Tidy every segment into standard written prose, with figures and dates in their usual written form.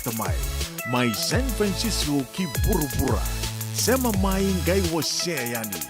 Tamay, may San Francisco ki Burubura, sema maing gay wasya yani.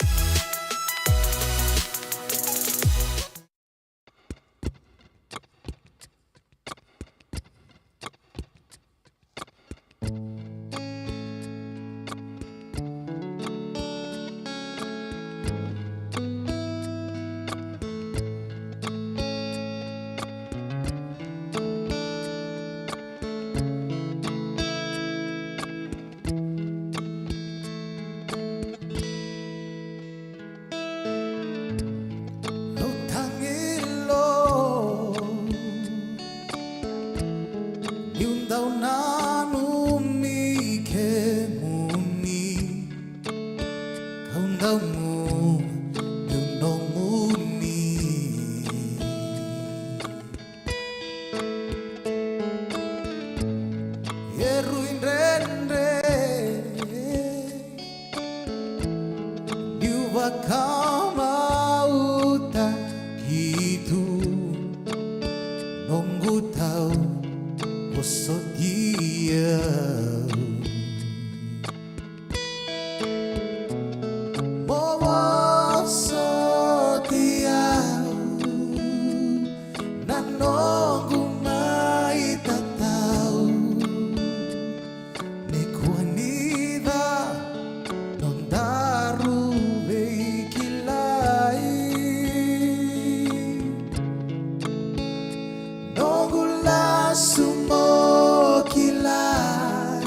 Kama utakitu nunggu tahu bosok dia bawa setia na nunggu mai tatau ni kuanida non daru sumo kilay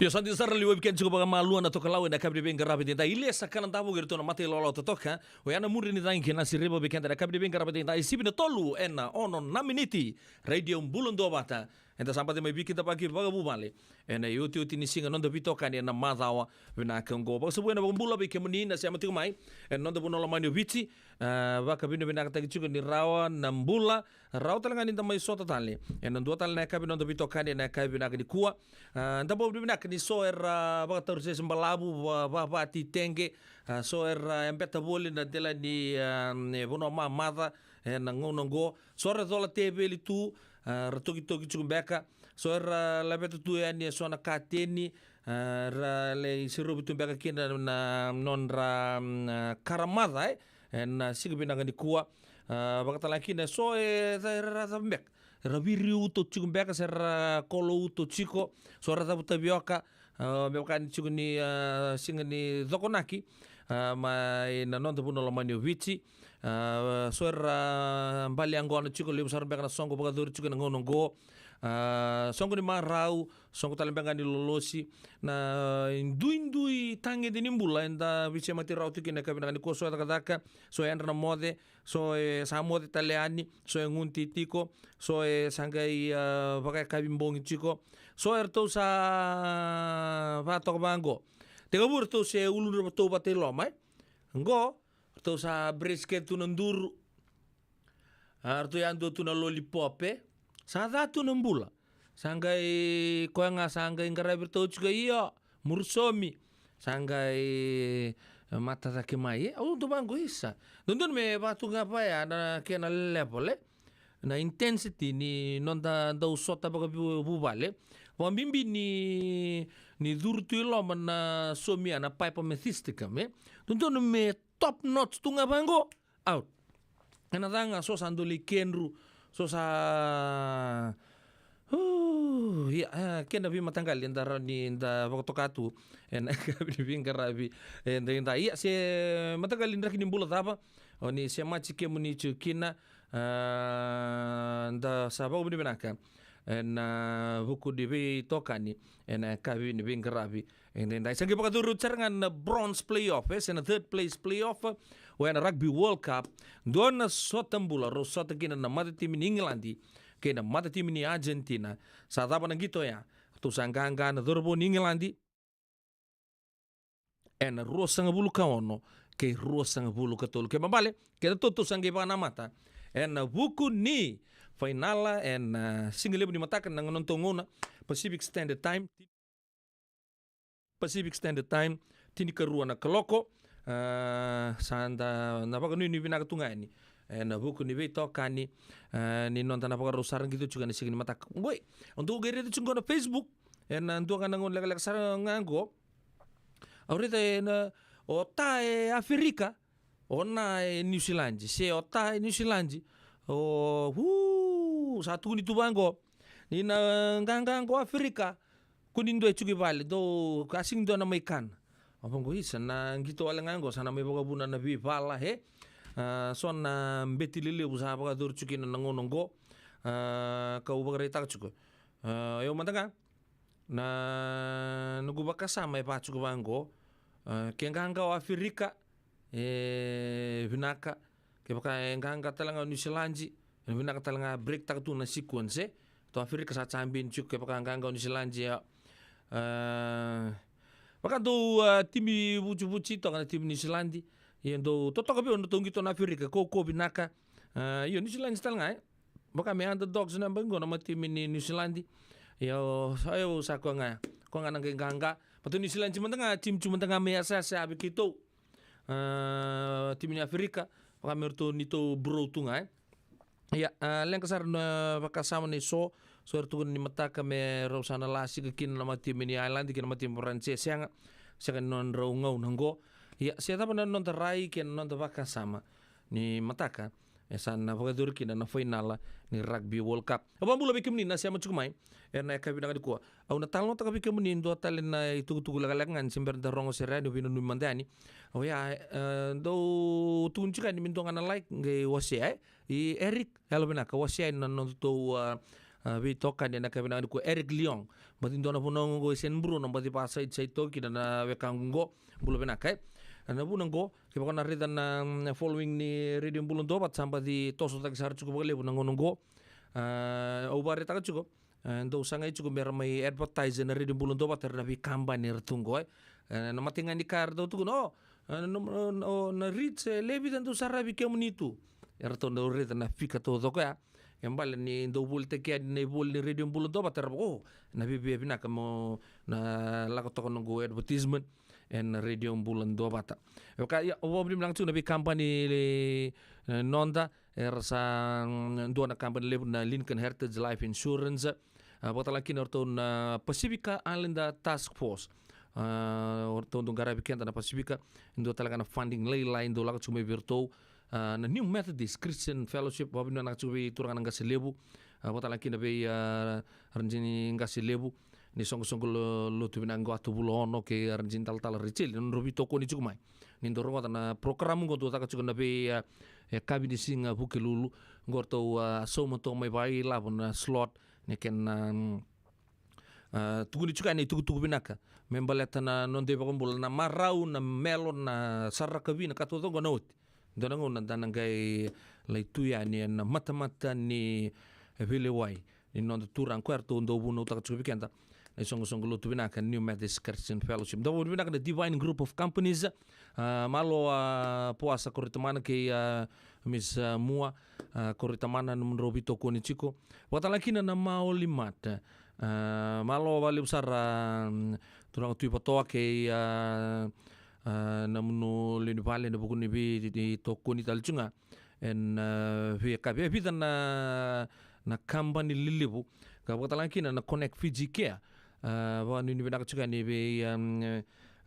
Yo santi sar li weekend chuko baga malu na toka lawe na kabri benga rabi ta ile sakana tabu gerto na mate lolo to toka o yana muri ni tangi na sirebo weekend na kabri benga rabi ta isibi na tolu ena ono na miniti radio mbulun do bata enta sampai mai bikin tapaki baga bubale ena yuti uti ni singa nonda bitoka ni na madawa vina kango ba sebuena baga mbula bi kemuni na siama mai en nonda buno la mani biti baka bino bina kata chuko ni rawa na mbula rawa talanga ni tamai sota tali en ndo tal na kabi nonda bitoka ni na kabi na di kuwa ndabo bina ni so era baga terus sembalabu ba ti tenge so era embeta boli na tela ni buno ma mada na ngono go so era tola tebeli tu ratoki-toki chukumbeka so era labeta tu yani so na kateni ra le sirup tu beka kina na non ra karamada na sigbi na ngani kuwa bakata laki na so ra tambek ra biriu to chukumbeka ser kolo to chiko so ra tabuta bioka beka ni chukuni singani zokonaki ma na non puno lo mani vici so era mbali angona chiko libu sar beka na songo baka dur chiko ngono go songo ni marau songo talembenga ni lolosi na indui tangi de nimbula enda vici mati rau tiki na kabina ni koso daka so entra na mode so sa mode italiani so ngunti tiko so sangai baka kabimbong chiko so erto sa va to bango tega burto se ulur to batelo mai ngo to sa brisket tu nanduru arto yando tu na lollipop sa da tu nambula sangai ko nga sangai ngarabi to chuga iyo mursomi sangai mata da ke mai au to bango isa dondon me batu ngapa ya na ke na level na intensity ni nonda da usota baga bubale wambimbi ni durtu lo mana somia na pipe methistica me dondon me top notch tu ngabango out ena danga so sandoli kenru so sa ya kena vi matangal indara ni inda waktu katu en kabri vingarabi en inda iya se matangal indra kini bula tapa oni se machi ke muni chukina nda sabau bini benaka en buku di tokani en kabi ni vingarabi en inda sangi pakaturu carangan bronze playoff en third place playoff when rugby world cup dona sotambula rosota kina na mata tim ni England kena mata tim ni Argentina sa tapa nang gito ya tu sangganga na dorbo ni England en rosanga bulu kaono ke rosanga bulu katol ke mabale ke to sangi pa na mata en buku ni finala en single ni matakan nang nontongona Pacific Standard Time tini karua na kaloko sanda napaka ni vinaka tungani na buku ni veto kani ni nonta napaka rosaran gitu juga ni sigini matak boy untuk gere itu cunggo na Facebook na untuk kan ngon lag sarang nganggo ahorita na ota Afrika ona New Zealand se ota New Zealand satu ni tubango ni na ngangango Afrika kunindo chugi vale do kasing do na maikan apa isa na ngito alangango sana may buna na bibala he so na mbeti lili usaha baka dur chuki na nangonongo ka ubagare tak chuko yo matanga na nugubaka sama pa chuko bango kenganga wa Afrika vinaka ke baka enganga talanga New Zealand vinaka talanga break tak tu na sequence to Afrika sa chambin chuk ke baka enganga New Zealand ya baka do timi buci to kana tim New Zealand yendo to ka be on to ngito na Afrika ko binaka yo New Zealand stal ngai baka me underdogs na bango na tim ni New Zealand yo sayo sa ko nga nang ganga patu New Zealand cuma tengah me asa abi kito tim ni Afrika baka merto nito bro tu ngai ya len kasar na baka sama ni so tu ni mata kame rosana lasi ke kin nama tim ni Island kin nama tim Prancis yang non raungau nanggo ya siapa pun non terai kin non terbaka sama ni mata ka sana pagadur kin na final ni rugby world cup apa bula bikin ni nasi amat cukup na kabi nak dikuah au na talno tak bikin ni do talen na itu lagangan simber da rongo sera ni binu mandani oh ya do tunjukan ni mintongan like ngai wasia i Eric halo bina ka wasia non to vi toka ni na kabina ko Eric Leong batin dona punong go sen Bruno bati pasa itsai toki na wekango bulo benaka na bunang go ke bakon narita na following ni radio bulon do bat sampai di toso tak sar cukup bale bunang ngonong go o bare tak cukup ndo sanga cukup mer mai advertise na radio bulon do bat na vi kampanye retunggo na matingan di kar do tu no na reach lebi tanto sarabi ke munitu erto ndo rita na fika to do ka embal ni ndo bulte ke ni bul ni radio bulon do bat na bibi bina kamo na lakoto nunggu advertisement en radio bulan do bata oka ya obrim langsung nabi company le nonda sa do na company le na Lincoln Heritage Life Insurance bota laki orto na Pacifica Island Task Force orto ndo garabi kenta na Pacifica ndo talaga na funding lay ndo lakat sume virtual na New Methodist Christian Fellowship wabin na nakatsubi turangan ng gasilebu bota laki na be ranjini gasilebu ni song lo tu binang atu bulo ono ke arjin tal ricil non robi toko ni cukumai ni ndoro na program ngo tu taka cukuna be kabi di singa buke lulu ngorto so mo to mai bai la bon slot ne ken tugu ni cuka ni tugu binaka membaleta na non de bagombol na marau na melon na sarakabi na katoto gonot ndona ngona danangai laitu ya ni na mata ni vile wai ni non turang kwarto ndo buno taka cukupi kenta song lo tu binaka New Methodist Christian Fellowship do binaka the Divine Group of Companies malo puasa koritamana ke Miss Mua koritamana numero bito ko ni chiko watalakina na maulimata malo wali usar turang tu patoa ke namno lini vale na bukuni bi di toko ni talchunga en vi kabe bitan na company lilibu ka watalakina na Connect Fiji Care wa ni binaka chuka ni be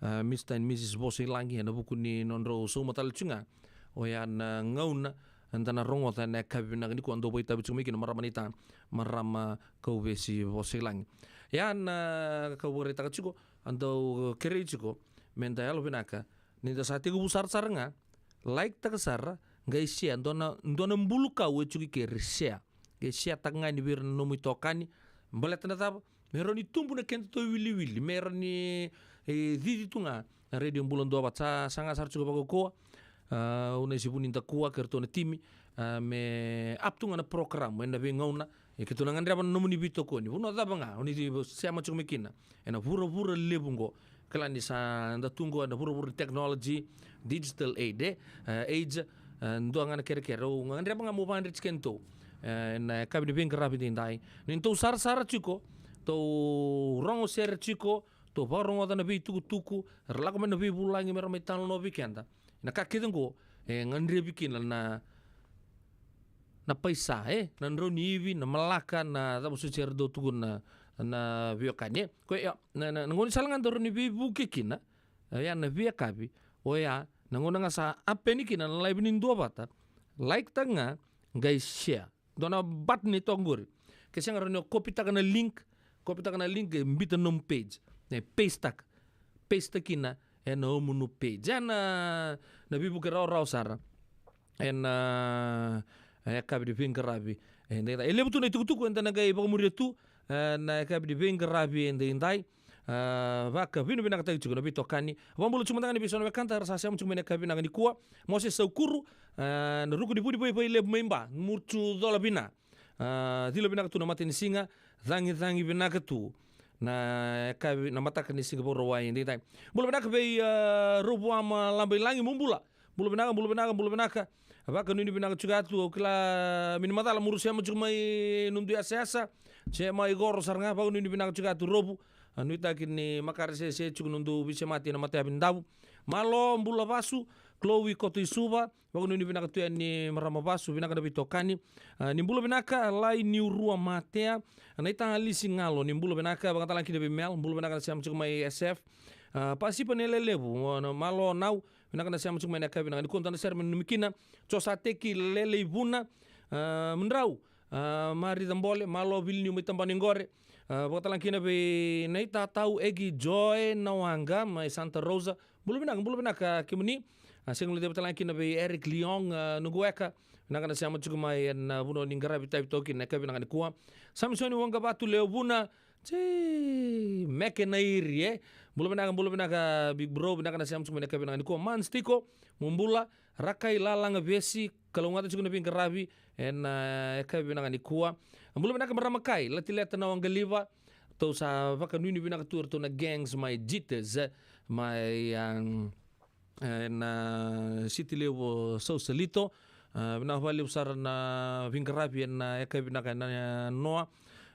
Mr. and Mrs. Bosi langi na buku ni nonro so matal chunga o ya na ngauna antana rongo ta na kabina ni ko ando boita bichumi ki maramanita marama ko besi Bosi langi ya na ka bore ta chuko ando kere chuko menta ya lo binaka ni da sati ku busar saranga like ta kasar ngai sia ndona mbuluka we chuki ke sia ke sia tanga ni bir no mitokani mbalet na tab meroni tumbu na kento to wili meroni didi tunga radio bulan do batsa sanga sar chuko bago ko una sibunin ta kuwa kerto na timi me aptunga na program wenda be ngauna e ketuna ngandra ban nomuni bito ko ni uno dabanga oni sama chuko mekina ena vura lebungo kalani sa nda tungo na vura technology digital age ndo ngana kere ngandra banga mo ban rich kento na kabini ben rapi dindai ninto sar chuko to rongo ser chico to barongo da nabi tuku relako men nabi bulangi mer metal no weekend na kakidengo ngandre bikin na paisa na ronivi na malaka na da musu cer do tuku na biokanye ko ya na ngoni salangan do ni bibu kikina ya na via kabi o ya na ngona ngasa apeni kina na live nin do bata like tanga guys share dona bat ni tonggur kasi nga rin kopita ka na link mbita nung page paste kina no munu page na nabibuka raw sara kabi di pingkarabi elebu tu na itukutuku enta nagay pakamuri tu na kabi di pingkarabi indai vaka vino binaka tayo na bito kani wambulo cuma tangan biso na kanta rasa siya cuma binaka binaka ni kuwa mose sa ukuru na ruku di budi boy lebu memba murchu dola bina dilo binaka tu na mati ni singa dangi binaka tu na kabi na mata ni singa boro wai ndi tai bulo binaka be robo ama lambai langi mumbula bulo binaka vaka nini binaka juga tu kila min mata la murusia cuma nundu asa se mai goro sarnga vaka nini binaka juga tu robo anuita kini makar se cuk nundu bisa mati na mati abin dabu malo mbula basu Chloe koto isuba bago nini binaka tu ni marama basu binaka da bitokani ni mbula binaka lai ni rua matea na ita lisi ngalo ni mbula binaka baga talang kide bimel mbula binaka siam cuk mai SF pasi panele lebu malo nau binaka na siam cuk mai naka binaka ni konta na ser menumikina cosateki lele ibuna mendrau mari tambole malo bilni mitambani ngore Bota lang kina be na itatau egi Joy Nawanga mai Santa Rosa bulu binaka kimuni sing lu bota lang kina be Eric Leong nugueka Nakana siamo chuku mai na buno ningara bitai toki na kabi nakani kuwa. Samsoni wanga batu leo buna. Meke na iri Bula benaka big bro benaka na siamo chuku na kabi nakani kuwa. Man stiko mumbula rakai lalanga besi kalau ngata chuku na pingarabi na kabi nakani kuwa. Bula benaka maramakai latileta na wanga liva. Tau sa vaka nuni benaka tur to na gangs mai jitters mai na city leo Sausalito. Binawali usar na vingarabi na eka binaka na noa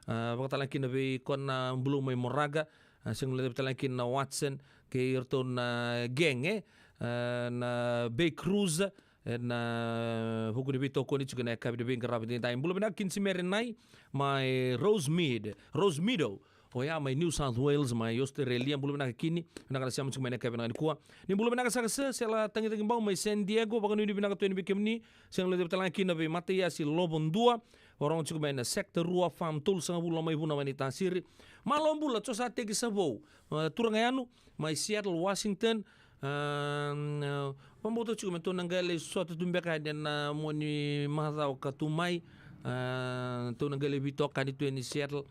pagkatalangkin na be kon na belum may moraga sing talangkin na Watson kay irto na geng na Bay Cruz na hukuni bito ko ni chuga na eka vingarabi din tayo belum binakin si Merenay may Rosemeadow Oya may New South Wales may Australia belum nakakini nakasama sa mga nakabina ni kuha ni belum nakasakasa sila tangi-tangi bang may San Diego bago ni binaka to ni bikimni siyang lede talangkin na be Mataya si Lobon 2 orang cukup may na sector rua farm tool sa bulan may buna manita siri malom bula to sa tegi sabo turang ayanu may Seattle Washington pambuto cukup to nanggale suatu tumbeka dan mo ni mahataw katumay to nanggale bito kanito ni Seattle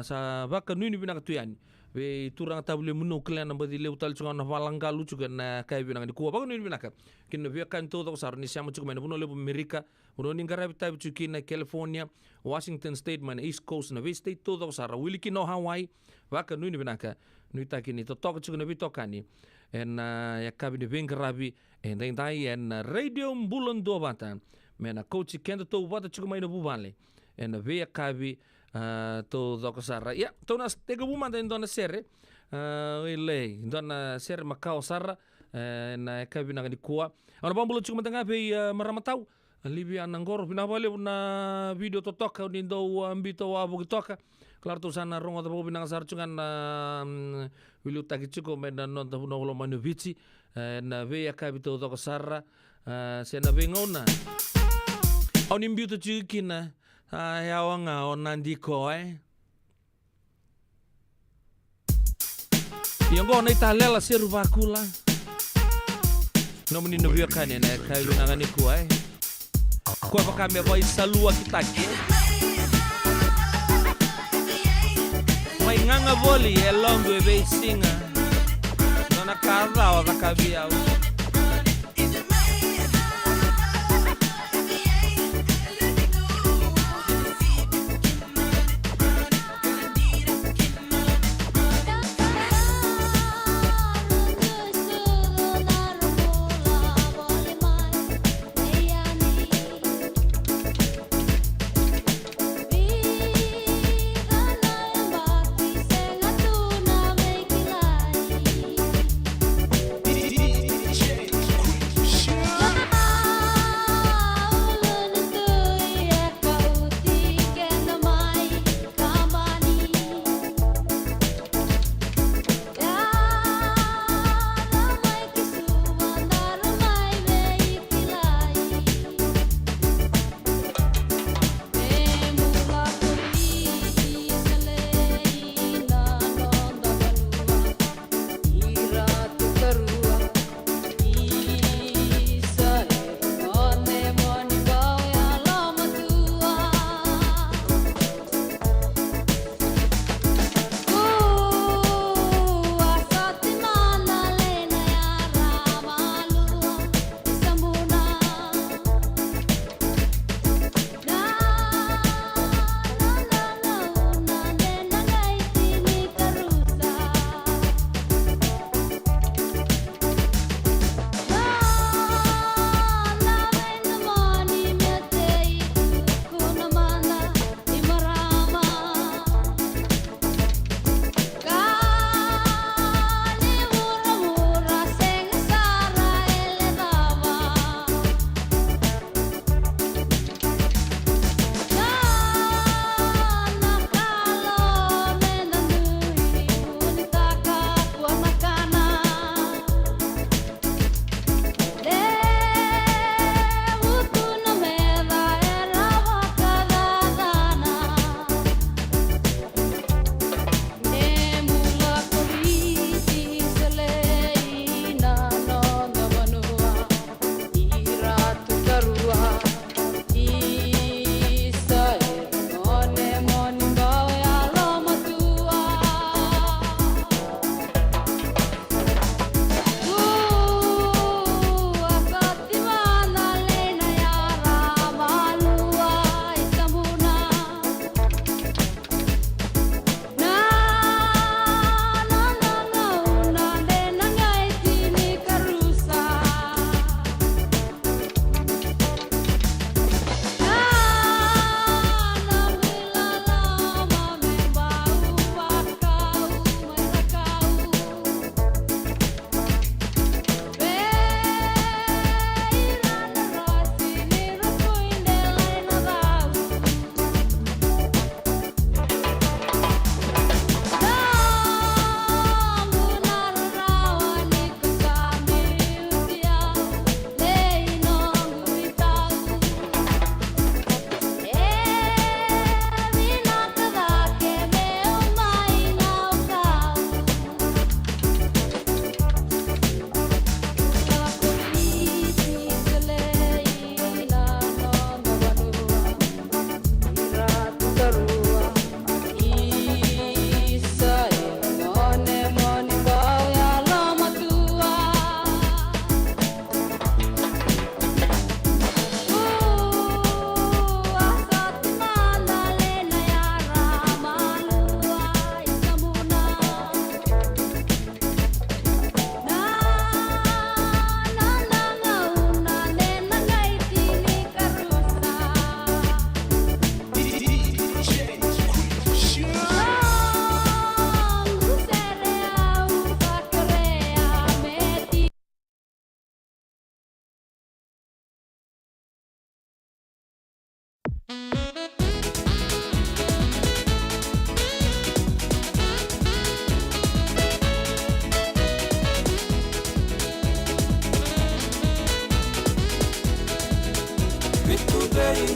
sa baka nuni binaka tuyan be turang tabule muno klan nambadi leutal chunga na valanggalu juga na kai binaka di kuwa baka nuni binaka kin be kan to sar ni siamo chuka mena buno lebo Amerika buno ni ngara bitai chuki na California Washington State man East Coast na West State to sar wiliki no Hawaii baka nuni binaka nuita kini to tok chuka na bitokani en ya kabine bengarabi en dai en radio bulan do bata mena coach kendo to bata chuka mena bubale en be kabi to doko sarra ya to nas tega buma da indona serre ile indona serre makao sarra na kabina ngani kuwa ana bambulo chuma tanga be maramatau libya nangor binabale na video to toka nindo ambito wa bugitoka claro to sana rongo da bobina sar chungan wilu tagi chuko mena non da no lo manuvici na be kabito doko sarra sena bengona on imbito chikina ayawa nga onandiko Yongo na italela seru bakula no menino vio kane na kayo na ngani ko kwa pakame boy salua kitake mai nganga voli elongo be singa nona kaza wa kabia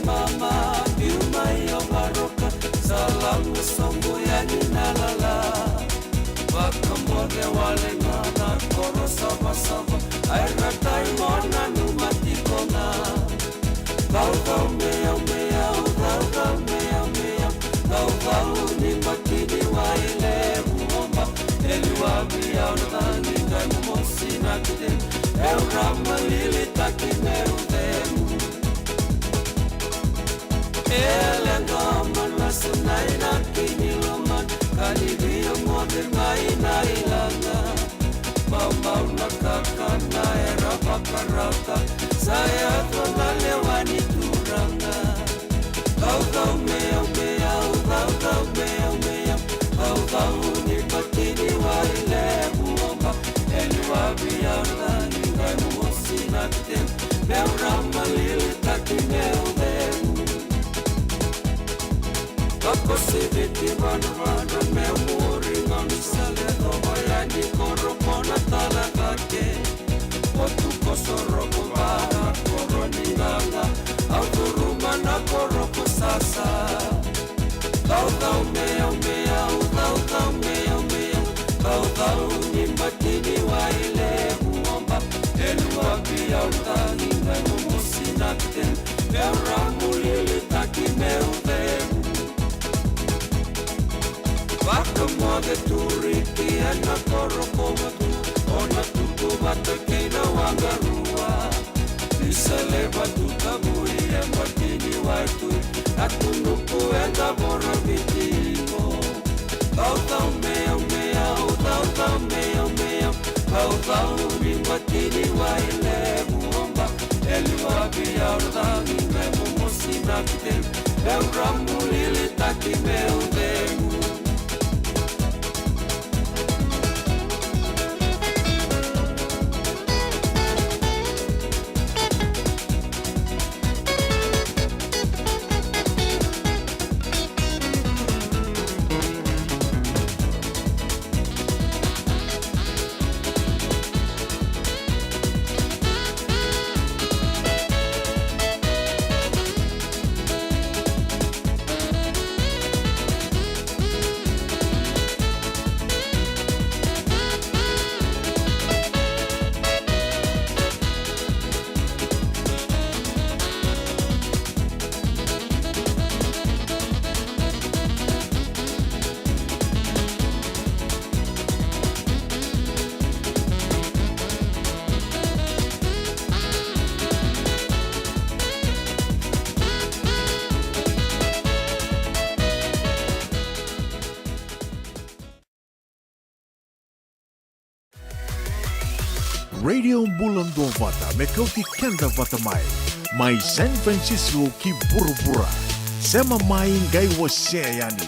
mama Biuma iyo baroka Salamu sombo yani nalala Wakamode wale ngana Koro saba saba Aira taimona numatiko na Gau mea mea Gau mea mea Gau ni makini waile Uomba Eliwa bia unadhani Gai mumosi na kidem Eurama lili taki meudemu Elengama na sunai na kiniloman Kanivia ngode mai na ilanga Mama unakaka na era bakaraka Saya tonale wani turanga Gau mea mea Gau mea mea Gau ni patini waile Uomba Eliwa bia unadhani Gai mumosi na kidem Eurama lili taki meudemu Ako siviti vana meu muri ngami sale Toma yani koro kona tala kake Otu kosoro kubara koro ninganga Auturuma na koro kusasa Gau mea mea Gau mea mea Gau ni matini waile Uomba Elua bia utani Ngai musi nakten Euramu lili taki meu vemu Wakamode turiki ena koro komatu Ona tuku bata keina wangarua Iseleba tutabui ematini waitu Atunuku enda bora vitiko Gau mea mea Gau mea mea Gau ni matini waile Muomba Eliwa bia urdani Memo musina kitem Euramu lili taki meudemu Radio Bulando Vata Mekauti Kenda Vata Mai San Francisco ki Burubura Sema mai ngai waseyani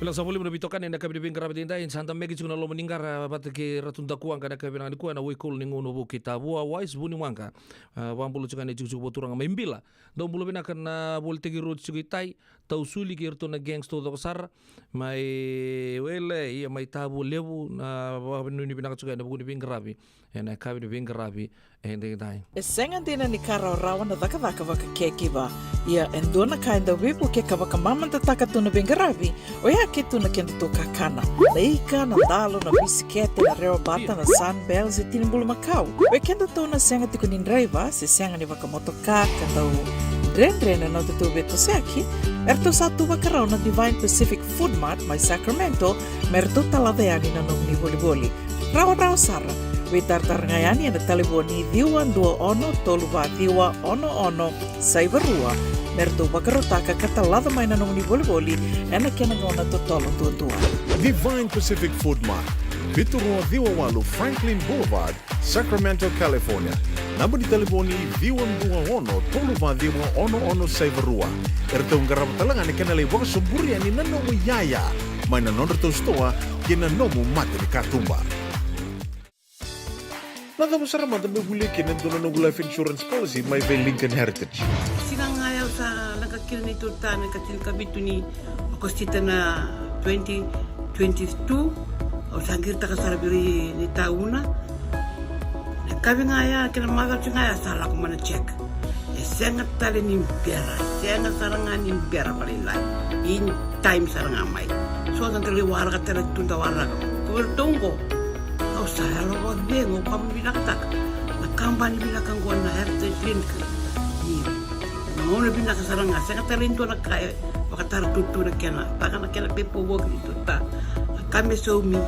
Bilang sa puli mo nabitokan na kabibing karabit inday santa megi chuna lo meninggar bat ke ratunda kuang kada kabinang ni kuana we kul ninguno bu kita bua wise buni wangka wampulu chukan ni chuchu boturang maimbila do bulu bina kana voltegi road chugitai tau suli ki irto na gangs to sar mai wele ia mai tabu lebu na nuni bina chukan na buni bingarabi ena kabini bingarabi ende dai E senga dina ni kara rawa na daka waka keki ba. Ia endona kainda wipu ke kawaka mamanta taka tuna bengarabi. O ia ke tuna kenda to kakana. Na ika, na dalo, na bisikete, na reo bata, na sunbells e tinimbulu makau. We kenda to na senga tiko nindraiva, se senga ni waka motoka, kandau dren na tutu beto seki. Erto satu wakarau na Divine Pacific Food Mart mai Sacramento, merto taladayani na nung ni boli-boli. Rawa sara. We tartarngayani na taliboni diwan dua ono toluwa diwa ono saibarua merto bakarotaka katalada mai na nung ni boli ena kena ngona to tolo tua. Divine Pacific Food Mart, Vitorua Diwawalu Franklin Boulevard, Sacramento, California. Namba di telefoni Diwan Dua Ono Toluwa Diwa Ono Saivarua. Erto ngarap talangan ni kena lewang sumburi ani nanomu yaya. Mai na nonreto stoa kena nomu mate ni katumba. Nada masara mata behuli kena dono life insurance policy mai ve Lincoln Heritage. Sinang ayaw sa nagkakil ni Turta, nagkakil kabito ni Akostita na 2022 o sangir ta kasarabiri ni tauna. Nagkabi nga ya, kinamagal siya nga ya, sala ko man check. E sengat tali ni Mbera, sengat sarangan ni Mbera palilay. In time sarangan may. So, ang taliwara ka talaga tuntawara ka. Kuwertong o saya lo wag beng o pam binakatak nakambani binakangguan na heritage link ni ngono binakasaranga sa talento na kaya makatar tutu na kena taka na kena pepo wog ito ta kami so mi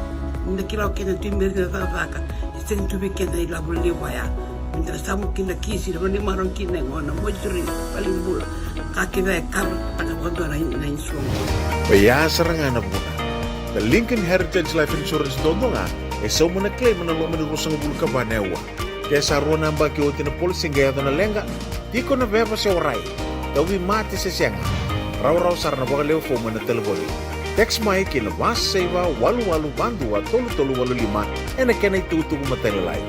nakilaw kena timber na vaka isteng tubi kena ilabul liwaya minta samu kina kisi na maron kina ngono mo juri palimbul kakiba kam taka wando na insuang Baya sarangan na muna. The Lincoln Heritage Life Insurance dodo nga so muna claim na lo manirusang bulu ka banewa. Kaya sa ruwa namba ki otin na policy gaya na lenga, di ko na beba si oray. Dawi mati sa siyanga. Raw sar na baka lew fo na telefoni. Text mai kina mas seva walu bandua tolu walu lima na kena itutu kumatalilay.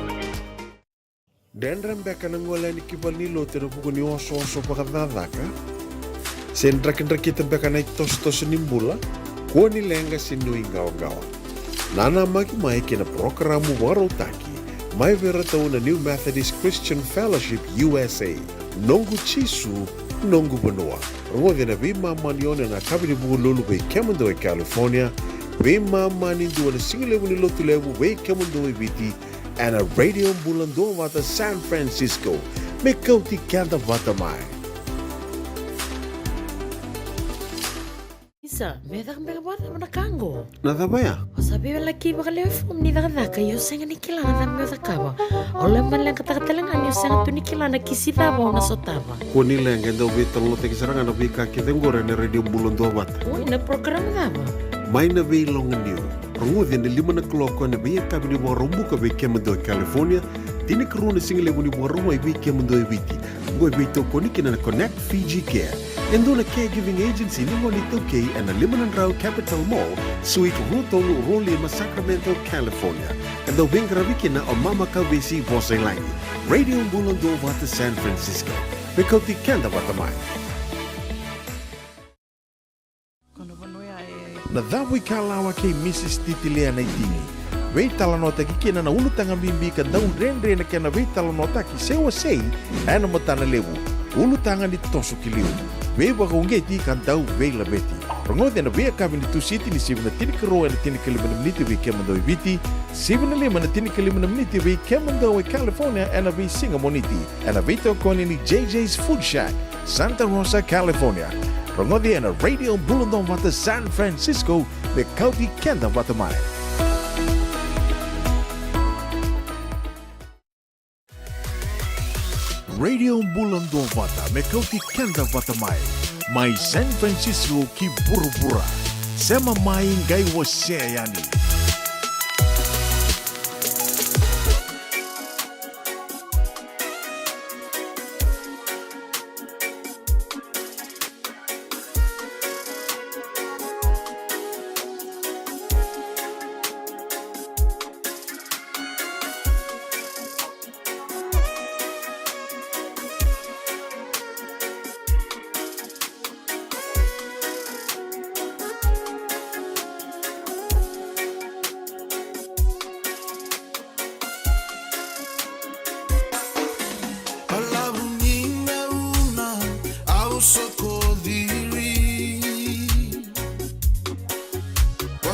Dendram beka nang wala ni kibal ni lo tira buko ni oso pakadadaka. Sendrakin kita beka na itos nimbula, kuha ni lenga sinuing gawa-gawa. Nana mai kina programa warotaki, mai veratau na New Methodist Christian Fellowship USA, nongu chisu, nongu banoa. Rode na bima manione na kabini bugu lulu be Kemando e California, bima mani dua na singilewu ni lotu lewu be Kemando e biti, and a radio bulando wata San Francisco, me kauti kanda wata mai. Isa, medak bata mana kango. Nada baya? Sabi wala ki baka lefom ni daka yo senga ni kilana na medak kawa. Ole man lang katakalangan yo senga tu ni kilana kisita ba na sotaba. Kuni lenga ndo bitalo te kisarangan na bika kitengore na radio bulando wata. Uy, na program na ba? May na be long niyo. Rungudin na 5 o'clock na be kabini mo rumbuka be Kemando California. Dini karuna singilewu ni mo rumay be Kemando e biti. Boy be to konikina na Connect Fiji Care. Endo na caregiving agency ni Monito K and the Limanan Rao Capital Mall, Suite Rutong Rolima, Sacramento, California. And the Wingaraviki na o Mama Kawesi Boselani. Radio Bulando Wata San Francisco. Bekoti Kenda Watamai. Na dawi kalawa kay Mrs. Titilia na itini. Wei talanota ki kina na ulutang bimbi ka daw rendre na kena wei talanota ki sewa sei ana matana lewu. Ulutangan di tosu kiliu. Wei waka ungeti kan daw wei labeti. Rongode na wei kabin di tu city ni sibna tinikaro na tinikaliman meniti wei Kemando ibiti. Sibna lima na tinikaliman meniti wei Kemando California ana wei Singamoniti. Ana wei to koni ni JJ's Food Shack, Santa Rosa, California. Rongode na Radio Bulundong Wata San Francisco me kauti kenda watamai. Radio Bulando Wata me kauti kenda watamai. Mai San Francisco ki burubura. Sema mai ngai waseyani.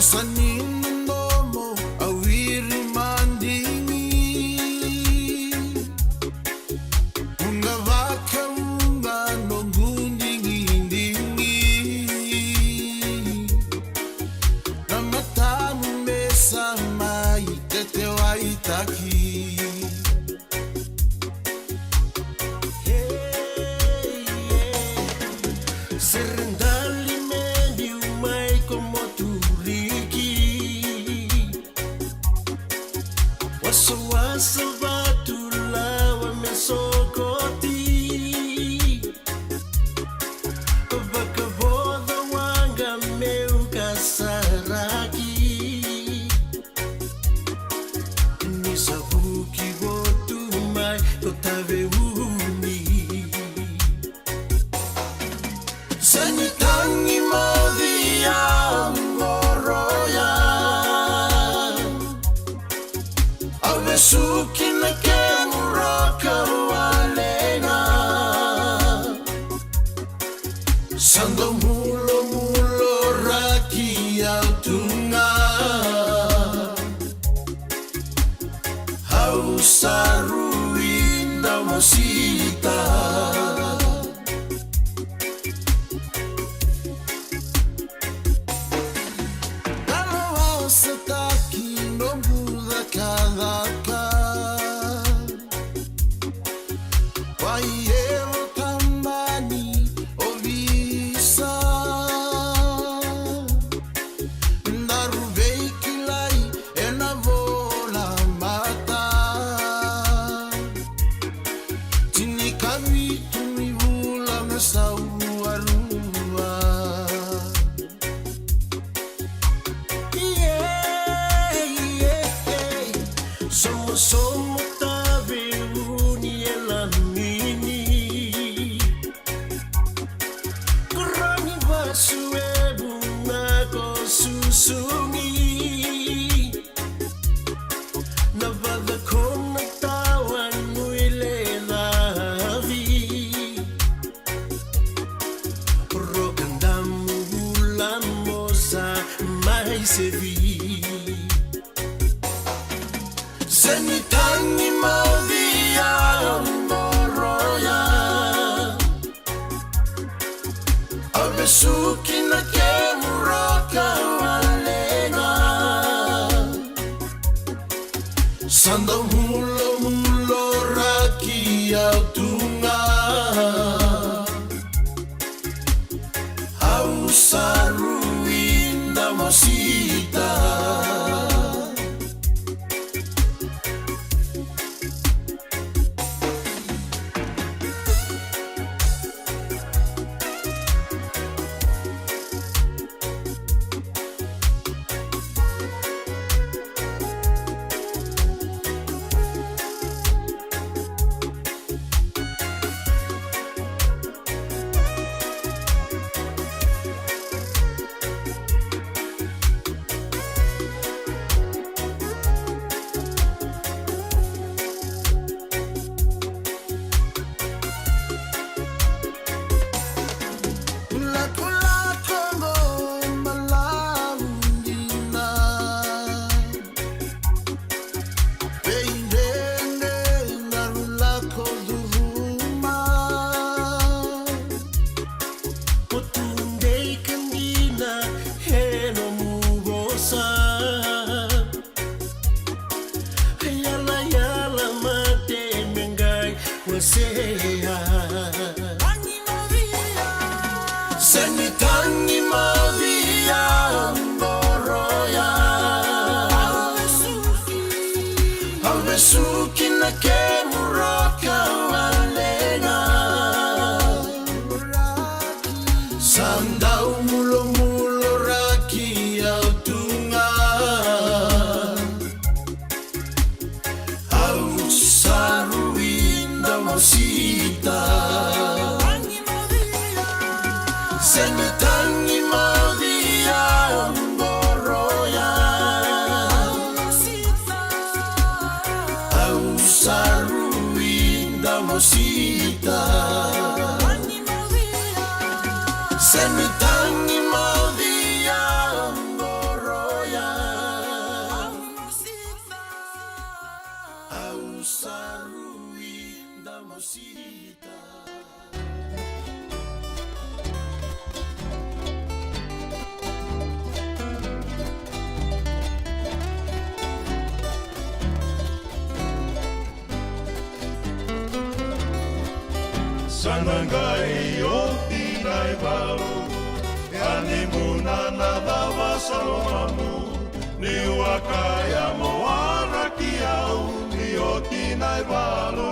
Wasanin nomo awiri mandingi Unga vaka unga nongundingi Namatamu mesa mai tete waitaki Serendali meni umai como turiki Wasa batula wa mesokoti Baka boda wanga meuka saraki Nisabuki gotu mai kotave uni Sanitangi mavia ngoroya Avesuki na kemuraka walena Sando mulo raki autunga Hausaru inda mosita Setaki no muda kadaka Waiero tambani ovisa Naruvei kilai ena vola mata Tinikami tumivula mesau arua Somos tabe uni elamini Kurani basu ebu nako susumi Navada kona tawan muile lavi Rogandamu bulan mosa mai sevi Senitangi mavia ngoroya Avesuki na kemuraka walena Sanda mulo raki autunga Hausaru inda mosita Sanangai o tinai walu Ani muna na dawa salomamu Ni wakaya mo araki au Ni o tinai walu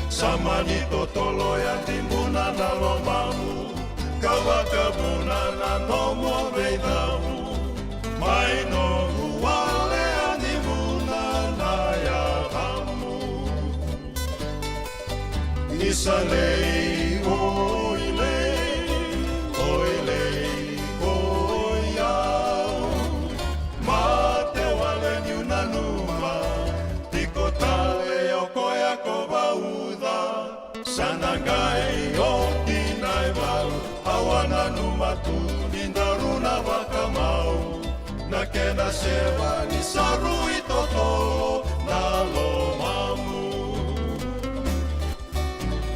Samani totolo ya timuna na lomamu Kawakabuna na nomo veidamu Mai no huale ani muna na ya hamu Isalei oilei oilei oiau Mate wale ni unanuma Tiko tale okoya kobauda Sanangai o tinai walu Awana numatu nindaruna wakamau Na kena sewa ni sarui totolo na lomamu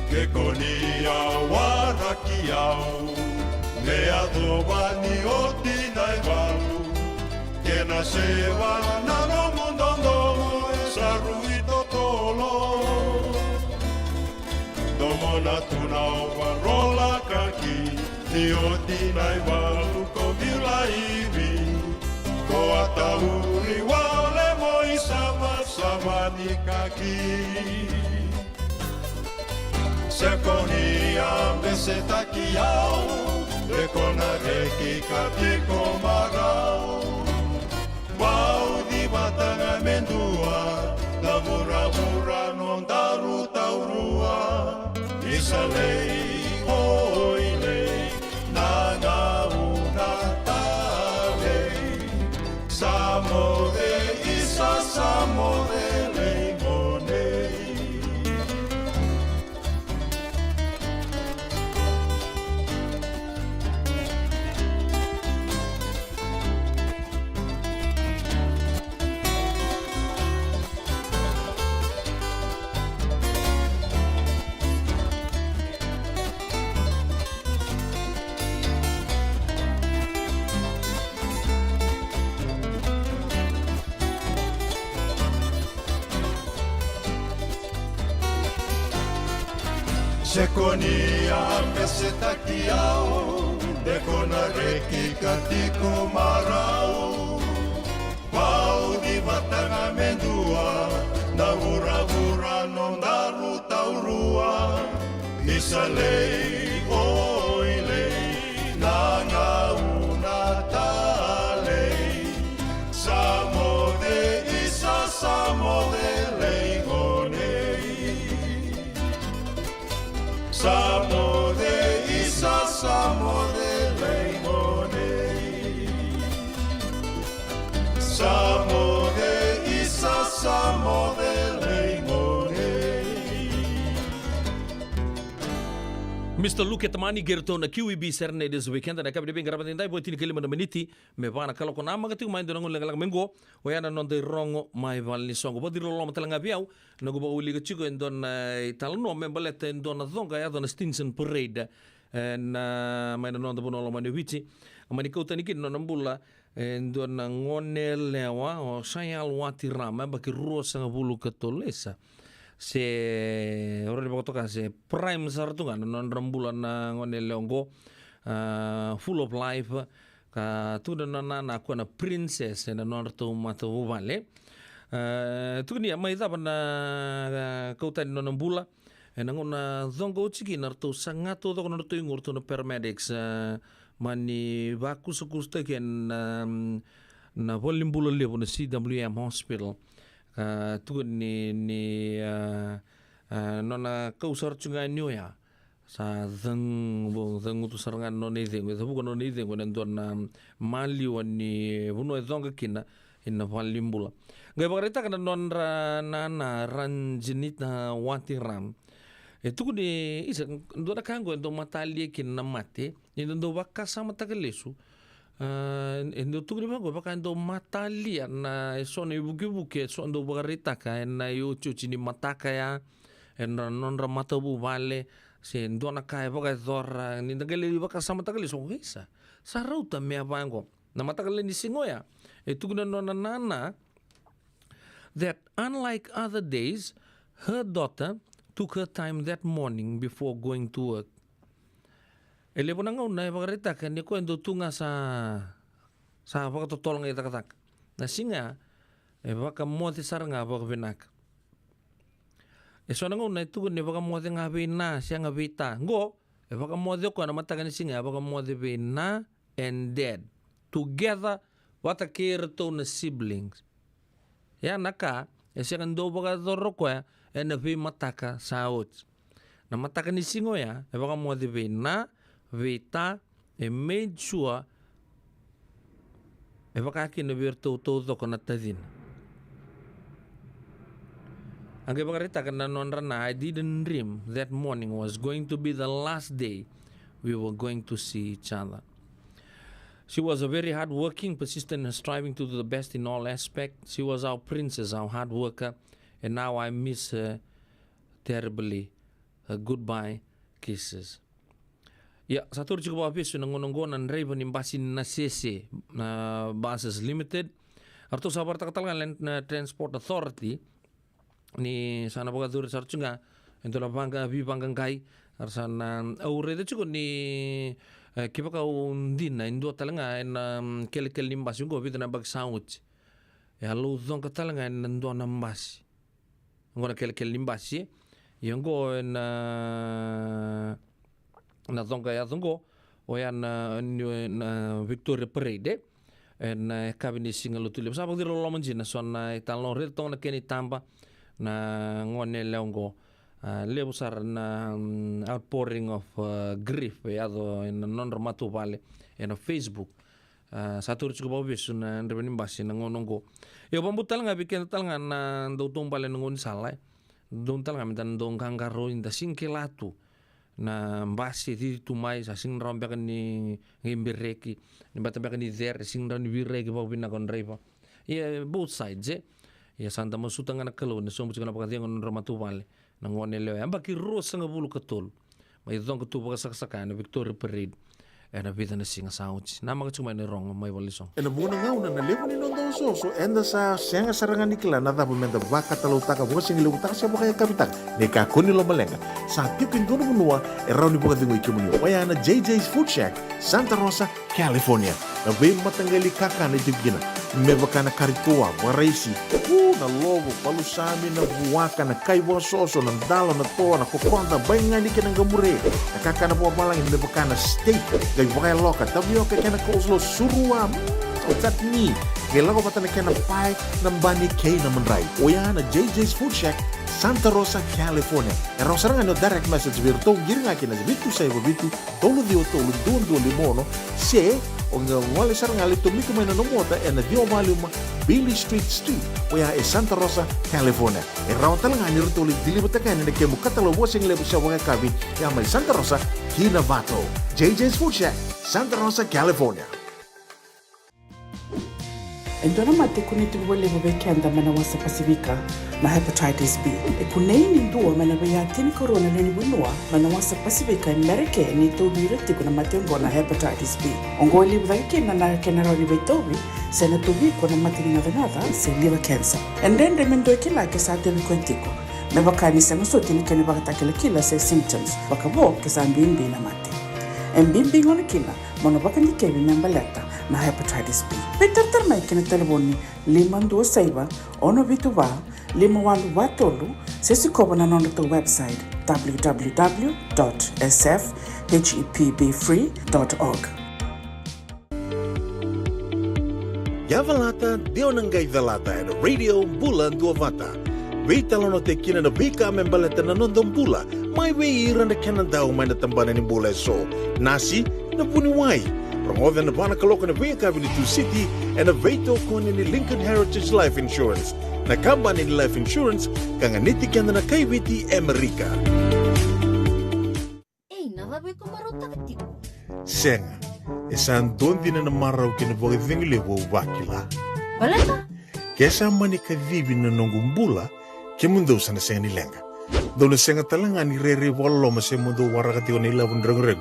Ke konia waraki au Me adoba ni o tinai walu Kena sewa na no mundondo sarui totolo Domo na tuna o parola kaki Ni o tinai walu ko vila iwi Ko atauri wale moi sama ni kaki Sekonia mese takiau Rekona reki katiko marau Wau di batanga mendua Da mura-mura non daru taurua Isalei oilei Nana una talei Samode isa samode leimonei Sekonia mese takiau Dekona reki katiko marau Pau di batanga mendua Na ura-ura non daru taurua Isalei oilei Nanga una talei Samode isa samode leigonei Samode isa samode leimonei Samode isa samode leimonei Mr. Luke Tamani gerto na QEB serne this weekend na kabide bing rapatin dai botin kelima na miniti me bana kala kona magati mai ndongo lengalang mengo oyana non de rongo mai valni songo bodiro lo matalanga biau na go uli chico endon talno me balete endon zonga ya don Stinson parade na mai non de bonolo mane wichi mani kota nikin non ambula endon ngone lewa o sayal wati rama baki rosa bulu katolesa se ora di toka se prime sartungan non rembulan na ngone leongo full of life ka tu na na ko na princess na non to mato vale tu ni mai ta na kota non mbula na ngona zongo chiki na to sangato to no to ingor to no paramedics mani vaku sukusta ken na volimbulo levo na CWM hospital tu ni nona kausar chunga nyoya sa zang tu sarangan non ideng we sabu non ideng we ndon mali wani buno zonga kina in valimbula ngai bagarita kana non na ranjinita watiram tu ni isa ndo kango ndo matali kin na mate ndo wakasa matakalesu endo tu ni bago baka ndo matali na so ne buke so ndo bagarita ka na yo chuchi ni mataka ya en non ramata bu vale se ndo na kai baka dora ni ndagale baka sama takale so hisa sarauta me abango na matakale ni singoya tu na nana that unlike other days her daughter took her time that morning before going to work. Ele pun ngau na pakarita kan ni ko endo tunga sa pakatotol nga itatak. Na singa baka mo ti saranga baka benak. So ngau na tu ni baka mo ti nga bina siya nga bita. Ngo baka mo ti ko na matagan singa baka mo ti bina and dead together what a care to na siblings. Ya naka siya kan do baka dorro ko na bi mataka sa out. Na mataka ni singo ya baka mo ti bina Vita made sure baka akin na virtu todo ko natadin. Ang ibakarita kan nanon rana, I didn't dream that morning was going to be the last day we were going to see each other. She was a very hardworking, persistent, and striving to do the best in all aspects. She was our princess, our hard worker, and now I miss her terribly. Her goodbye kisses. Ya, satu cukup habis nanggonong-gonan ray panimbasin na CC na Buses Limited. Arto sabar takatalgan Land Transport Authority ni sana bogadur sarchunga ento la bangga bi banggang kai arsana aure de chuko ni kipaka undin na indo talanga en kel limbas yung go bitna bag sound. Ya lu zon katalanga en ndo nambas. Ngora kel limbas yung go en na zonga ya zongo o yan na Victoria Parade en kabini singalu tulip sa pagdiro lo manjina son na italon retong na keni tamba na ngone leongo lebusar na outpouring of grief yado en non romatu vale en Facebook satur cukup obvious na revenim basi na ngonongo yo pambutal nga bikin tal nga na dotong pale ngon salai don tal nga mitan don kangaro inda singkelatu na basi ti tumai sa sing rompe kan ni ngimbireki ni batabe kan ni there sing ron bireki pa bina kon reipa both sides ya santa masuta nga nakalo na so mutsi kana pakati ngon romatu vale na ngone leo amba ki rosa nga bulu katol mai don ko tuba saksakan na Victoria Parade na vida na singa sauts na mga chumay ni rong may walisong na muna nga una na levo ni nondo so enda sa senga sarangan nikla na da bumenda baka talutaka buka singi lutaka sa baka kapitak ni kakuni lo malenga sa tipin dono munua raw ni buka dingo ikimuni waya na JJ's Food Shack Santa Rosa California na bay matanggali kaka na jibgina me baka na karitua waraisi na lobo palusami na buwaka na kaiwa soso na dalo na toa na kukonda bay nga ni kinang gamure na kaka na buwa malangin me baka na steak gay baka loka tabio ka kena kozlo surua o tat ni kailangan ko pata na kena pie ng bani kay na manray o yan na JJ's Food Shack Santa Rosa, California. Erau serangan no direct message virtual giring akin na bitu saya begitu tolu dio tolu don limono se onga wale serangan itu miku main no mota en dio maluma Billy Street o ya Santa Rosa, California. Erau talang anir tolu dilibatakan na kemu katalo wasing lebu sa wanga kabi ya mai Santa Rosa, Kinavato. JJ's Food Shack, Santa Rosa, California. Endona mate kuniti wale wabekenda mana wasa Pasifika na hepatitis B. Kunei ni ndua mana bayatini corona nini winua mana wasa Pasifika Amerike ni tobi reti kuna matengo na hepatitis B. Ongoli wabake na kena rawi betobi sena tobi kuna matini ngadangada se liver cancer. Endende mendo kila kesa tebi kwentiko. Mebaka ni senguso tini kene baka kila se symptoms. Baka bo kesa mbimbi na mate. Mbimbi ngone kila mono baka nikewi membaleta na hepatitis B. Peter mai kena telefoni 526 ono vituva 51watolu sesi kobo na nondo to website www.sfhepbfree.org. Yavalata dionangai velata na radio bulan duavata. Vita lono te kina na vika membaleta na nondong bula. Mai wei iran na kena daw mai na tambana ni bula so. Nasi na puniwai. Promoven na bana kaloka na Via Avenue City and a veto kone ni Lincoln Heritage Life Insurance. Na kamba ni Life Insurance kanga niti kanda na kaiwiti Amerika. Narabi ko marota katiko. Senga, esan dondi na namaraw kinabogi vingile wo wakila. Wala ka? Kesa mani kavivi na nongumbula kimundo sana senga nilenga. Doon senga talanga ni rere walo masemundo warakati ko nila wundrang-reng.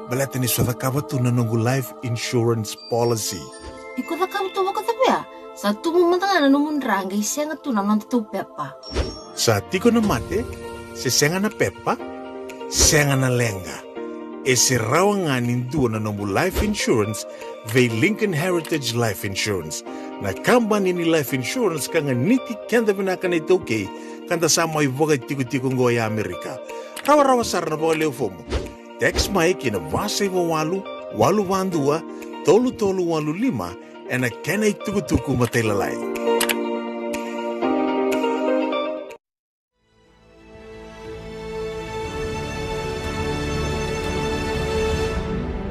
Balata ni suata kabatu na nunggu life insurance policy. Iko na kabatu wakatapya. Sa tumong matanga na numundrang isya nga tu naman tutupya pa. Sa tiko na mate, se senga na pepa, senga na lenga. E se rawa ngani ndua na nomu life insurance ve Lincoln Heritage Life Insurance. Na kambani ni life insurance kanga niti kenda vinaka na itoke kanda sama ivoga tiku ngo ya Amerika. Rawa sarana bawa leo fomo. Text mai kina vasa iwa walu vandua, tolu walu lima, ena kena ituku matelalai.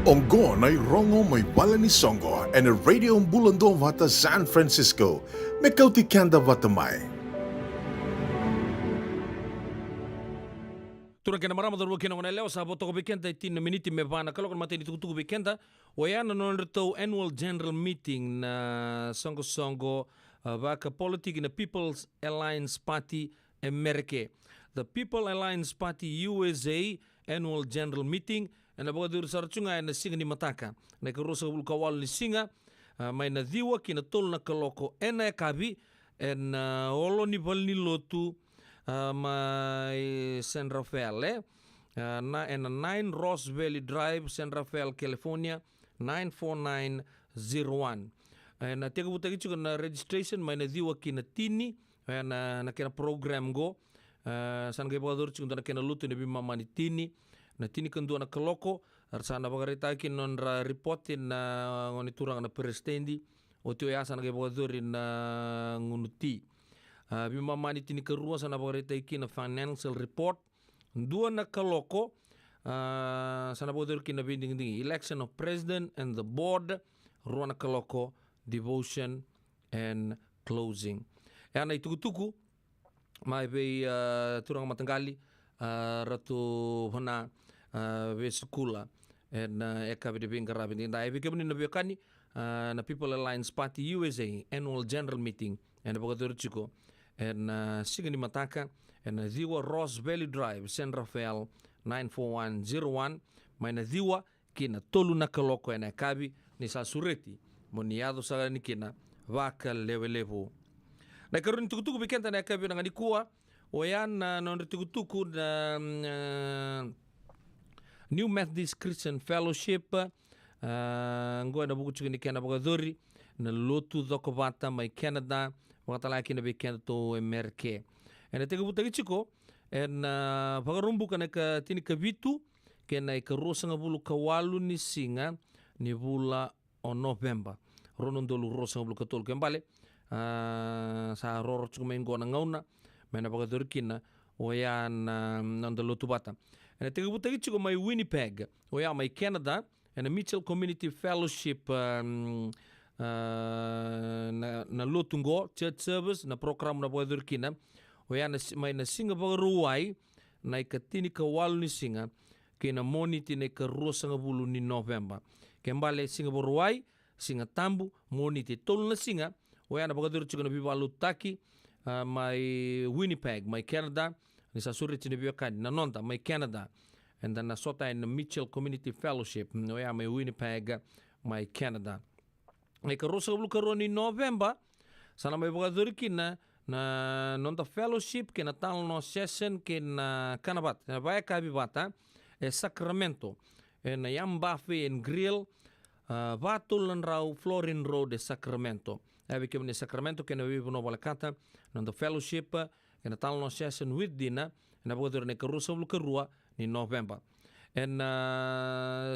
Ongo na rongo may bala ni Songo and a radio bulando vata San Francisco. Mekauti kanda vata mai. Tura kena marama daru kena wana leo sa botoko bekenda itin miniti me bana kalau kan mateni tuku bekenda wayana non reto annual general meeting na Songo baka politik na People's Alliance Party America. The People Alliance Party USA annual general meeting na baga dur sarchunga na singa ni mataka na karosa kawal ni singa may na diwa kina tol na kaloko ena kabi en olo ni balni lotu my San Rafael na 9 Ross Valley Drive, San Rafael, California 94901. Na tega buta kichu na registration may na diwa kina tini na kena program go san ge badur chu na kena lutu ne bima mani tini na tini kendu na kaloko arsana bagarita kin non report in ngoni turang na prestendi otio ya san ge badur in ngunuti bima mani tini kerua sana bagarita kin na financial report dua na kaloko sana badur kin na binding ding election of president and the board ruana kaloko devotion and closing ana itukutuku mai be turang matanggali ratu hana be sekula en eka be binga rabin inda e kemni na biokani na People Alliance Party USA annual general meeting en bogadur chiko en sigani mataka en diwa Ross Valley Drive, San Rafael 94101 mai na diwa kina tolu na kaloko en kabi ni sa sureti moniado sa ni kina vaka levo na karun tukutuku bikenta na kabi ngani kuwa oyan non tukutuku na New Methodist Christian Fellowship ngoa na buku chukini kena bagadori na lotu doko bata mai Canada wakatala kina bikenta to Amerike ena tega buta chiko en bagarumbu kana ka tini kabitu kena ka rosa ngabulu kawalu ni singa ni bula o November ronon dolu rosa ngabulu katol kembale sa roro chukumengo na ngauna mena bagadorkina oyan nanda lotubata ena tega buta chiko mai Winnipeg oya mai Canada ena Mitchell Community Fellowship na lotungo church service na program na bagadorkina oya mai na singa bagaruai na ikatini kawal ni singa kena moniti ne ka rosa ngabulu ni November kembale singa bagaruai singa tambu moniti tol na singa oya na bagadur chiko na bibalu taki mai Winnipeg, mai Canada, ni sa surit ni biakan na nonta mai Canada, and then na sota in Mitchell Community Fellowship, oya mai Winnipeg, mai Canada. Mai karosa bulu karoni November, sana mai bagadur kina na nonta fellowship kina tal no session kina kanabat, na baya kabi bata e Sacramento, na yambafe and grill batul rau Florin Road de Sacramento. Heb ik in Sacramento kena vivo no balakata non the fellowship kena tal no session with dina na bodo ne karusa bulu karua ni November en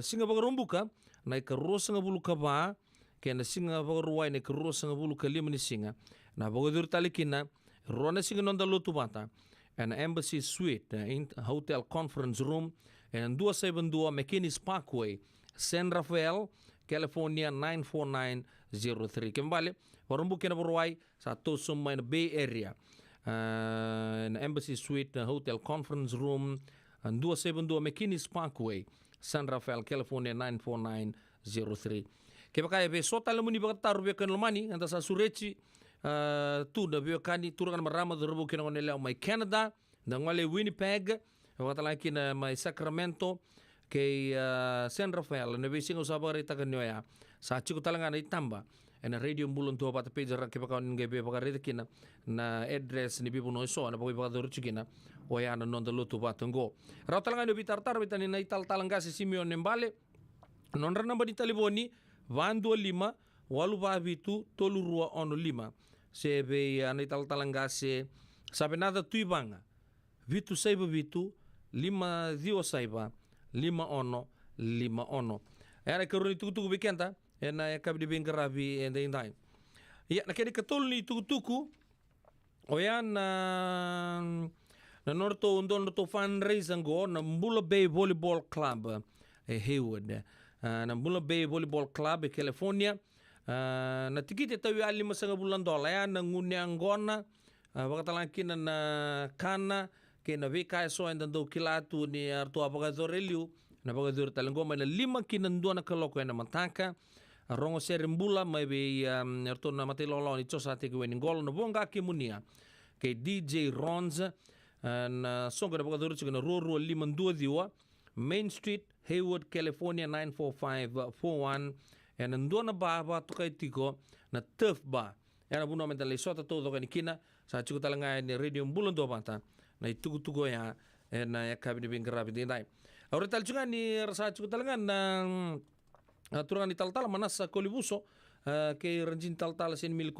singa bagarumbuka na karusa bulu kaba kena singa bagarua ne karusa bulu kalima ni singa na bodo talikina rona singa non da lotu bata en Embassy Suite in Hotel Conference Room en 272 McKinney's Parkway, San Rafael, California 94903 kembali warumbu kena berwai satu summa in Bay Area in Embassy Suite Hotel Conference Room 272 McKinney's Parkway, San Rafael, California 94903 kebakaya be sota lemuni bagataru be kan lomani anta sa sureci tu da be kani turangan marama rubu kena onele mai Canada da ngale Winnipeg wakatala kina mai Sacramento ke San Rafael na be singo sabari takanyoya sa chiku talanga na itamba ena radio mbulon to bata page ra ke pakaon nge be pakarete kina na address ni bibu no so na pokoi pakador chikina o ya na non lutu bata ngo ra talanga no bitar bitani na ital talanga si Simeon Nembale non ra namba ni taliboni 225 822 315 se be ana ital talanga se sabe nada tuibanga vitu saiba vitu 5 saiba 5 era karuni tukutuku bikenta ena kabdi bingarabi ende indai ya na kedi katol ni tukutuku oyan na norto undon to fundraising go na Mbula Bay Volleyball Club Hayward na Mbula Bay Volleyball Club California na tikiti tawi ali masanga bulan dola ya na ngunyangona wakatalankin na kana kena vika so enda do kilatu ni arto apagadoreliu na pagador talangoma na 5 kinandua na kaloko na mataka rongo serimbula mai be arto na matilolo ni chosa te kweni gol na bonga kimunia ke DJ Rons na songa na pagador chikana roro 5 diwa Main Street Hayward California 94541 en ndona baba tukaitiko na turf bar era buno mentale sota todo kanikina sa chuku talanga ni radio mbulon do bata na itugo ya na ya kabini bingarabi dindai ahora tal chunga ni rasa chuku talanga na turangan ni tal manasa kolibuso ke ranjin tal sen mil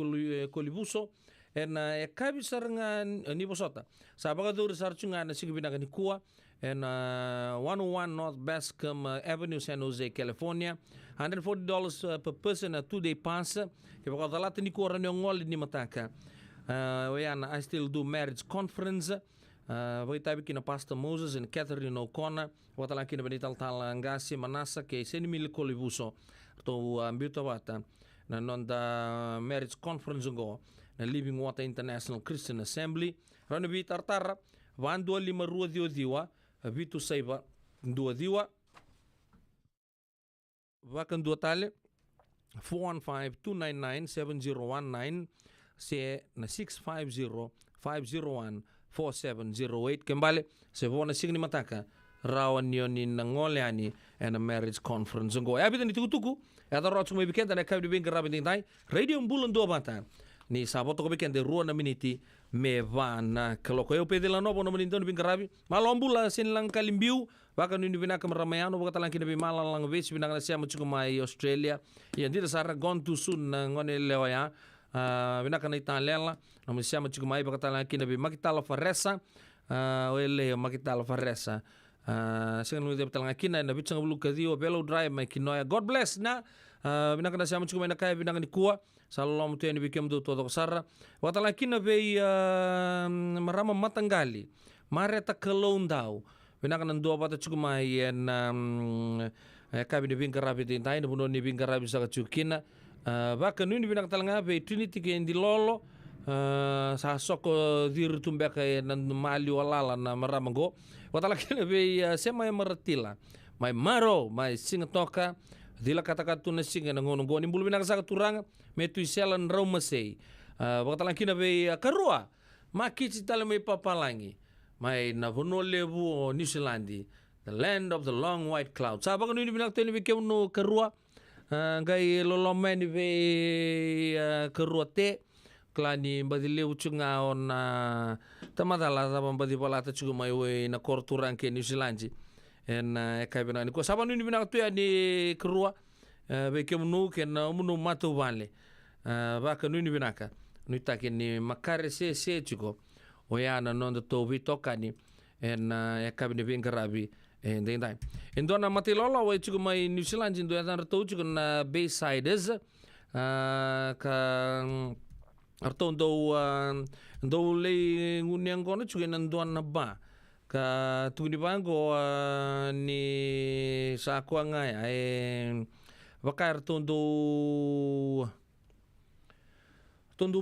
kolibuso en ya kabi sarangan ni bosota sa baga dur sar chunga na sigibina ni kuwa en 101 North Bascom Avenue, San Jose, California. $140 per person, a 2-day pass. Kaya baka dalata ni kuwa rin yung ngol ni mataka. I still do marriage conference. Wai tabi kina Pastor Moses and Catherine O'Connor. Watalang kina banital talangasi manasa kay senimil kolibuso. To ambiuta wata na nonda marriage conference go na Living Water International Christian Assembly. Rano bi tartara 125 diwa vitu saiba 2 diwa vakan 2 tale 415-299-7019 se na 650-501-4708 kembali se vona signi mataka rawan yoni nangoleani and a marriage conference ngo abita ni tukutuku ada rotsu mo bikenta na kabdi bing rabin dai radio mbulon do bata ni saboto ko bikende ruo na miniti me vana kaloko eu pede la nobo no menindon bing rabi malombula sin lang kalimbiu baka nuni bina kamramayano baka talang kinabi malalang ves bina kana siya muchuko mai Australia ya ndira sara gone too soon na ngone lewaya bina kana italela na siya muchuko mai baka talang kinabi makitala faresa wele makitala faresa Sekarang nunggu dapat talang kina na bitsang bulu kadio belo drive mai kinoya God bless na bina kana siya muchuko mai na kaya bina kana kuwa salom tu yang dibikin tu todo kesara watalang kina be marama matanggali mareta kelondau bina kana dua bata cukup mai en kabi ni bingkar rabi tintai ni buno ni bingkar rabi saka cukina bahkan ni bina talanga be Trinity ke di lolo sa soko dir tumbeka nan mali walala na marama go watalang kina be sema meretila mai maro mai singatoka dila kata-kata na singa ngono go ni bulu bina saka turanga metu selan raumase wakatalang kina be karua makici tala mai papalangi mai na vono lebu New Zealandi the land of the long white cloud sa baka ni binak teni be no karua ngai lolome ni be karua te klani badile uchunga on tamadala sabam badi palata chugu mai we na korturan ke New Zealandi en kaibena ni ko saban ni binak tu ya ni karua be no ke na munu matu vale baka ni binaka ni takini makare se chugo oyana non to vitokani en kabine bingarabi en dai en dona matilolo we chugo mai New Zealand indo ya to chugo na Baysiders ka arto ndo le ngunyangona chugo na dona ba ka tuni bango ni sakwa ngaya bakar tondo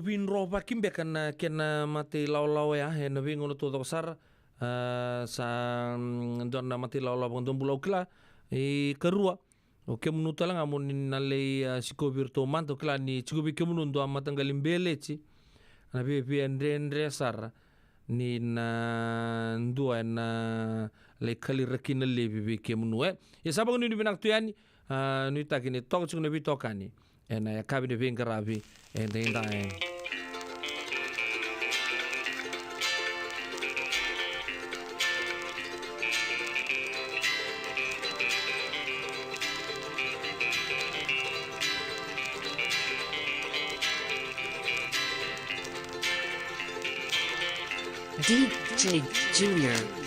bin roba kimbe kana kena mati law ya na bingo no todo sar sa donna mati law bondom bulau kla karua o kemunu talanga mon nale siko virto manto kla ni chigubi kemunu ndo amatangalim belechi na be andre sar ni na ndua na le kali rakina le be kemunu ya sabang ni binak tuyani ni takini tok chukno bitokani ena kabine benga rabi enda DJ Junior.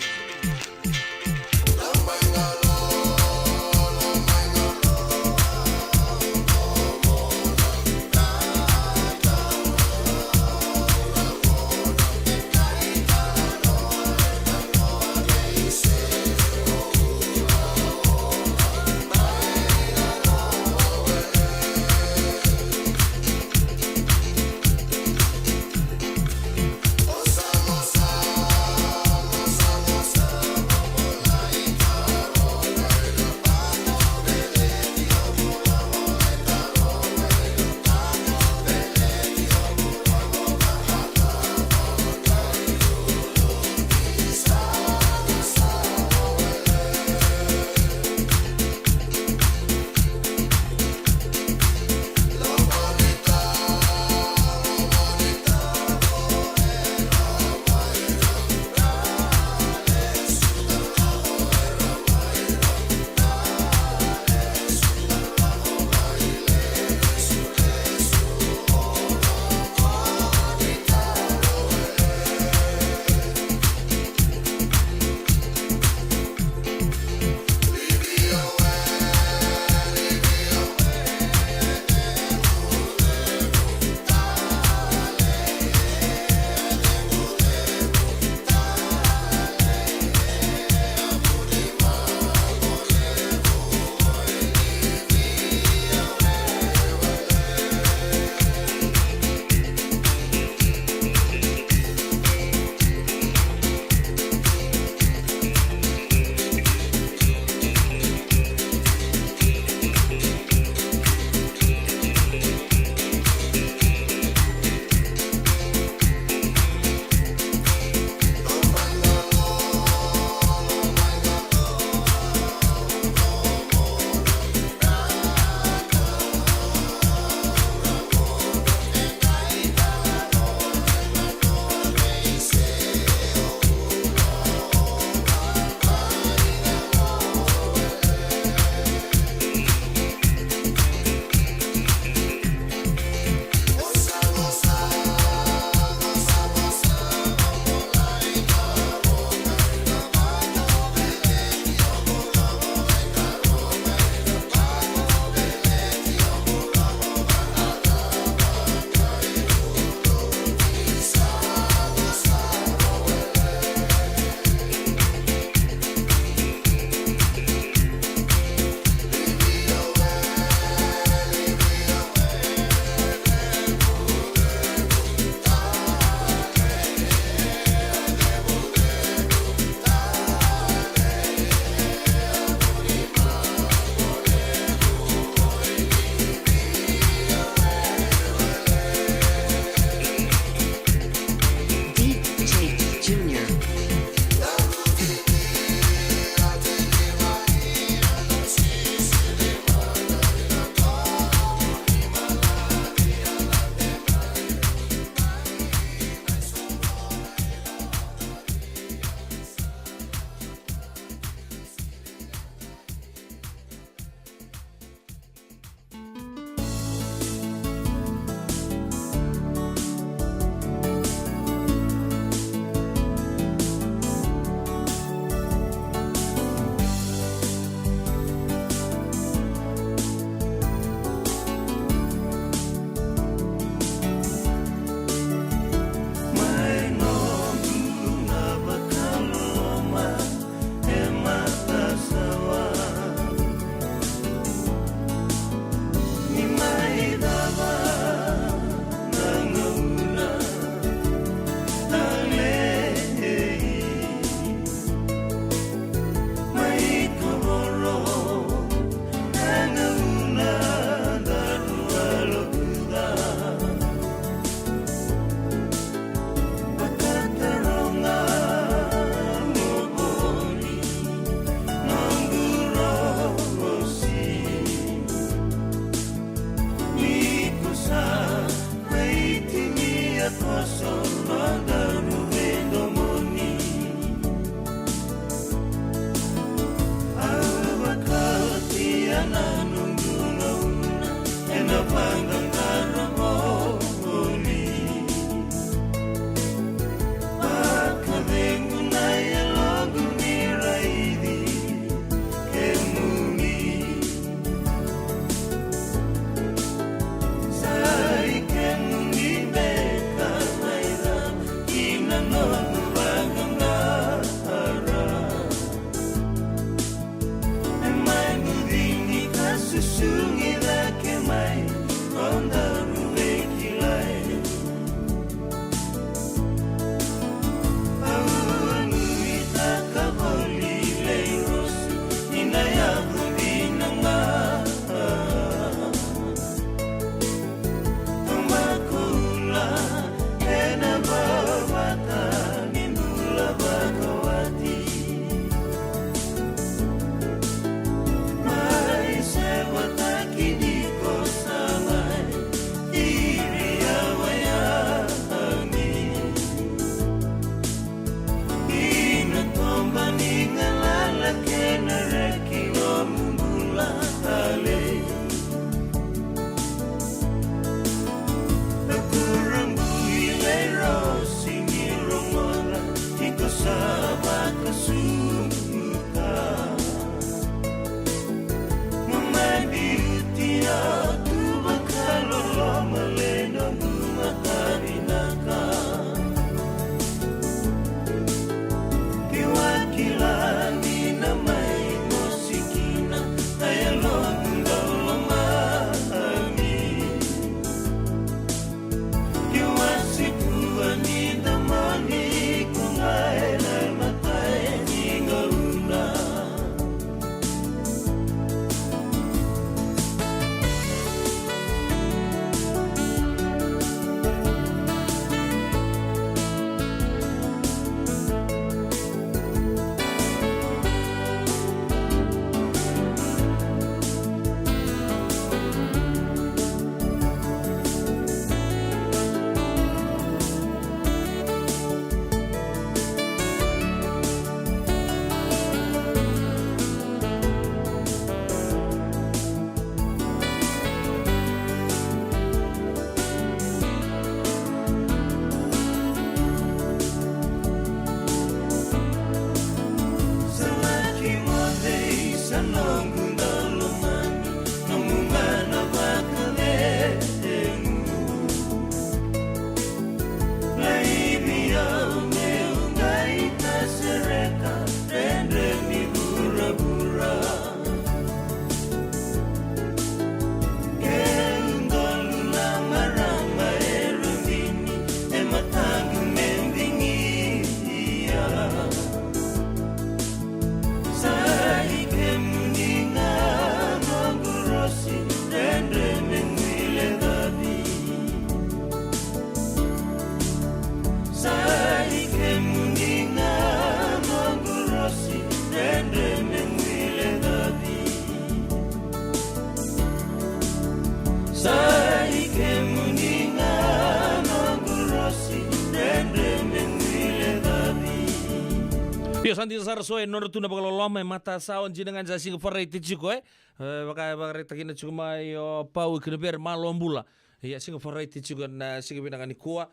Pio santi sarso nor tuna bagalo loma mata saon jinengan jasing farai tichiko baka bakare takina chuma yo pau kneber malombula ya sing farai tichiko na sing binangan kuwa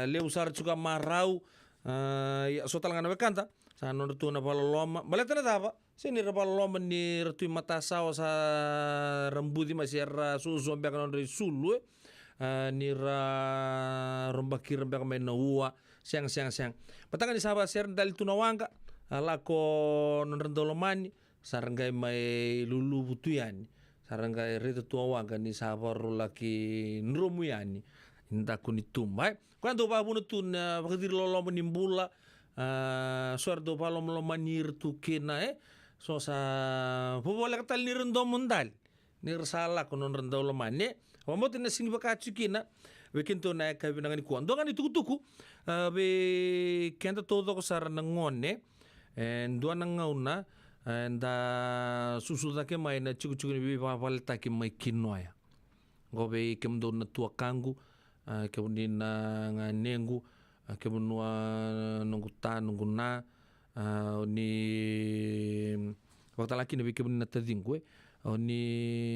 le usar chuka marau ya sotal ngana bekanta sa nor tuna bagalo loma baletana tapa sini bagalo loma ni rtu mata sao sa rambudi masira susu ambek non sulu ni ra rombaki rembek mena uwa siang patangan di sahabat ser dali tunawanga lako nonrendolomani saranggai mai lulu butuyani saranggai rito tuawanga ni sahabat laki nromuyani inda kuni tumbai kwando ba bunu tun bakdir lolo menimbula suardo palom lo manir tu kena so sa bobola katal ni rendo mundal ni resala konon rendolomani wamot na sini bakachukina wekinto na kabinangan ku ando ngani tuku be kenta todo ko sar nangone en dua nangauna enda susuda ke mai na chuku ni bi papalta ke mai kinoya gobe kem do na tua kangu kemudian nga nengu kemunua nunggu na ni waktu laki nabi kemudian tadingwe ni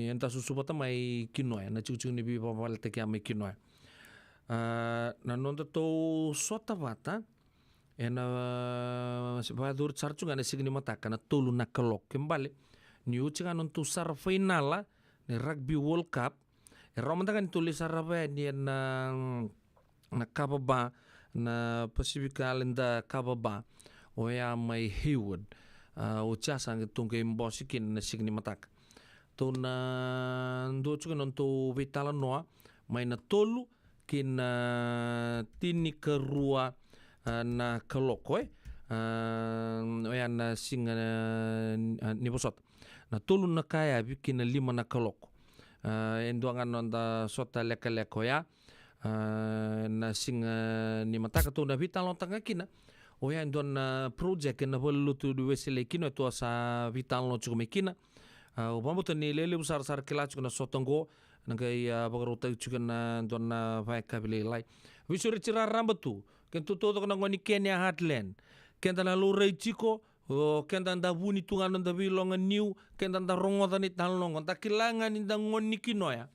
enta susu pata mai kinoa na cucu ni bi papal te kia mai kinoa na nonto to sota vata ena sebadur charcu ngane signi mataka na tolu na kalok kembali ni uci kan untuk sar finala ni rugby world cup romanta kan tulis sarapa ni na kababa na Pacific Island kababa oya mai Hayward uca sang tungke mbosikin na signi mataka to na ndo chuka nonto vitala noa mai na tolu kin tini kerua na kaloko oya na singa ni posot na tolu na kaya bikin na 5 na kaloko endo ngan nonda sota leka ya na singa ni mataka to na vitala tanga kina oya endo na project na volutu du wesele kino to sa vitala no chuka kina upambuto ni lele besar kelas kuna sotongo nangai bagaruta na dona vai kabile lai visuri cira rambatu kentu todo kana ngoni Kenya Heartland kenta na lure chiko kenta nda buni tungan nda bilonga new kenta nda rongoda ni talongo ta kilangan nda ngoni kinoya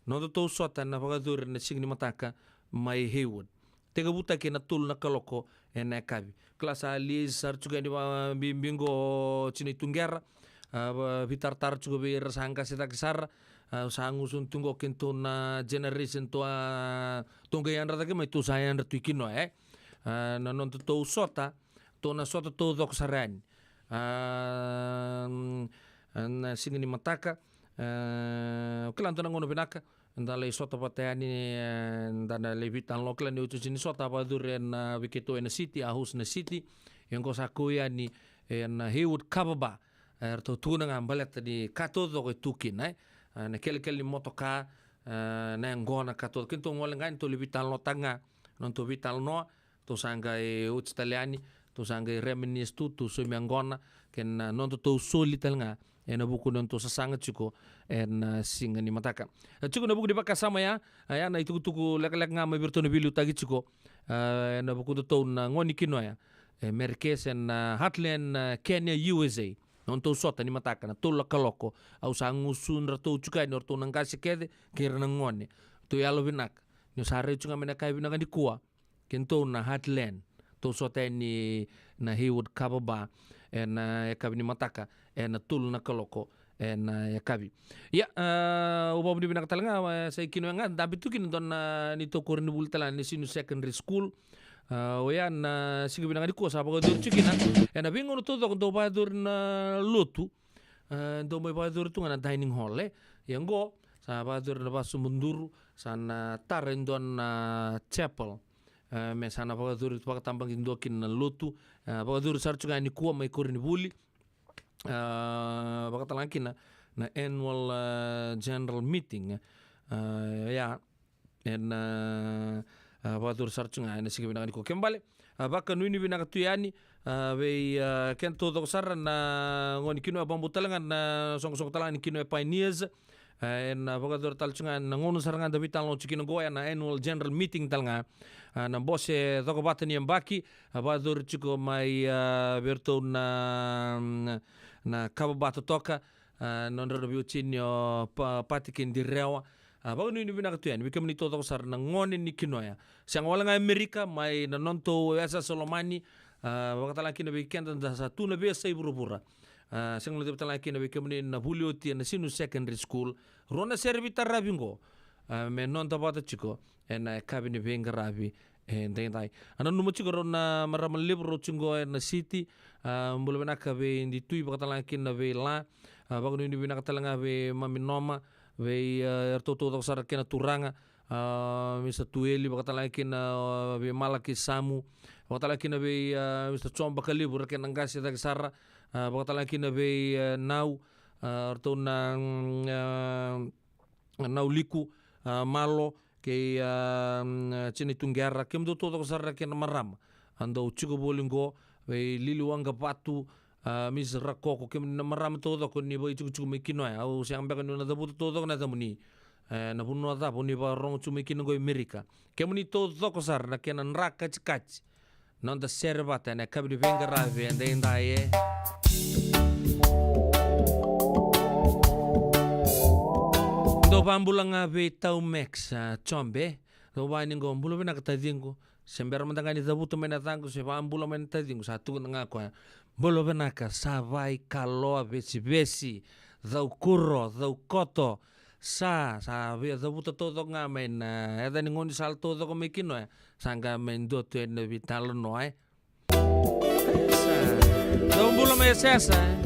no to sota na bagadur na signi mataka mai Hayward tega buta kena tul na kaloko ena kabi kelas ali sar juga ni bingo cini tunggera vitar juga bi rasangka seta kesar sangusun tunggo kento na generation to tungga yang rata kema itu saya yang ratu kino na non to sota to na sota to dok saran na singini mataka kelanto na ngono binaka ndale sota patani ndana levitan lokal ni utu sini sota paduren wiketo en city ahus na city yang ko sakuya ni en Hayward kababa to tuna ngambalet di kato do tukin na kele motoka na ngona kato kinto ngol ngan to levitan lo tanga non to vital no to sanga utaliani to sanga reminis tu so ngona ken non to solital nga ena buku non to sasanga chuko en singa ni mataka chuko na buku di pakasama ya na itu tuku lek nga mabirto no bilu tagi chuko na buku to na ngoni kino ya Merkes en Heartland Kenya USA non to sota ni mataka na to kaloko au sangusun rato chuka ni orto nang kasi kede kira ngone to yalo binak ni sare chunga mena kai binak di kuwa kento na Heartland to sota ni na Hayward kababa en kabi ni mataka en tul na kaloko en kabi ya ubo di binak talanga sa kino nga dabi tukin don ni to korni bultala ni sinu secondary school oyan sige binang di ko sa pagadur chikina ena bingon to do badur na lutu do may badur tu nga dining hall yang go sa badur na basu mundur sana taren don chapel me sana pagadur tu pagatambang indokin na lutu pagadur sar chuga ni kuwa may korni buli pagatalangkin na annual general meeting ya en batur sarchunga ina sige binang ko kembali baka nuni binang tuyani we ken todo sar na ngoni kino bambutalanga na song talang kino pioneers en bagador talchunga na ngono saranga david talno chikino go na annual general meeting talanga na bose doko batani mbaki badur chiko mai berto na kababato toka non review chinyo patikin direwa bago ni binaka tuyan wika mni toto sar na ngone ni kinoya siang wala nga Amerika mai na nonto esa Solomani wakatala kina weekend da sa tuna be sai burubura siang lo tala kina wika mni na Julio ti na sinu secondary school rona servi tarabingo me non tabata chiko en kabini benga rabi en dai ana numo chiko rona maramal libro chingo na city mbolo benaka be ndi tui wakatala kina be la bago ni binaka talanga be maminoma we ertoto to sar kena turanga Mr. Tueli bakatala kena be malaki samu bakatala kena be Mr. Chomba kalibur kena ngasi tak sar bakatala kena be nau erto na nau liku malo ke chini tunggera kem do to sar kena maram ando chugo bolingo we liluanga patu mis rakoko kem na maram todo ko ni boy chugu me kinoy au siang beka no na dabu todo na tamuni na puno da puni ba rong cumi kino go Amerika ke muni to zoko sar na kena nraka chikach non da servata na kabri venga rave ande indaye do bambula nga be tau max chombe do ba ningo mbulo bena katadingo sembera mandangani zabuto mena tango se bambula mena tadingo satu nga kwa bolo bena ka savai kaloa besi dau kurro dau koto sa via zabuto todo nga men eda ningoni sal todo ko mekino sanga men do to en vitalo no sa do mbulo me sesa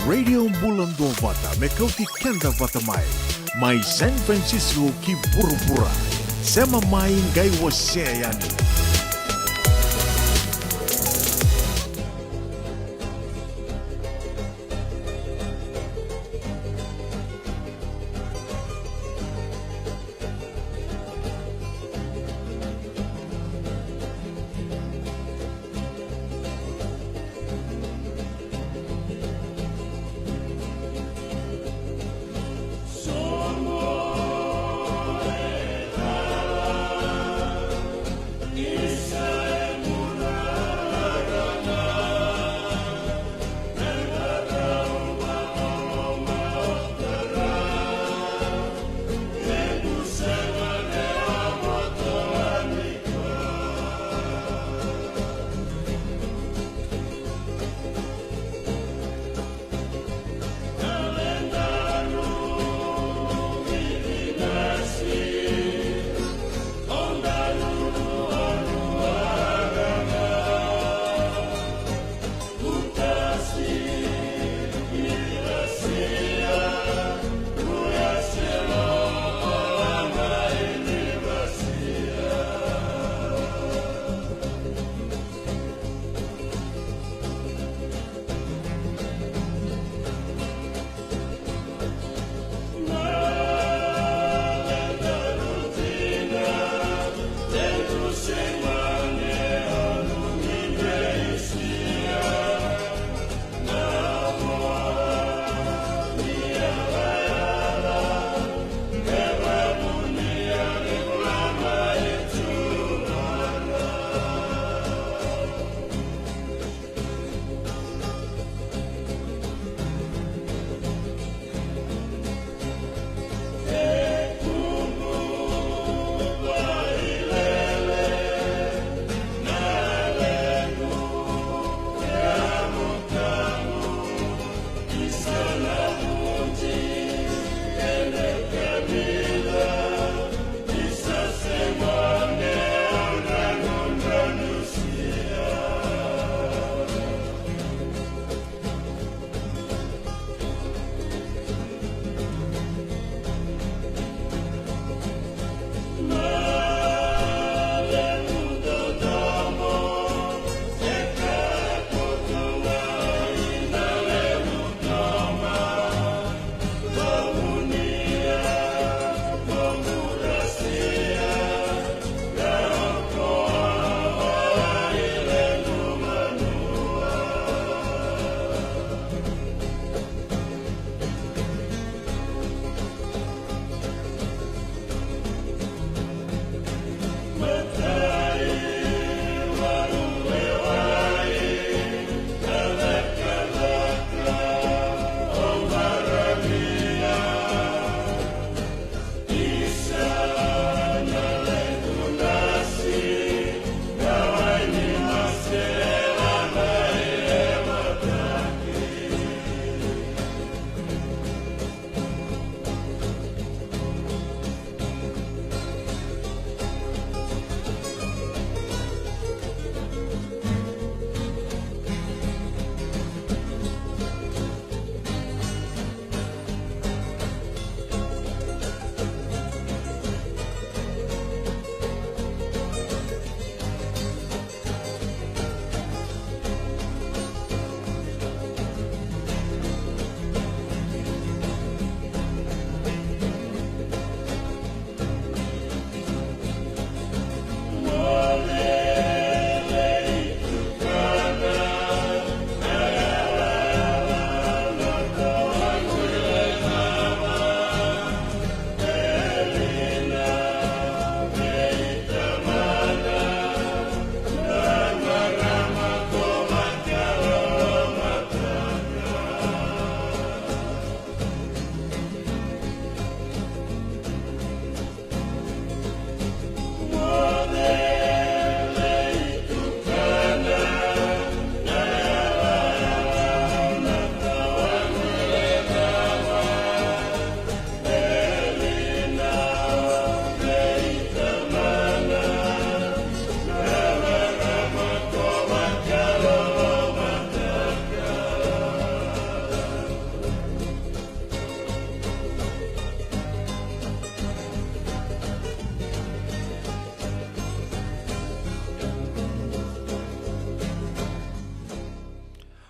Radio Bulan Dovata mekauti kenda vata mai San Francisco ki pura-pura sema mai gai wasea yani.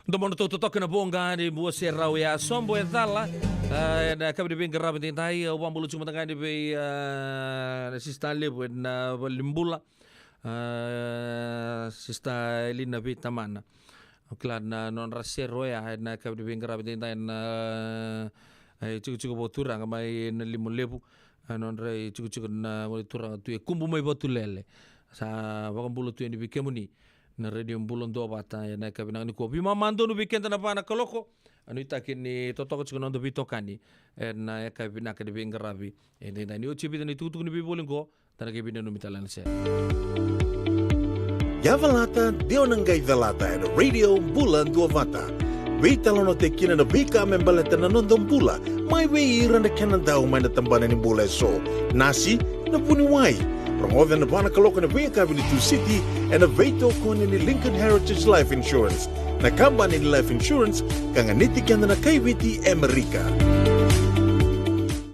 Ndomono to toka na bonga ni bua serau ya sombo edala na kabri benga rabi tai wambulu cuma tengah ni be sista lebu na limbula sista lina be tamana okla na non rasero ya na kabri benga rabi tai na cukup botura ngamai na limu lebu non rai cukup na botura tu kumbu mai botulele sa wambulu tu ni bikemuni na radio bulon do bata na kabinang ni ko bima mando no weekend na pana koloko anu itakin ni totoko chikono do bitokani na kabina ka de bengarabi ene na ni uchibi ni tutu ni bibolingo tana kabina no mitalan se Yavalata dionangai dalata na radio bulan do bata Weitalono te kina na bika membaleta na nondong bula mai weira na kanandau mai na tambana ni bula so nasi na puni wai Rongoven na bana kaloko na Vega Avenue City and a veto kone ni Lincoln Heritage Life Insurance. Na company ni Life Insurance kanga niti kanda na kaibiti Amerika.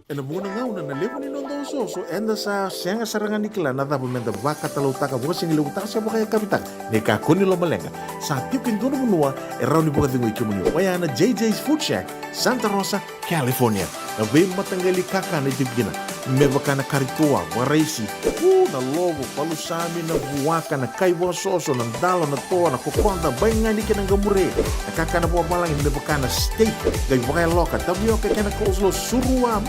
E na muna ngauna na lewa ni nondo so enda sa sianga sarangan nikla na dapat menda baka talau taka buka singi lewu taka siapa kaya kapitang. Neka kuni lo malenga. Sa tiukin dono munua e rauni buka tingu ikimuni. Waya na JJ's Food Shack, Santa Rosa, California. Na be matanggali kaka na itibgina. Mebaka na karitoa, waraisi, na logo, palusami, na buwaka, na kaiwa soso, na dalo, na toa, na kukonda, bayangani ka ng gamure. Nakaka na buwa malang, mebaka na steak, gay wakay loka, tabioka ka na coleslaw, surua,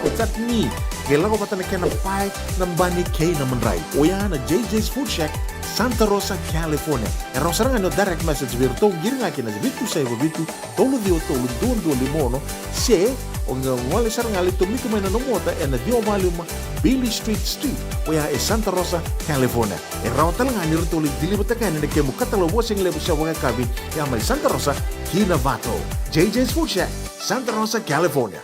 o chutney. Gay lago pata na ka na pie, ng bani kay na manray. O yan, na JJ's Food Shack, Santa Rosa, California. E rosaranga no direct message virto, giringa kina zibitu sa iwa bitu, tolo dio tolo, duon limono, se, o nga wale sarang ali tumiko may nanomota e na dio maluma Billy Street oya e Santa Rosa, California. E raw talaga ni rito ulit dilibot na kanin na kemo katalawa sing lebo siya wanga kabi ya may Santa Rosa, Kinavato. JJ's Food Shack, Santa Rosa, California.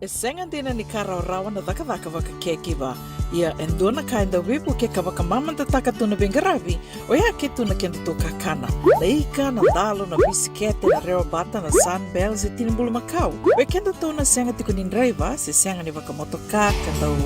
E sengan dina ni kara rawa na daka waka kekiba. Ia endona kainda wipu ke kawaka mamanta taka tuna bengarabi o ia ke tuna kenda to kakana. Leika na dalo na bisikete na reo bata na sunbells e tinimbulu makau. We kenda to na senga tikunin driver se senga ni waka motoka kandau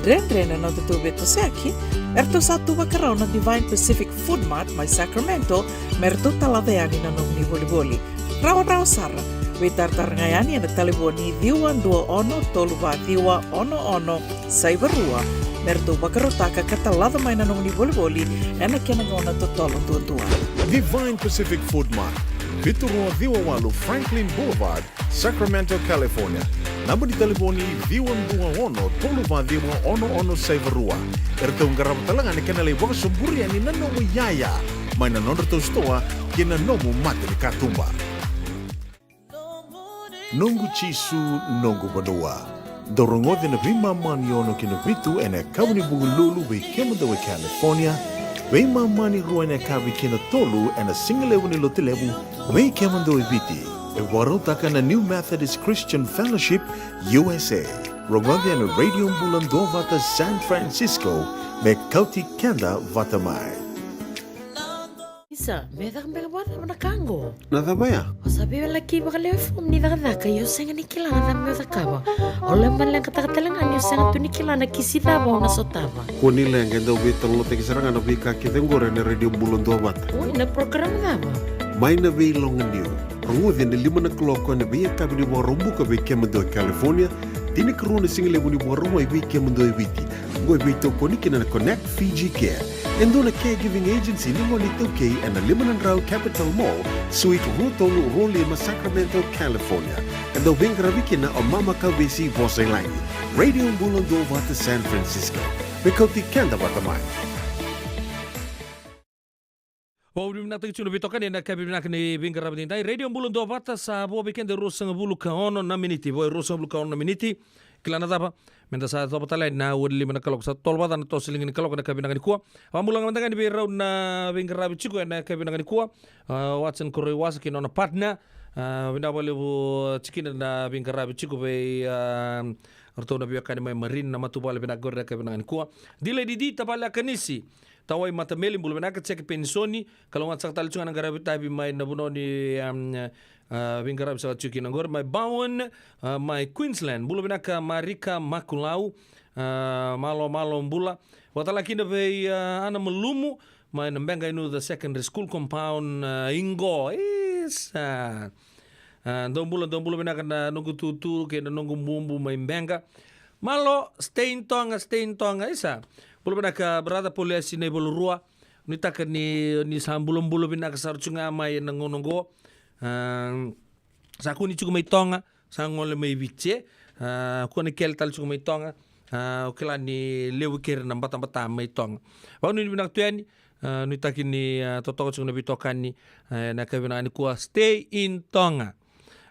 dren na tutu beto seki. Erto satu wakarao na Divine Pacific Food Mart mai Sacramento merto taladayani na nung ni boli. Rawa sara. We tartar ngayani na taliboni diwan dua ono toluva diwa ono saivarua merto bakarotaka katalada mai na nung ni boli ena kena ngona totolo tua. Divine Pacific Food Mart, Vitorua Diwawalu Franklin Boulevard, Sacramento, California. Namba di taliboni diwan dua ono toluva diwa ono saivarua. Erto ngarap talangan ni kena lebong sumburi ani nanomu yaya. Mai na nondo stoa kena nomu mate ni katumba. Nungu chisu nungu banua. Dorongo de na vima mani ono kina vitu ene kawni bugululu we kemuda we California. We mani rua ene kawi kina tolu ene singalewu ni lotilewu we kemuda we viti. E warotaka na New Methodist Christian Fellowship USA. Rongo de na radio bulan do vata San Francisco me kauti kenda vata mai. Isa, meda kang bata na kango. Nada baya? O sabi wala ki baka lefom ni daka yo senga ni kilana na meda kawa. O lemban lang katakatalangan yo senga tu ni kilana kisitaba o nasotaba. Kuni lang ganda ubi talo te kisarangan ubi ka kitengore na radio bulon do bat. Uy, na program daba. May na be long and new. Rungu na 5 o'clock na be kabini mo rumbu ka be kemendo California. Tini karuna single ni mo rumbu be kemendo ibiti. Go be to koniki na Connect Fiji Care. Endo na caregiving agency ni mo nito kay and na Liman Rao Capital Mall, Suite Rutong Rolima, Sacramento, California. And the wing rabikina o Mama Kawesi Vosay Langi. Radio Bulon do Vata San Francisco. Bikoti Kenda Vatamay. Wawim natin chuno bitokan na kabim na kani bingara bintay radio bulon do bata sa bo weekend rosang bulu ka ono na miniti boy rosang bulu ka ono na miniti kilana daba menda sa to patalay na wudli man kalok sa tolba na to siling ni kalok na kabim na kani kuwa amulang man tangani be round na bingara bichiko na kabim na kani kuwa watson koroi wasa kino na partner winda bole bu chikin na bingara bichiko be orto na biya kani mai marin na matubale bina gorda kabim na kani kuwa dile didi tapala kanisi tawai mata melim bulu menaka cek pensoni kalau ngat saktal cungan negara tabi mai nabuno ni bingara bisa cuki nangor mai Bowen mai Queensland bulu menaka Marika Makulau malo bula watala kina be ana melumu mai nembenga inu the secondary school compound Ingo ingredients. Dombulo bina kana nunggu tutu kena nunggu bumbu maimbenga. Malo stain tonga isa. Bulu bina ka berada polisi ne bulu rua. Nita ka ni sambulum bulu bina ka sarcunga mai nunggu. Saku ni cukup mai tonga, sangole mai vice. Ko ni kel tal cukup mai tonga. Okela ni lewu kere na bata mai tonga. Wau ni bina tuani. Nita kini totoko cukup nabi tokani na kabina ni kuah stay in tonga.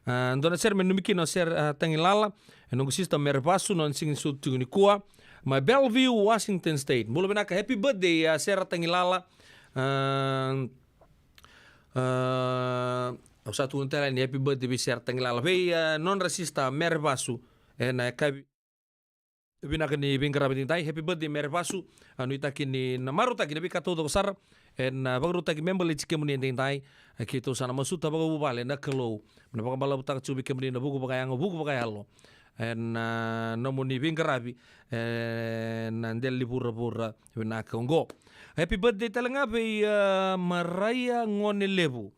Ndona ser menumiki no ser tangilala nunggu sistem merpasu non sing sutu ni kuah. Ma Bellevue, Washington State. Mula bina ka happy birthday ser tangilala. Satu untela ni happy birthday ser tangilala. Bei non rasista merpasu na kabi bina kini bingkara bitintai happy birthday merpasu anu itakini namaru takini bika todo sar en bagru taki membeli chike muni tintai kito sana masuta bagu bale na kelo na baga bala butak chubi kemuni na buku bagayang buku bagayalo en nomuni bingkara bi en ndel pura bina kongo happy birthday talanga be Maraya ngone lebu.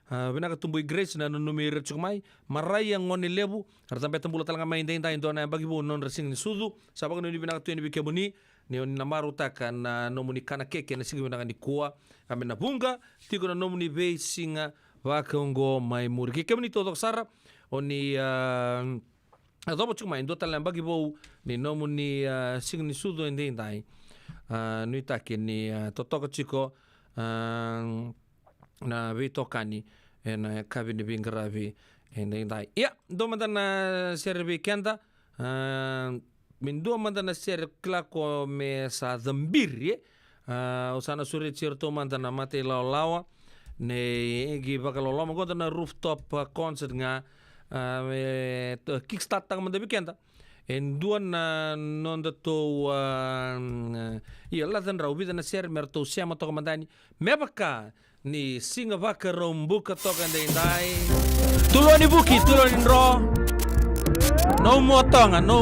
Bina ka tumbuy Grace na numir chukmay Maraya ngoni lebu sampai tembula talanga main tinta into na bagi bu non resing ni sudu sabag no ni bina ka tueni bikemuni ni namaru takan na nomuni kana keke na singi bina ni kuwa kami na bunga tigo na nomuni be singa wakongo mai murgi kemuni todo sara oni adobo chukmay ndo talanga bagi bu ni nomuni singi ni sudu ende indai ni takini totoko chiko na vitokani en kabini bingaravi en dai ya do mandana servi kenda min do mandana ser klako me sa zambiri usana suri certo mandana mate lawa ne gi bakalo lama godana rooftop concert nga kickstart tang manda bikenda en duan non da to ia ladan raubi dana ser merto siama to mandani mebaka ni singa vaka rombuka toka ndai tuloni buki tuloni ro no motong no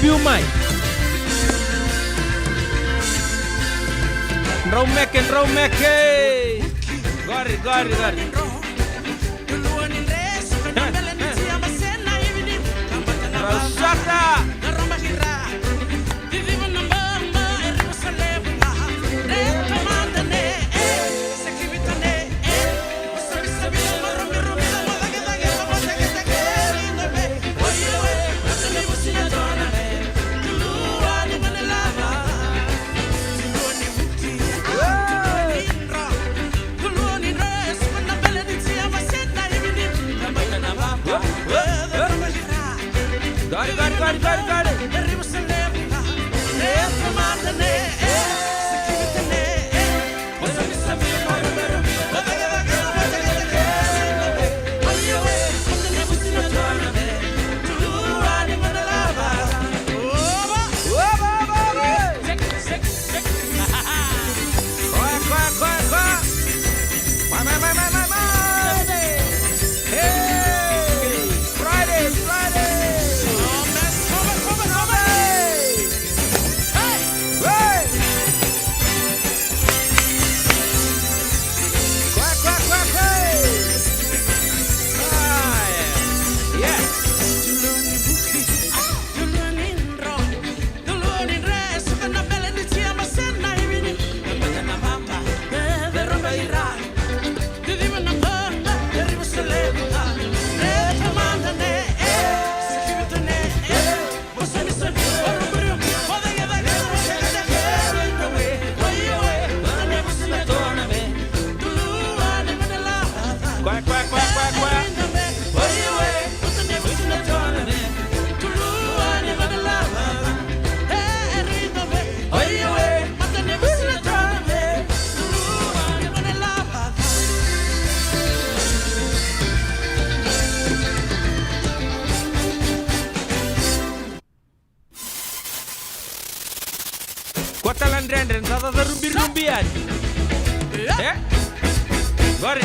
biu mai meke gari rasaka Gari. Talandren tata rumbi-rumbian. Gori.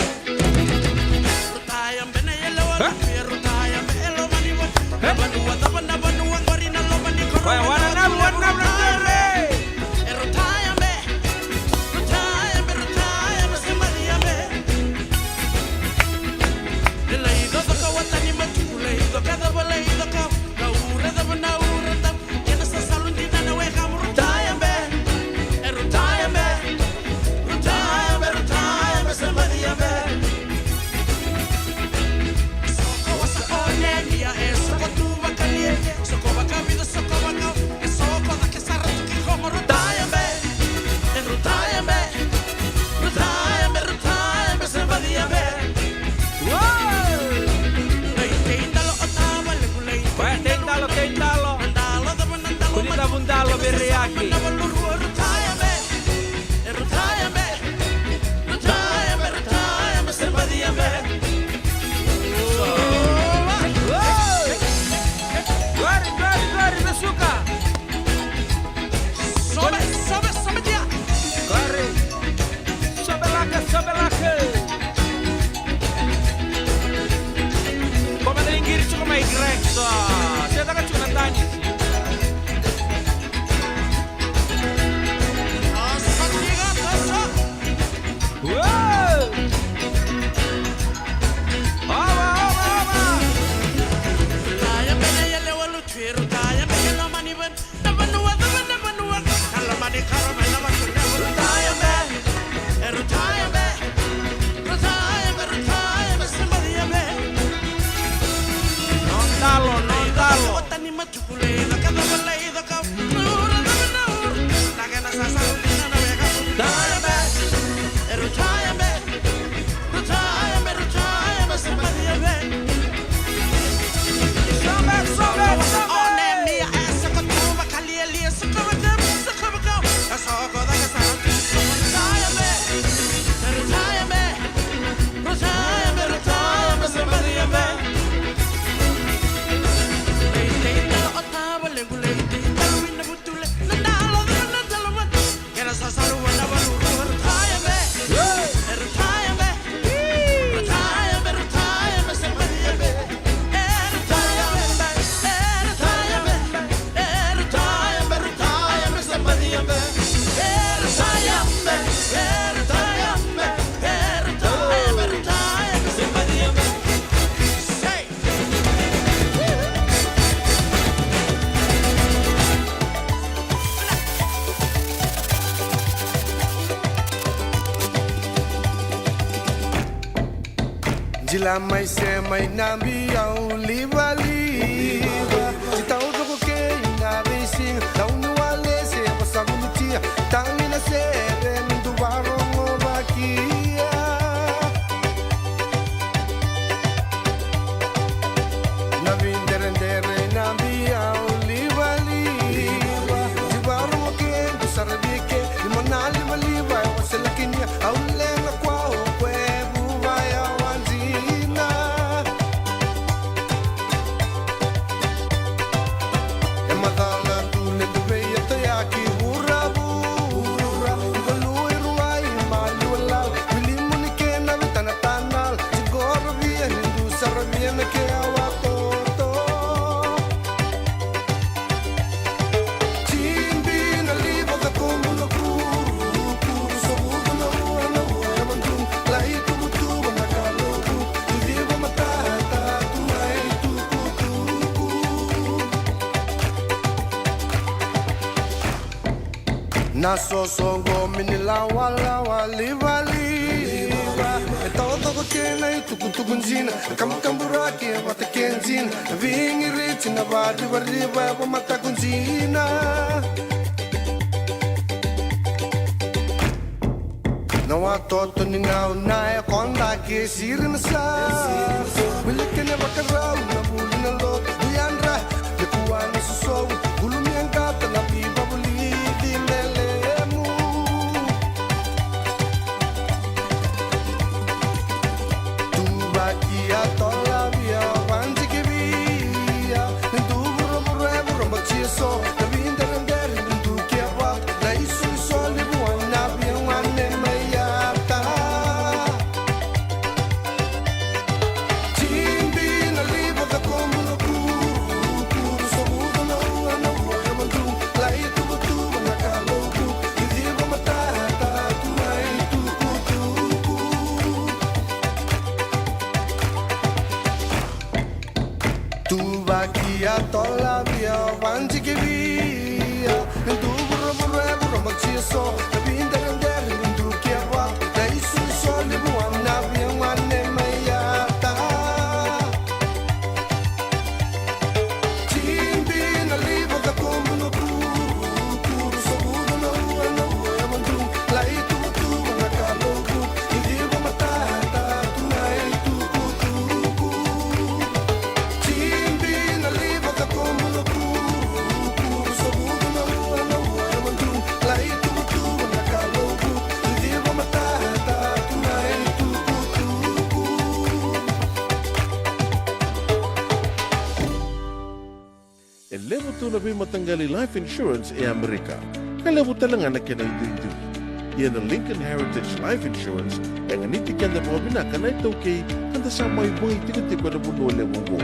Jila mai se mai nambi au liva liva. Tau doko ke na racing. Tau ni wale se pasamu tia. Tangi na se rendu barongo bakia. Na vindere nambi au liva liva. Jibarongo ke kusarabike. Limonali maliva waselakinia au lenga kwao kwebu vaya wanzina. Emadala tule tuveya tayaki hurabu hura. Ibalui ruai mali walal. Wilimuni ke na vitana tanal. Sigoro via nindu sarabia na ke awatoto. Chimbi na liva ka kumulo kuru. Kuru sabugo na ua na ua mandum. Lai tubu tubu na kalogu. Tuvivo matata tuai tuku tuku. Naso songo minila wala waliva liva. E todo ko kena i tuku tukunzina. Kamburaki wata kenzina. Vingi richi na vadi variva wa mata kunzina. Na watoto ni ngau na e konda ke sirna sa. Wilikene wakarau na buli na lot. Uyandra lekuani susow. Gulumi ang kata na pipa buli di melemu. Tubakia tola via wanti ke via. Nendu buro buro e buro mbachia so. Na vindere nderi nendu kia wa. Na isu iso libu wana via wane mayata. Chimbi na libo ka kumulo kuru. Kuru sabugo na ua mandum. Lai tubu tubu na kalogu. Idigo matata tuai tuku tuku. Tubakia tola via wanti ke via. Nendu buro buro e buro mbachia so. Na vindere nderi nendu kia wa. Na isu iso libu wana via wane mayata. Chimbi na libo ka kumulo kuru. Kuru sabugo na ua mandum. Lai tubu tubu na kalogu. Idigo matata tuai tuku tuku. Chimbi na libo ka kumulo kuru. Kuru sabugo na ua mandum. Lai tubu tubu na kalogu. Idigo matata tuai tuku tuku. E levo tuna bi matanggali life insurance e Amerika. Ka levo talangana kena itu. Ia na Lincoln Heritage Life Insurance yang niti kanda mga binaka na ito kay kanda sa may mga tigo-tigo na buno levo mo.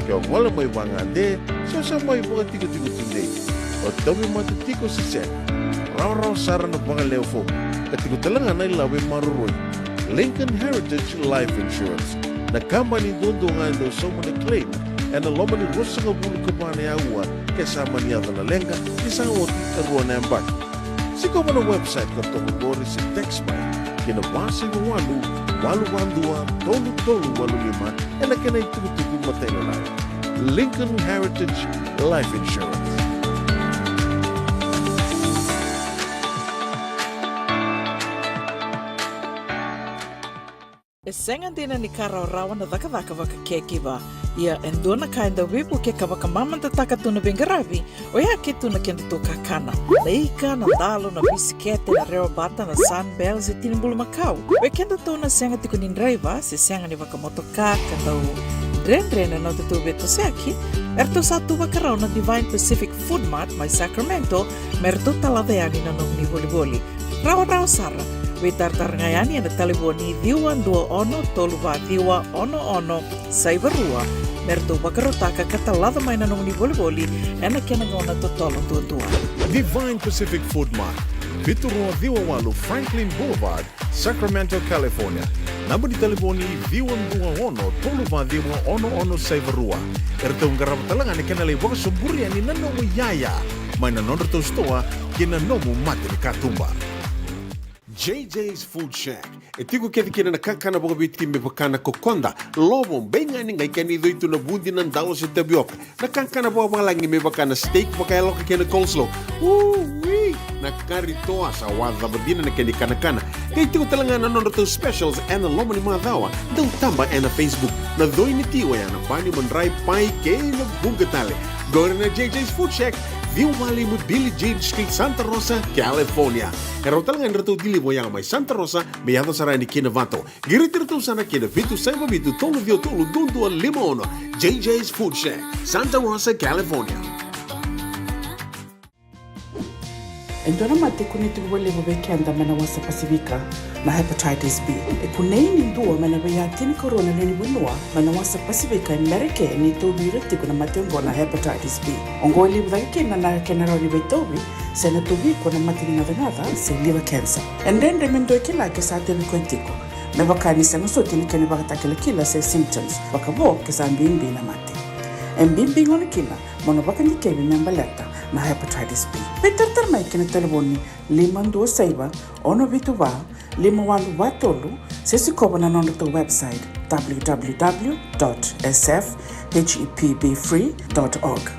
Kaya wala may mga ande, so sa may mga tigo-tigo tunde. O dami matutiko sa sen. Raw-raw sara na mga levo. Katigo talangana ilawi maruroy. Lincoln Heritage Life Insurance. Nakamba ni dondo nga ito sa mga claim. E na loma ni rosa nga bulu kabana ya ua kasama niya na lenga isang oti karuan na yang baki. Siko mo na website ka tungkol sa text by kinabasi ng walu-walu-tolu-tolu-walu-lima e na kinay tugu-tugu matay na lang. Lincoln Heritage Life Insurance. E senga dina ni kara rawa na dhaka waka kekiwa. Ia endona kainda wipu ke kawaka mamanta taka tuna bengaravi o ia ke tuna kenda to kakana. Leika na dalo na bisikete na reo bata na sunbells e tinimbulu makau. We kenda tona senga tiku ni driver se senga ni waka motoka kandau dren-dren na tutu beto seaki. Erto satu wakarao na Divine Pacific Food Mart mai Sacramento merto talaveani na nong ni voli-voli. Rawa-rawa sara. We tartarngayani na taliboni diwan 21-2-1-1 Saibarua. Merto wakarotaka katalada may nanong ni voli-voli ena kenangona totolo tuwa. Divine Pacific Food Mart. Viturua Diwawalu Franklin Boulevard, Sacramento, California. Namun di telefoni Viwan 21-2-1-1 Saibarua. Ertong garabatalangan ikanalay waka sumburian ni nanomu yaya. May nanonoto stoa kinanomu mati ni katumba. JJ's Food Shack. E tiku kethi kina na kakana boka biti me bakana kokonda. Lobo benga ni ngai kani do itu na bundi nan dalos e tabiok. Na kakana boka malangi me bakana steak boka eloka kena coleslaw. Wee! Na karitoa sa wadha badina na kani kana. Kay tiku talangana nono to specials and lomo ni mga dawa. Daw tamba na Facebook. Na doi ni tiwa ya na pani manray pai kay na bungatale. Go na JJ's Food Shack. Viu Valley mo Billy Jane Street, Santa Rosa, California. Karo talagang rato dili mo yang may Santa Rosa, may ato sarani kinavato. Giritirto sana kinavitu sa ibabitu tolo vio tolo dundo al limono. JJ's Food Shack, Santa Rosa, California. Endona mate kuniti wale wabekenda mana wasa Pasifika na hepatitis B. E kuneini ndua mana bayatini corona leni winua mana wasa Pasifika Amerike ni tobi ritiku na matengo na hepatitis B. Ongo libu dhake na kenara ni betobi se na tobi kwa matini ngadha se liver cancer. Endende mendo kila kesa tebi kwentiko. Mebaka ni sengoso tini kene baka kila se symptoms. Baka bo kesa mbimbi na mate. Mbimbi ngoni kila mono baka nikebi membaleta na hepatitis B. Peter mai kena telefoni 526 ono vituva 5113 sesi kobo na nondo to website www.sfhepbfree.org.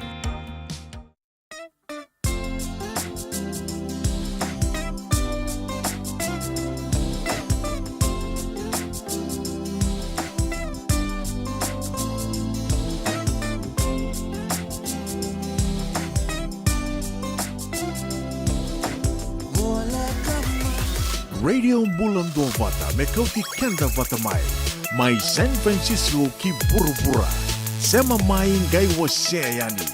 Radio Bulan Dua Vata, Mekauti Kenda Vata Mai San Francisco ki Burubura, Sema Mai Ngai Waseayani.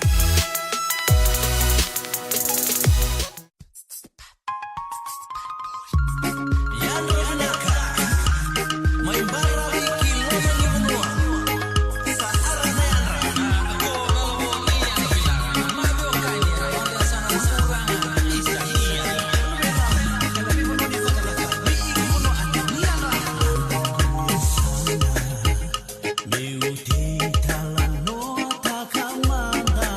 Meu te tala no takamanga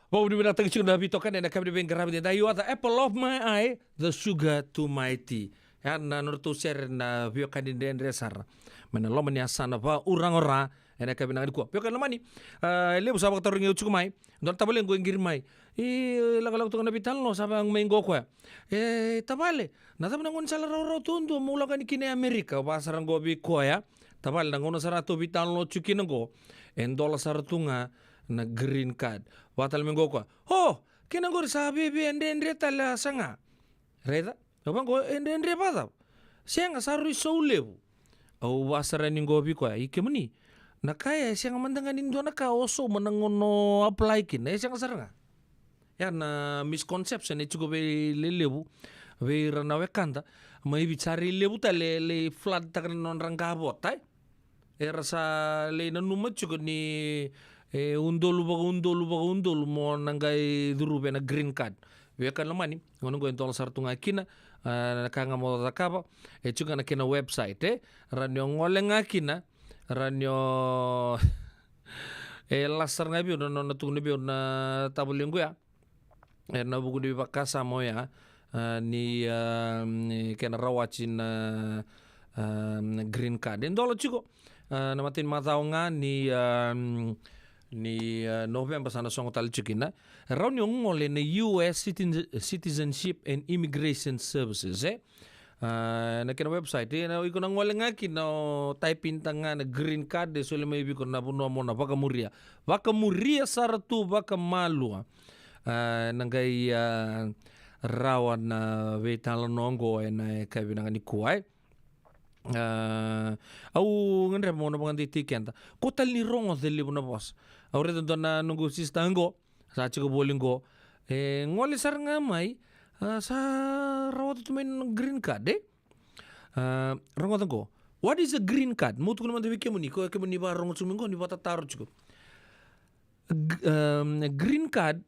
Wow, di mana tadi sudah bitokan dan kami di grabe da you are the apple of my eye, the sugar to my tea. Ya na nurtu share na vio kan den resar. Mana lo mania sana pa urang-ora ena kami nang ko. Vio kan lo mani. Lebu sabak tarung yu cukumai. Don tabale ngo ngir mai. Laga-laga tu na bital no sabang mengo ko. Tabale. Na tab nangon sala ro tundu mula kan kini Amerika pasarang go bi ko ya. Tabale nangon sarato bital no cukinango. Endola saratunga na green card. Watal minggo ko. Oh, kinangor sabi bi ende tala sanga. Reda, abang ko ende pada. Siang saru soulebu. Au wasara ningo bi ko ikemuni. Nakaya siang mandangan indo naka oso manangono apply kin. Siang saranga. Ya na misconception itu be lelebu. Be ranawe kanta. Mai bicari lebu tale le flood takkan non rangkabot tai. Rasa le nanumat juga ni undol mo nangai durube na green card. Wekan lamani ngono go entol sartunga kina nakanga mo takapa juga na kina website ranyo ngolenga kina ranyo lasar ngabi no natung ni na tabulengo ya na buku di bakasa mo ya ni kena rawacin green card endolo juga namatin mataonga ni November sana song tal chikina raun yung ngole na US Citizenship and Immigration Services na kina website na iko nang ngole nga kino type tanga na green card de sole may biko na puno mo na baka muria saratu baka malua nangay rawan na vetala nongo na kabi nang ni kuai au ngandre mo na bangan titikenta kotal ni rongo deli na boss au redo na nungu sistango sa chiko bolingo ngole sar ngamai sa rawat tu main green card rongo tango what is a green card mutu naman de kemuni ko kemuni ba rongo sumingo ni bata taro chiko green card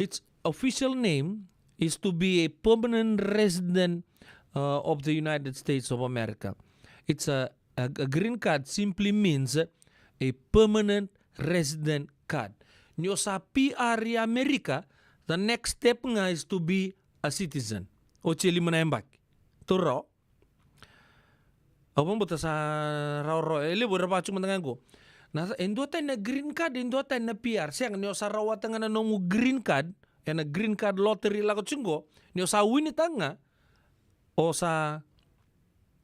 its official name is to be a permanent resident of the United States of America. It's a green card simply means a permanent resident card. Nyo sa PR Amerika, the next step nga is to be a citizen. O chili mo na yung bak. Turo. Abang buta sa raw ele bura pa chuma ko. Na endo tayo na green card, endo tayo na PR. Siyang nyo sa rawat nga na nung green card, na green card lottery lakot chungo, nyo sa winita nga, o sa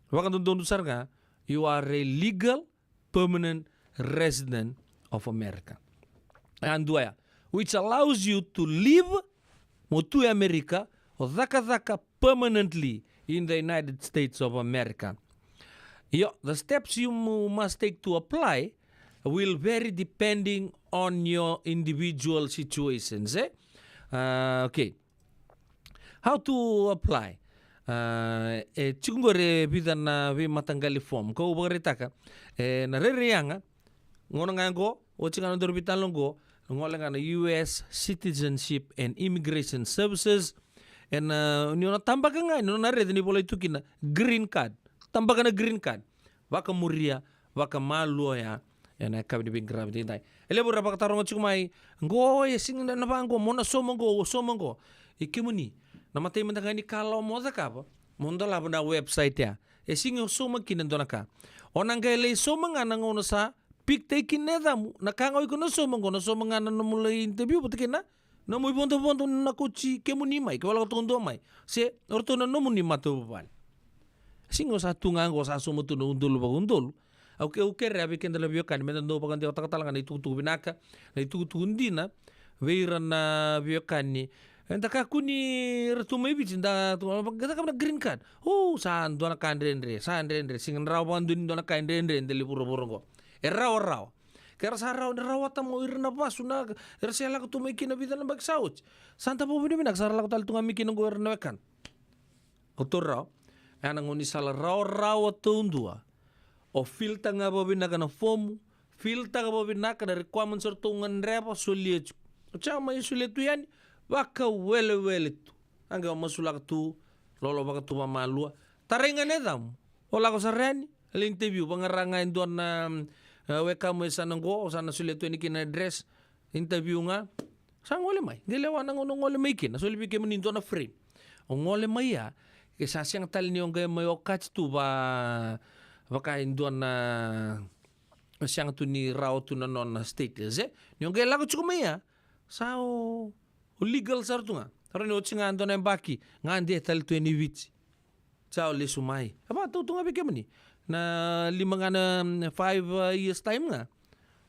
wakan dundusar nga, you are a legal permanent resident of America. And which allows you to live to America or daka permanently in the United States of America. The steps you must take to apply will vary depending on your individual situations. Okay. How to apply? Chungore bidan na vi matanggali form ko ubarita ka na rereyanga ngono nga go o chingano dorbitan longo ngola nga na US Citizenship and Immigration Services and nyo tambaka nga no na red ni bola itukina green card tambaka na green card waka muria waka maluya na kabdi big gravity dai ele bura baka tarong chumai ngo sing na bango mona somongo ikimuni namatay man ni kalau mo sa kapa mundo labo na website ya sing yung suma kinando na ka onang gayle suma nga nangono sa pikte kineda mo nakangoy ko na suma nga na mulai interview pati na mo ibonto na kuchi kemuni mai kawala ko tondo mai se orto na no muni matubal sing sa tunga ngo sa suma tu no undul okay rabi kenda labio kan men no pagan de otak-otak na itutu binaka na itutu undina veira na biokan ni entaka kuni retumai bicinda tu gata kamna green card saan do na kandrendre sing rawan dun do na kandrendre ndeli puro-puro ko raw kera sa raw mo irna pasuna sela ko tumay kinabitan ng bagsauch santa po bini nagsara ko tal tunga mikin ng irna wekan otor raw anang uni sala raw atundua o filta nga bobi na kana form filta nga bobi na kana requirements tungan repa suliet chama suliet yan waka wele tu anga masulak tu lolo baka tu mamalua tarengan edam ola ko sarani el interview pangarangan doon na weka mo sana go o sana sulit tu ini kina address interview nga Sa ngole mai. Gelewa na ngono ngole mai kina. So libi ke meninto na frame. O ngole mai ya. Ke sa siang tali ni onge mai okach tu ba indo na siang tu ni rao tu na non stateless ni onge lago chuko mai ya. Sa o legal sar tu nga. Taro ni otsinga ando na mbaki. Nga ande tali tu eni witsi. Sa o le sumai. Aba tu nga bike mani. Na 5 years time nga.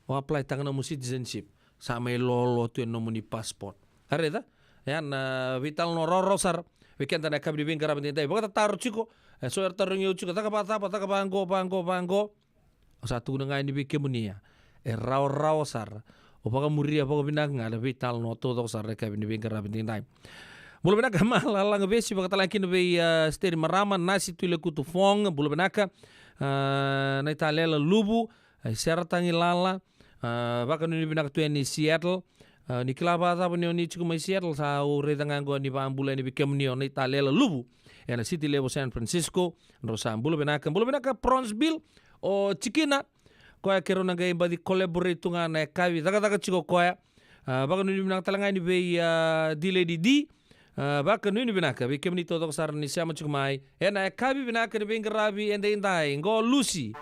O apply tanga na mo citizenship. Sa may lolo tu no mo ni passport. Areta? Yan vital no rorosar. Weekend na kabri bin karabin tay. Baka taro chiko. So taro nyo chiko taka bango. O sa tu nga ni bike mo niya. Rao sar. O baka muria baka binanga na vital no todo sar kabin bin karabin tay. Mula benaka malala nga besi baka talakin be steri marama nasi tuile kutu fong. Mula benaka na italela lubu. Sertangi lala. Baka nuni binaka tu ni Seattle. Ni kilaba sa ni chiko mai Seattle sa o redangango ni bambula ni bikem ni on italela lubu. Ena city level San Francisco. Rosa mula benaka Bronzeville o Chikina. Koya kero na gay badi collaborate nga na kawi. Daga chiko koya. Baka nuni binaka talangay ni be dile di. Baka nuni binaka bikem ni todo sar ni siya chiko mai. Ena kawi binaka ni bengarabi ende inday. Ngo Lucy.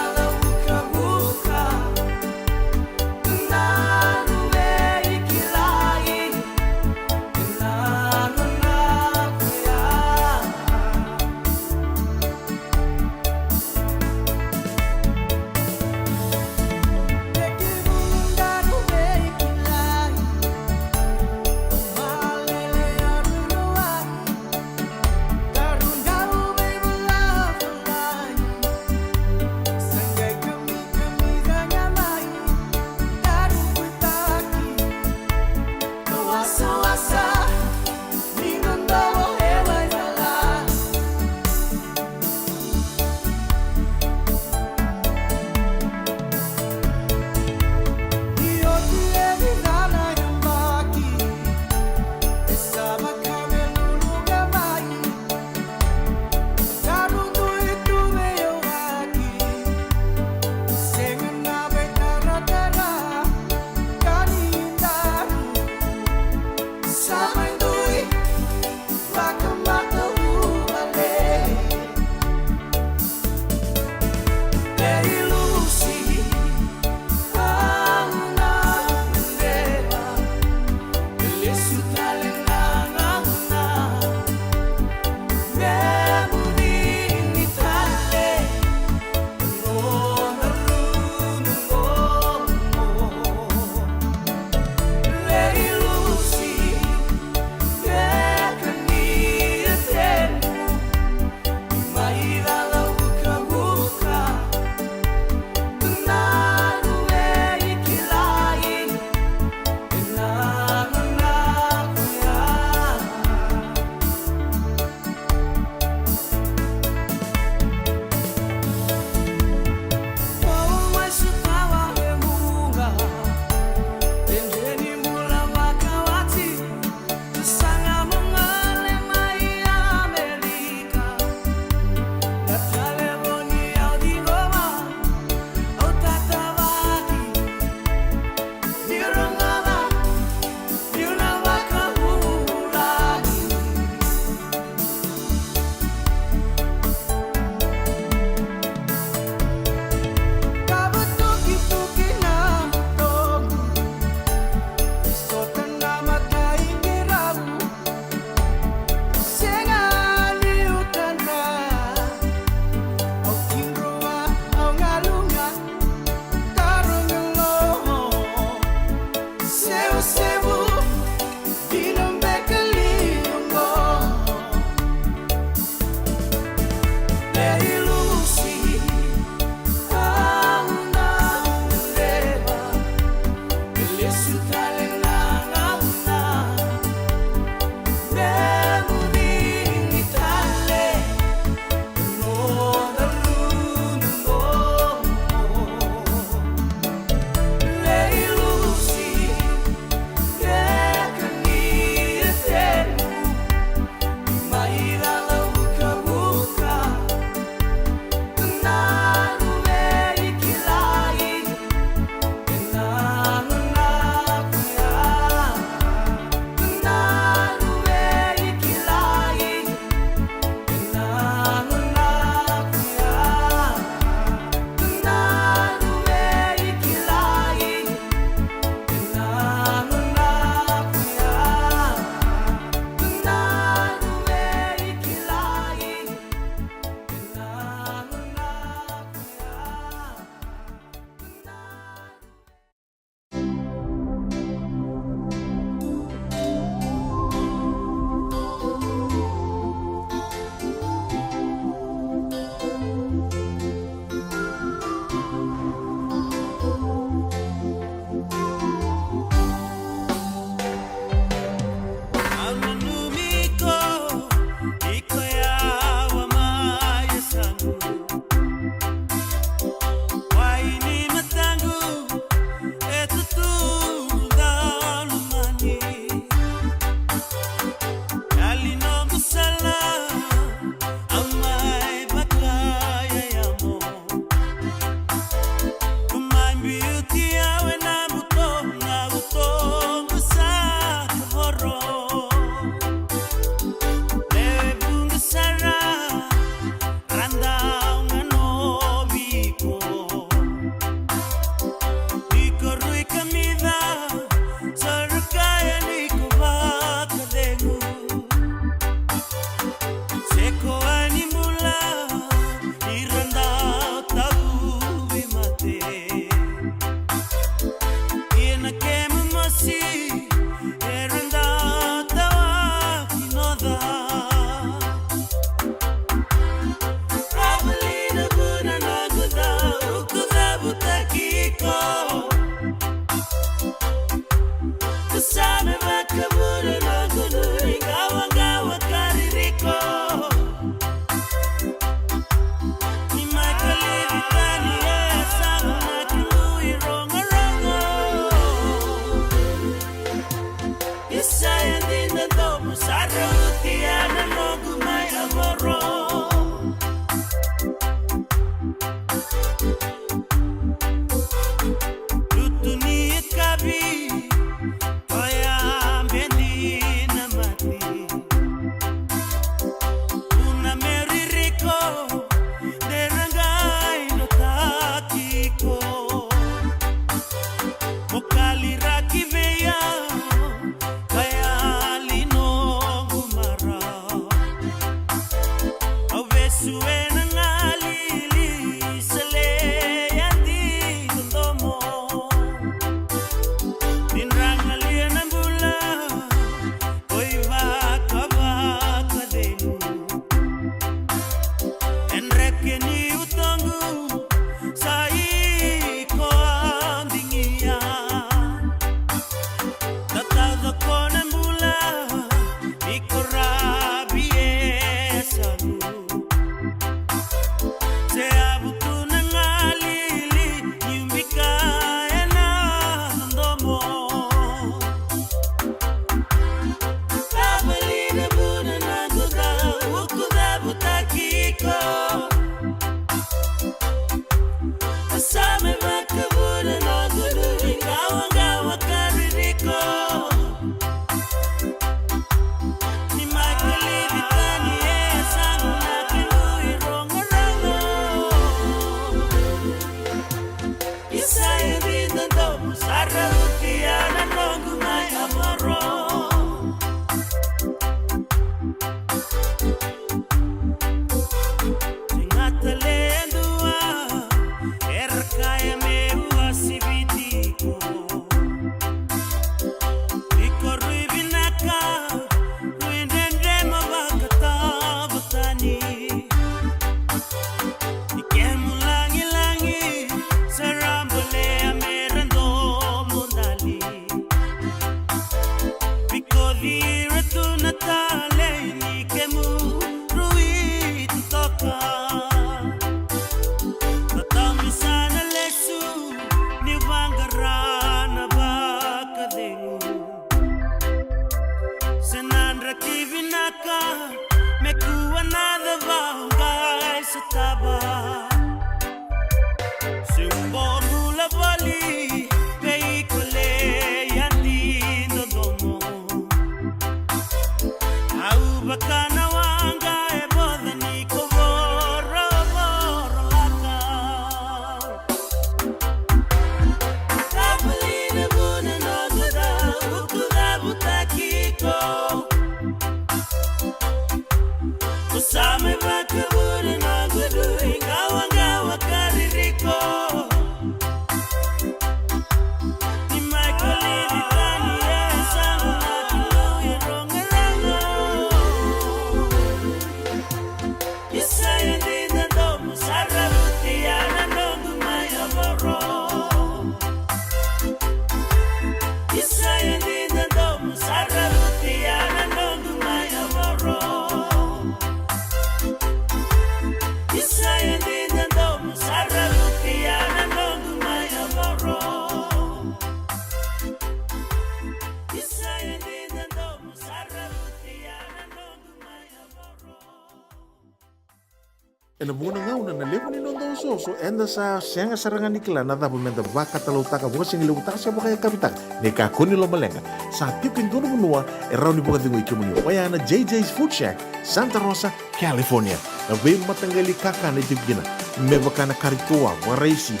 Ena muna ngau na nalepo ni nondo so enda sa senga sarangan nikla na tabu menta baka talau taka buka singi lewu taka siapa kaya kapitan neka kuni lo malenga sa tipin dono menua erau ni buka tingu ikimuni wayana JJ's Food Shack Santa Rosa California na vei matanggali kaka na tipgina mebaka na karitua waraisi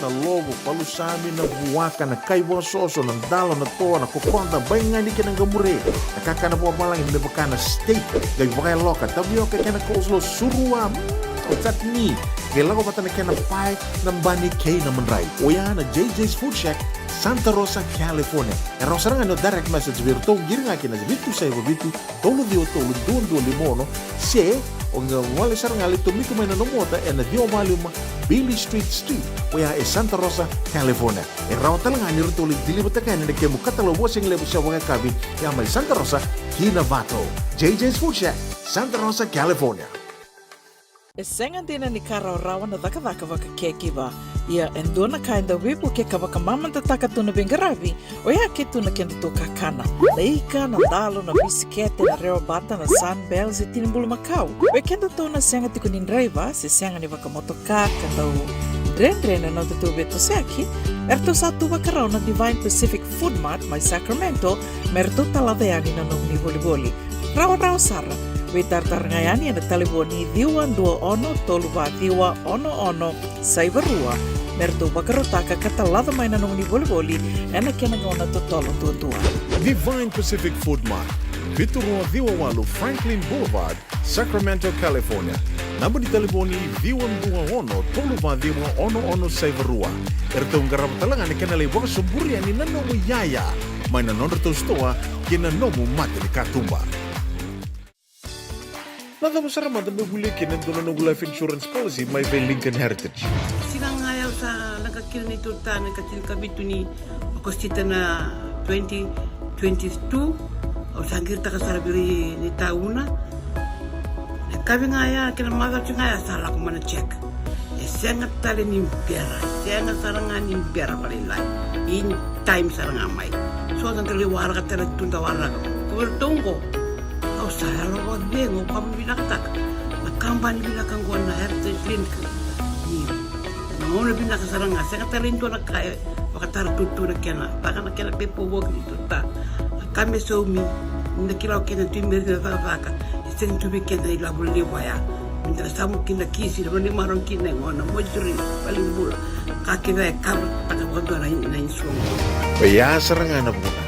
na logo palusami na buwaka na kaiwa soso na dalo na toa na kokonta bayangani ka ng gamure na kaka na buwa malang mebaka na steak gay baka loka tabiyo ka kena kauslo surua Otat ni, kailan ko pata na kaya na pie ng bani kay na manray. O yan na JJ's Food Shack, Santa Rosa, California. E rosa nga no direct message virto, giri nga kina vitu sa iba vitu, tolo dio tolo duon limono, se, o nga wali sarang alito miko may nanomota, e na dio maluma, Billy Street, o yan e Santa Rosa, California. E raw talaga ni rito ulit dilibot na kaya na kaya mo katalawo sing lebo siya waka kabi, yan may Santa Rosa, Kinavato. JJ's Food Shack, Santa Rosa, California. E senga dina ni kara o rawa na dhaka waka kekiwa. ia endona kainda wipu ke kawaka mamanta taka tuna bengaravi o ia ke tuna kenda to kakana na ika na dalo na bisikete na reo bata na sunbells e tinimbulu makau o kenda to na senga tikunin driver se senga ni waka motoka katau dren na tutu beto seki erto satu wakarau na Divine Pacific Food Mart mai Sacramento merto taladeani na nung ni boli rawa sara we tartarngayani na taliboni diwan 21 toluwa diwa ono saivarua merto wakarotaka katalada mai na nung ni boli ena kena ngona totolo tua Divine Pacific Food Mart, Viturua Viwawalu Franklin Boulevard, Sacramento, California. Namba di telefoni Viwan 21 Toluwa Diwa ono Saivarua. Erto ngarap talangan kena lewa suburi ani nanomu yaya. Mai na nonreto stoa kena nomu mate di katumba. Nada besar mata membuli kena dono life insurance policy mai ve Lincoln Heritage. Silang ayaw sa nagkakil ni Tuta, nagkakil kabitu ni Agostita na 2022 o sangir ta kasarabiri ni tauna. Kami ngaya kila mother ngaya salah ko mana check. Sengat tali ni biara, sengat sarangan ni biara paling lain. In time sarangan mai. So nanti warga tera tunda warga. Kau tunggu. Kau salah lo buat bengo kamu bilang tak. Nakamban bilang kan gua na heritage link. Ni. Namun bilang sarangan sengat tali itu nak kaya. Wakatar tutu nak kena. Takkan nak kena pepo work itu tak. Kami suami. Nak kira kena timber na vaka. Sen tubi kena ila boleh waya. Minta samu kena kisi dan ni marong kena ngona mojuri paling bula. Kaki na kar takan kondo na insuang. Paya serangan na muna.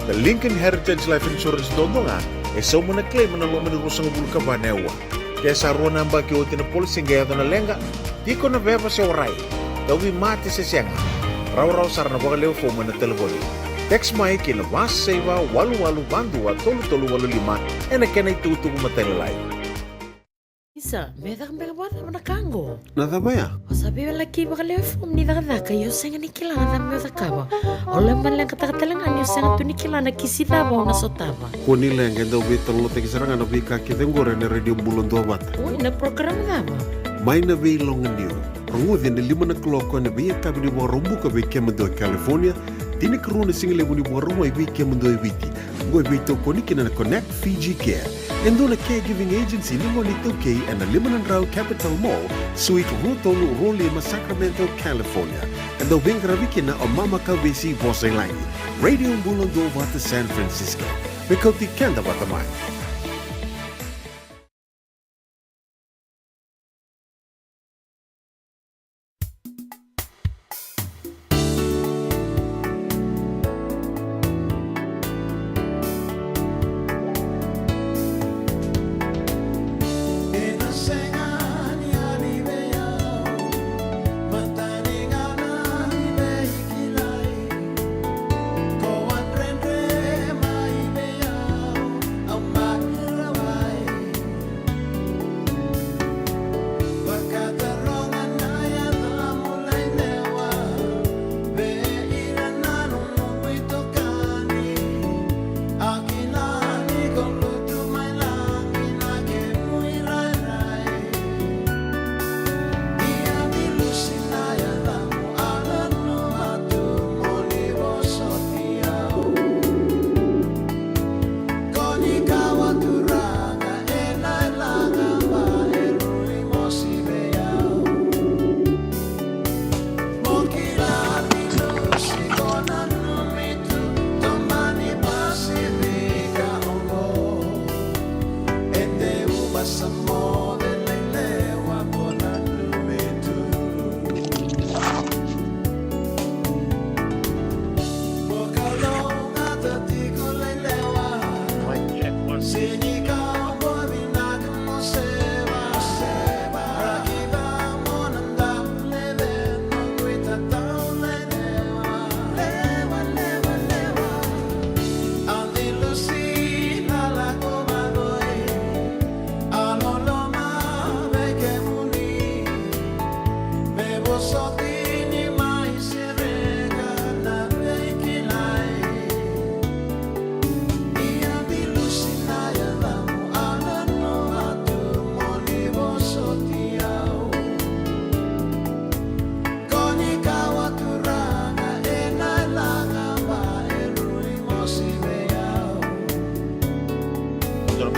The Lincoln Heritage Life Insurance dodonga so muna claim na lo menurusang bulu kabanewa. Kaya sa ruang namba ki otin na polisi gaya na lenga. Di ko na beba sa oray. Tawi mati sa siyanga. Raw sarana baka leo fo na telefoni. Text mai kina was seva walu bandua tolu 85 ena kena itutu matelai. Isa, medang bela na kango. Nada baya? O sabi lagi baka leo fom ni daka yo senga ni kilana na medang kawa. Ole man lang katakatalangan yo senga tu ni kilana kisita ba na sotaba. Kuni lang kenda ubi tolo teki serangan ubi kaki tenggore na radio bulon dua bata. Uy, na program daba. Mai na vei longan diyo. Rungudin na 5 na kloko na vei kabini wa rumbu ka vei kemendo California. Tini karuna single muni waruma iwi kemendo ibiti. Go ibito koniki na Connect Fiji Care. Endo na caregiving agency limo ni Tukey and na Limanan Rao Capital Mall, Suite Rutolu Rolima, Sacramento, California. Endo vingravikin na o Mama Kawisi Vosailani. Radio Bulon do Vata San Francisco. Mikoti kenda watamai. All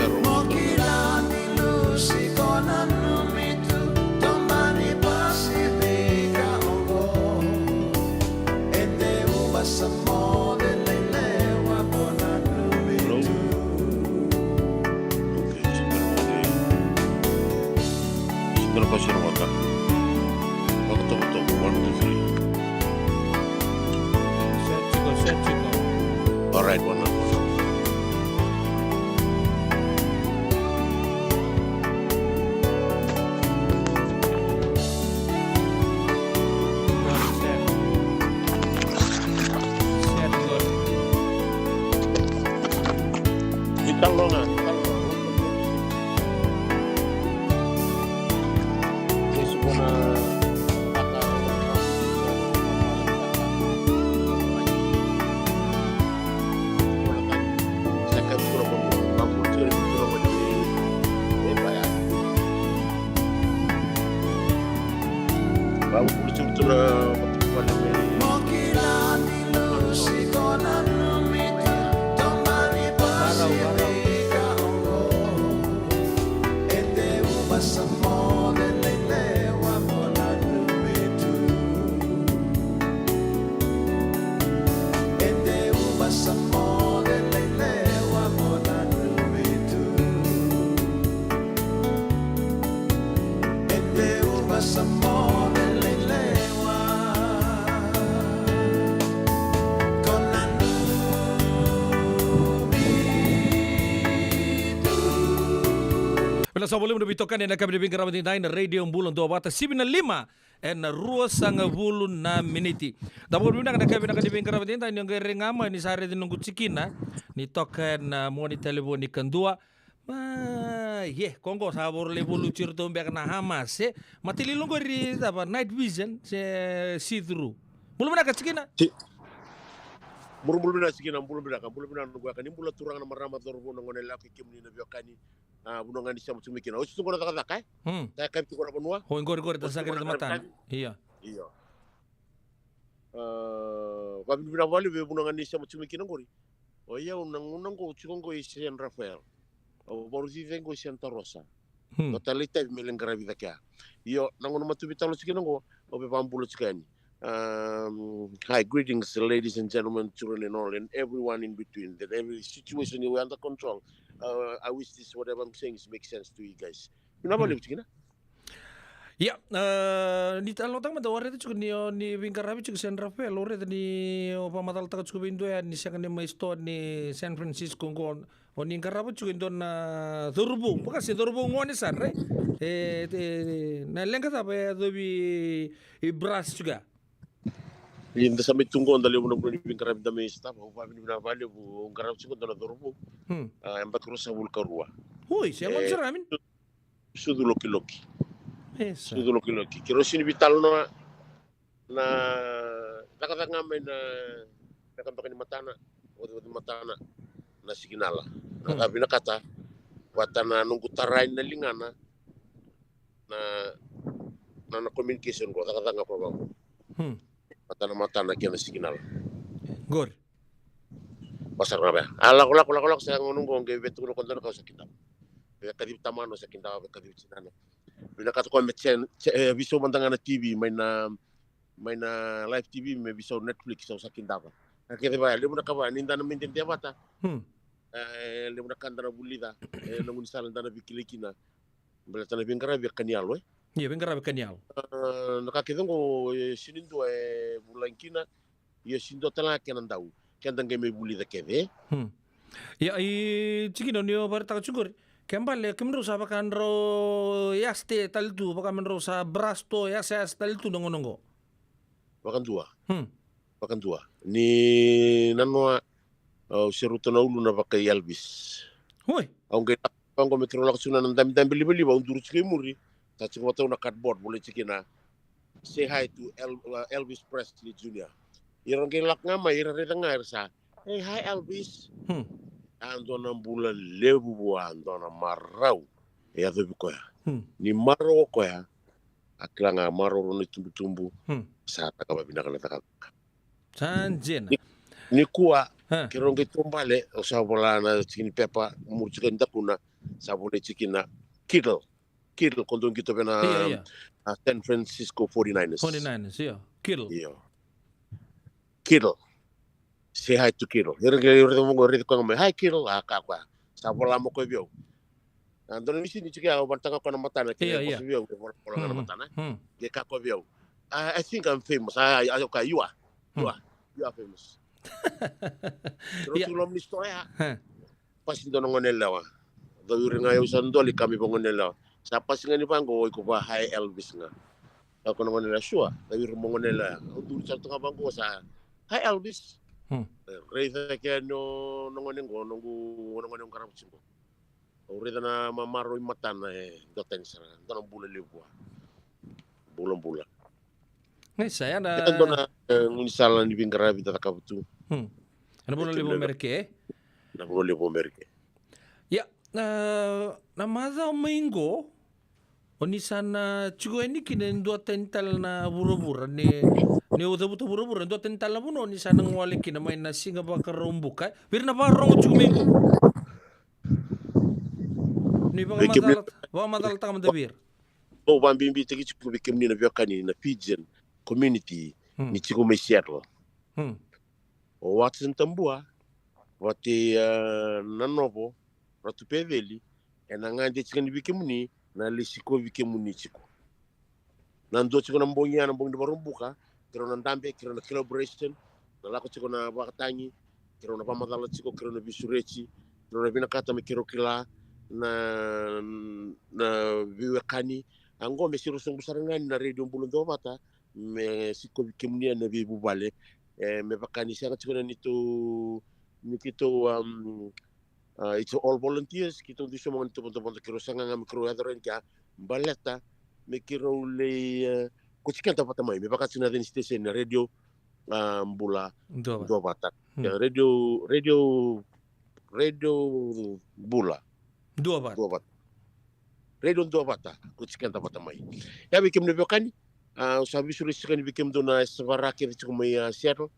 right, one. Sa boleh mendubitokan yang akan dibingkar ramadhan na radio bulan 2 bata 75 na rua sanga bulun na miniti. Dapat bina kada kabina kada dibingkar ramadhan yang gerengama ni sare din nunggu cikina ni tokan mo ni telepon ni kendua. Kongo sabor levo lucir to mbek na hamas matili longo ri apa night vision se see through. Belum ada cikina. Bulu bina sikina bulu bina nunggu akan imbula turang na marama dorbo ngone laki kimni na biokani bunongan di sama sumikina. Oh, itu kona taka-taka. Saya kayak itu kona benua. Oh, ngor tasakir mata. Iya. Kami bina wali be bunongan di sama sumikina ngori. Oh iya unang ko chikongo San Rafael. Oh, baru sih vengo Santa Rosa. Totalita milen gravida kya. Iyo nangono matu bitalo sikina ngo obe pambulo sikani. Hi, greetings, ladies and gentlemen, children and all, and everyone in between. That every situation we under control. I wish this whatever I'm saying makes sense to you guys. Kenapa lebih cina? Ya, ni talo tang madawar itu cukup ni bingkar rabi cukup San Rafael, lore ni opa matal takat cukup Indo ya ni sekarang ni maisto ni San Francisco ngon, ni bingkar rabi cukup Indo na Turbo, bukan sih Turbo ngon ni sar, na lengkap apa ya dobi ibras juga. Hindi sa may tungkol dali mo na po yung karab na may staff o pa binabali po ang karab siguro na dorobo ang bakro sa Vulcarua. Uy, siya mo saramin. Suduloki. Suduloki. Kiro sinibital na takatang ngamin na nakantokin ni Matana o Matana na siginala. Nakabi na kata wata na nung kutarain na lingana na communication ko takatang nga pa ba ko. Mata-mata kaya signal. Gor. Pasar na ba? Alak sa ngunong kay beto ko kontan ko sa kita. Kaya kadip tamano sa kita kadip sinana. Binakat ko met biso mandangan na TV may na live TV may biso Netflix sa kita ba. Kaya ba limo na ka ba ninda na mintin tiya bata. Limo na kanta na bulida nungun salan na bikilikina. Balata na bingkara bi kanyalo Iya, bengkar kanyal. Nakakita ko sinindo bulan kina, ya sindo tala kenan daw. Kendang may buli da kede. Ya, cikino niyo bar tak cukur. Kembali kemro sa bakan ro yaste taltu bakan ro sa brasto yas taltu nongo. Bakan dua. Ni nanwa seruto na ulo na bakay Elvis. Hoy. Ang metro na kusuna ng dami bili ba undurut kay muri. Sa mo na cardboard boleh cikina. Say hi to Elvis Presley Jr. Irang kilak nga may irarita nga sa. Hey, hi Elvis. Ando na bulan lebu buwan, ando na maraw. E adobe ko ya. Ni maraw ko ya. Akila nga maraw ni tumbu-tumbu. Sa takababina ka na takababina. Sanjin. Ni kuwa Kirong kitumbale o sa wala na chikin pepa murchikin dakuna sa wala chikin na Kittle kondong kita pena San Francisco 49ers. 49ers, yeah. Kittle. Yeah. Kittle. Say hi to Kittle. Hirang mo rito ko ngam hi Kittle akakwa. Sa wala mo ko biyo. Andon ni sini chikia o bantanga ko na mata na kaya ko biyo wala na mata na. Ge ka ko biyo. I think I'm famous. Okay, you are famous. Terus tulom ni stoya. Pasin do ngonela wa. Do nga yo sandoli kami ngonela. Sa pasin nga ni pango ko ba hi Elvis nga. Ako ngonela sure. Dawi mo ngonela. Udur sa tunga bango sa hi Elvis. Reza kaya no ngonengo ngoneng karap simbo. Reza na mamaro matan doten sa donang bula libwa. Bulan-bulan. Saya na ito na ngunsalan ni Bingarabi data kabutu. Ano po nalibo Amerike? Na po nalibo Amerike. Ya, na maza umaingo, oni sana chugo ini kini dua tental na buru-buru ni uta-uta buru-buru dua tental na puno ni sana ngwali kina main nasi nga baka rumbuka. Bir na ba rongo chugo mingo? Ni baka madalat ka mandabir. O bambimbi tegi chugo bikim ni na biokani na pigeon community ni chico me Seattle. O Watson tambua wati nanovo ratu peveli enangande chikan bikimuni na lisiko bikimuni chico. Nando chico na mbongi na mbongi barumbuka kiro na ndambe kiro na collaboration na lako chico na bakatangi kiro na pamadala chico kiro na bisurechi kiro na binakata me kiro kila na viwekani angome siru sunggu sarangani na radio mbulundo mata me siko bikimuni na bibu bale me bakani siya katiko na nito it's all volunteers kito di semua nito kiro sanga nga mikro hadron ka baleta me kiro le kuchikan ta patamay me bakati na din station na radio mbula do bata radio bula do bata radio do bata kuchikan ta patamay ya bikim ne bakani sabi sulit sekali bikin tu na sebarakir itu kumai Seattle.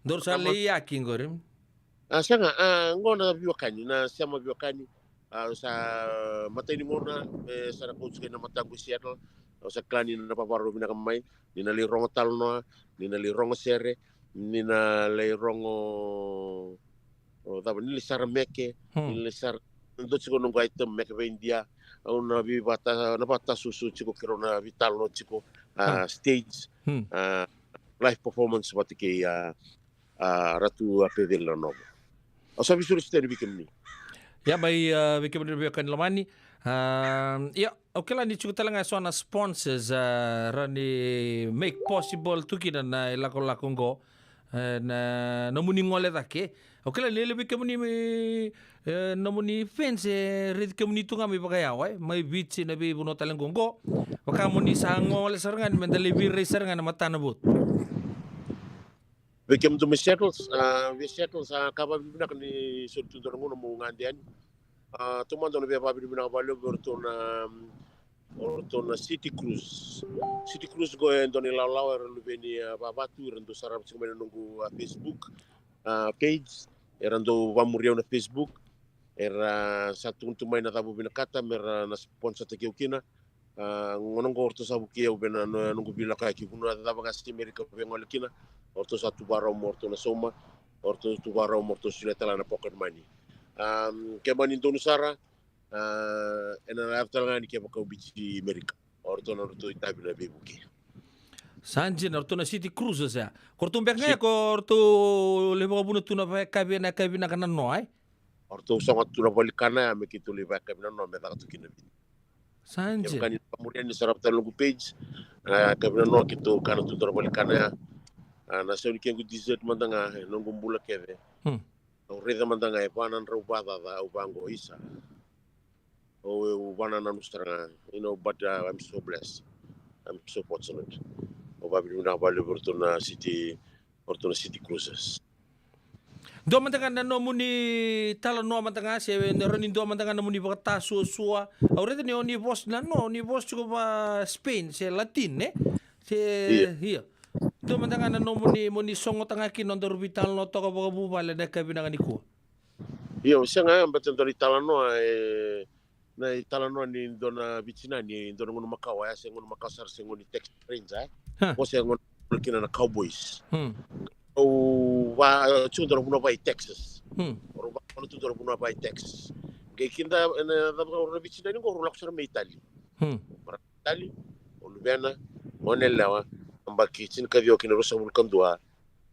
Dor sali yakin gorim. Sanga ngona biokani na sama biokani sa mata ini mona sa ko na matangu Seattle sa klani na paparo binakamay ni na li rongo talno ni na li rongo sere ni na li rongo ni li sarameke ni li sar ndo chiko nungu item meke be India na bata susu chiko kiro na vital no chiko stage live performance wati ke ratu apedel no o sabi suru steri bikim ni ya bai bikim ni kan lamani ya okay lah ni chiko talanga so na sponsors rani make possible tukina na lako ngo na namuni ngole take okay lah lele bikim ni namuni fence red kemuni tunga mi pagayawai mai beach na bi buno talanggongo waka muni sango wala sarangan mendali bi sarangan mata na but bikim to Seattle sa kaba bibina ni sultu dorngo mo ngandian tumando na beba bibina balo orto na City Cruise go endoni law rubeni babatu rendo sarap sing menunggu Facebook page erando vamuriau na Facebook era satu untuk main atabu binakata mera na sponsor te kiukina ngonong orto sabu kiu bena nunggu bila ka kiunu atabu kasi Amerika bengol kina orto satu barau morto na soma orto tu barau morto suletala na pocket money kebani Indonesia ena aftal ngani ke baka bici Amerika orto na orto itabi na bibuki Sanjin orto na City Cruise sa korto mbek nga ko orto lebo buno tuna pa kabina kanan noai orto sangat tuna balikana me kitu leba kabina no me takatu kinabi Sanjin kan pamurian ni sarap talungu page kabina no kitu kan tuna balikana na sauni kengu dessert mandanga nunggu bula keve reda mandanga e panan robada da ubango isa one and understand, but I'm so blessed. I'm so fortunate. Probably na bali Fortuna City Cruises. Do mantangan na muni tala no mantangan se ronin do mantangan na muni bata suwa. Already ni oni boss na no ni boss ko ba Spain se Latin se here. Do mandanga no muni songo tanga kinondor vital no toko bobu vale da kabinanga niku. Io sanga mbeto ndo italano na italano ni ndona vicina ni ndona ngono makawa ya sengono makasar sengono text range o sengono kina na Cowboys. O va chundo no vai Texas. O va no chundo no vai Texas. Che kinda na vicina ni ngoro laksar me Italy. Italy o lubena onella ambaki chin kadio kina rosa mulkandua.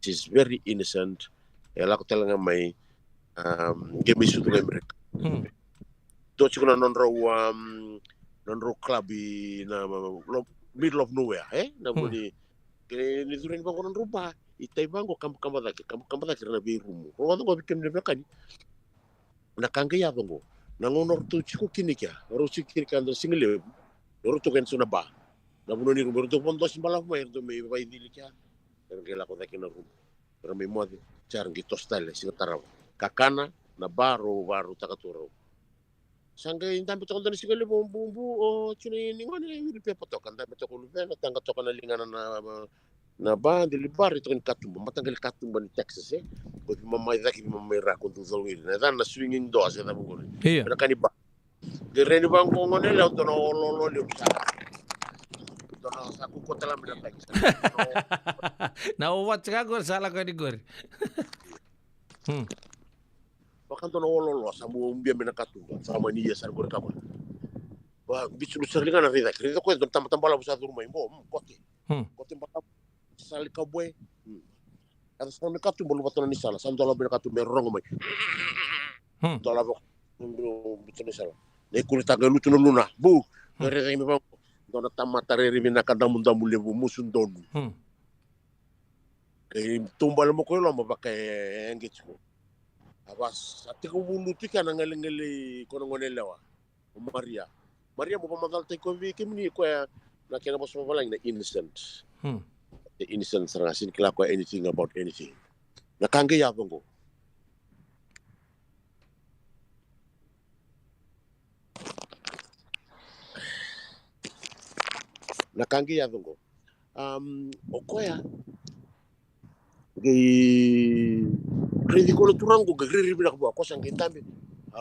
She's very innocent. Ela ko talanga mai game isu dengan mereka. Do cikuna non club na middle of nowhere na boni ke ni duren bango non rumah itai bango kamp daki na birumu ro wango bikem de bekani na kange ya bango na ngonor tu ciku kini kya ro cikir kan do single ro to ken suna ba na buno ni rumor to pondo simbala mai do me vai dili kya ke la ko daki na rum pero me mode charang gitu style singataraw kakana na baru takaturo sangga intan betul dan segala bumbu o cuni ningone wiri pe potokan da betul lu na tangga tokan lingana na ba di libar itu kan katum matanggal katum ban Texas ko mamay daki mamay ra kun tuzol wiri na dan na swinging doors da bungol na kaniba gereni bang ko ngone la to no lolo le usa to na sa ku ko tala mena tak na wat ka gor sala ko di gor Bahkan tono ololo samu umbia menakatu sama ni ya sar berkabar. Wah bisu serlingan rida. Rida ko tambah la busa rumah imbo kote. Kote bakap sali kabwe. Ada sama menakatu bolu batona ni sala. Sam tola menakatu merong mai. Tola bok bisu ni sala. Ne kulita galu tuno luna. Bu. Rida ini bang. Dona tamata riri menakadam mundamu lebu musun donu. Tumbal mo ko lo mabakai engage ko. Awas ati ko buluti ka na ngalingili ko ngone lawa Maria mo pamagal tay ko vi kimni ko na kena bos mabalang na innocent the innocent sarasin kila ko anything about anything na kange ya bongo okoya gay kredi ko turango gagri binak bo ko sang kitambe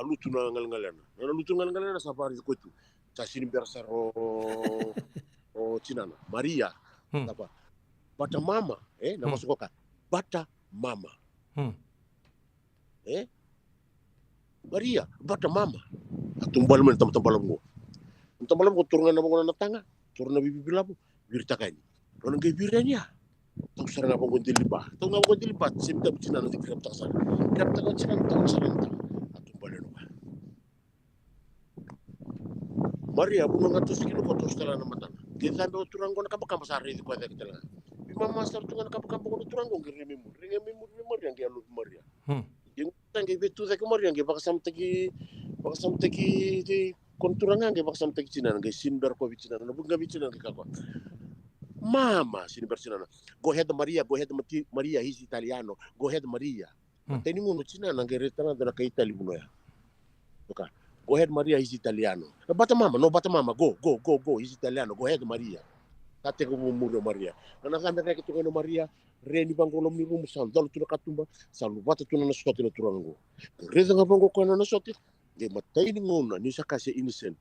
lutu na ngal-ngalana sa pari ko tu sa sinibersaro o cinana Maria apa bata mama na masuk ka bata mama Maria bata mama atumbal men tambalam ko turungan na mga natanga turun na bibilabu birtakani ron ngay biranya tau sarang apa gonti lipa tau ngapa gonti lipa simta bicina nanti kirap tak cina tau sarang atau balen apa Maria bunga ngatus kilo ko tos tala na matan kita ambil turang ko nakapakam sari di kwata kita lang mama sar tungan nakapakam ko turang ko ringa memur yang dia lu Maria yung tanggi betu sa Maria yang bakasam tagi di konturangan yang bakasam tagi cina ngai sindar ko bicina na bunga bicina ngai kakwa Mama, sini bersinana. Go ahead Maria, he's Italiano. Go ahead Maria. Teni ngono Cina nang retana dona ka Italy buno ya. Oka. Go ahead Maria, he's Italiano. Bata mama, go, he's Italiano. Go ahead Maria. Tate ko mumuno Maria. Nana sampe ka kito no Maria, reni bangolom ni rumu sandal tu katumba, salu bata tu na soti na turango. Reza nga bango ko na soti. Ge matay ni ngono ni sa kasi innocent.